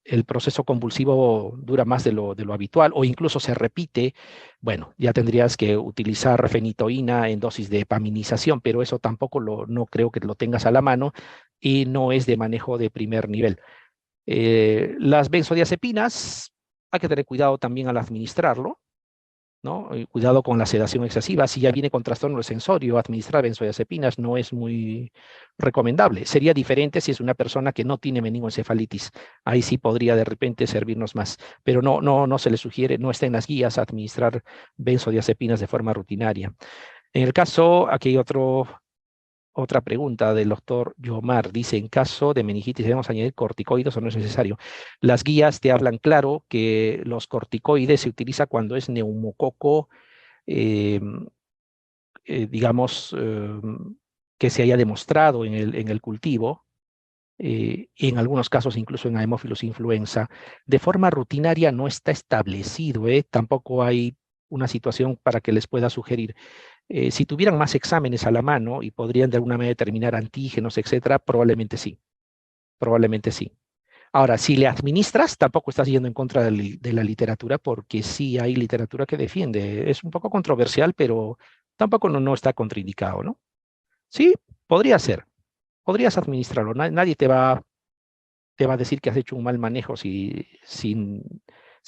el proceso convulsivo dura más de lo habitual o incluso se repite, bueno, ya tendrías que utilizar fenitoína en dosis de epaminización, pero eso tampoco no creo que lo tengas a la mano y no es de manejo de primer nivel. Las benzodiazepinas, hay que tener cuidado también al administrarlo, ¿no? Cuidado con la sedación excesiva. Si ya viene con trastorno del sensorio, administrar benzodiazepinas no es muy recomendable. Sería diferente si es una persona que no tiene meningoencefalitis. Ahí sí podría de repente servirnos más, pero no se le sugiere, no está en las guías administrar benzodiazepinas de forma rutinaria. En el caso, aquí hay otra pregunta del doctor Yomar. Dice, en caso de meningitis, ¿debemos añadir corticoides o no es necesario? Las guías te hablan claro que los corticoides se utiliza cuando es neumococo, eh, digamos, que se haya demostrado en el cultivo, y en algunos casos incluso en Haemophilus influenza. De forma rutinaria no está establecido, tampoco hay una situación para que les pueda sugerir. Si tuvieran más exámenes a la mano y podrían de alguna manera determinar antígenos, etcétera, probablemente sí. Probablemente sí. Ahora, si le administras, tampoco estás yendo en contra de la literatura, porque sí hay literatura que defiende. Es un poco controversial, pero tampoco no está contraindicado, ¿no? Sí, podría ser. Podrías administrarlo. Nadie te va a decir que has hecho un mal manejo si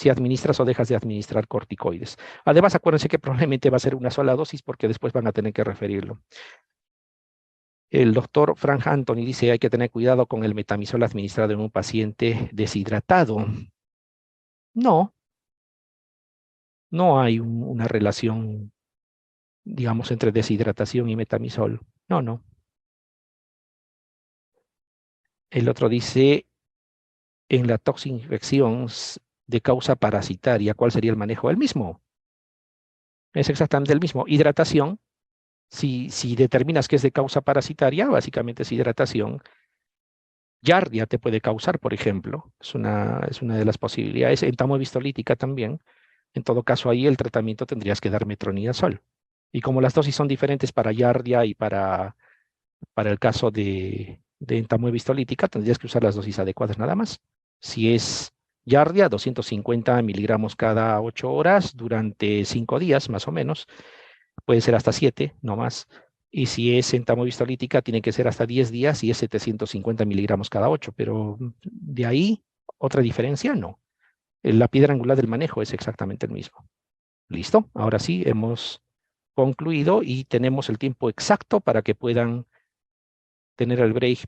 administras o dejas de administrar corticoides. Además, acuérdense que probablemente va a ser una sola dosis porque después van a tener que referirlo. El doctor Frank Anthony dice hay que tener cuidado con el metamizol administrado en un paciente deshidratado. No, no hay una relación, digamos, entre deshidratación y metamizol. No. El otro dice en la toxinfección de causa parasitaria, ¿cuál sería el manejo? El mismo. Es exactamente el mismo. Hidratación. Si determinas que es de causa parasitaria, básicamente es hidratación. Giardia te puede causar, por ejemplo. Es una de las posibilidades. Entamoebistolítica también. En todo caso, ahí el tratamiento tendrías que dar metronidazol. Y como las dosis son diferentes para Giardia y para el caso de entamoebistolítica, tendrías que usar las dosis adecuadas nada más. Si es Giardia, 250 miligramos cada 8 horas durante 5 días, más o menos. Puede ser hasta 7, no más. Y si es entamoebistolítica, tiene que ser hasta 10 días y es 750 miligramos cada 8. Pero de ahí, otra diferencia, no. La piedra angular del manejo es exactamente el mismo. ¿Listo? Ahora sí, hemos concluido y tenemos el tiempo exacto para que puedan tener el break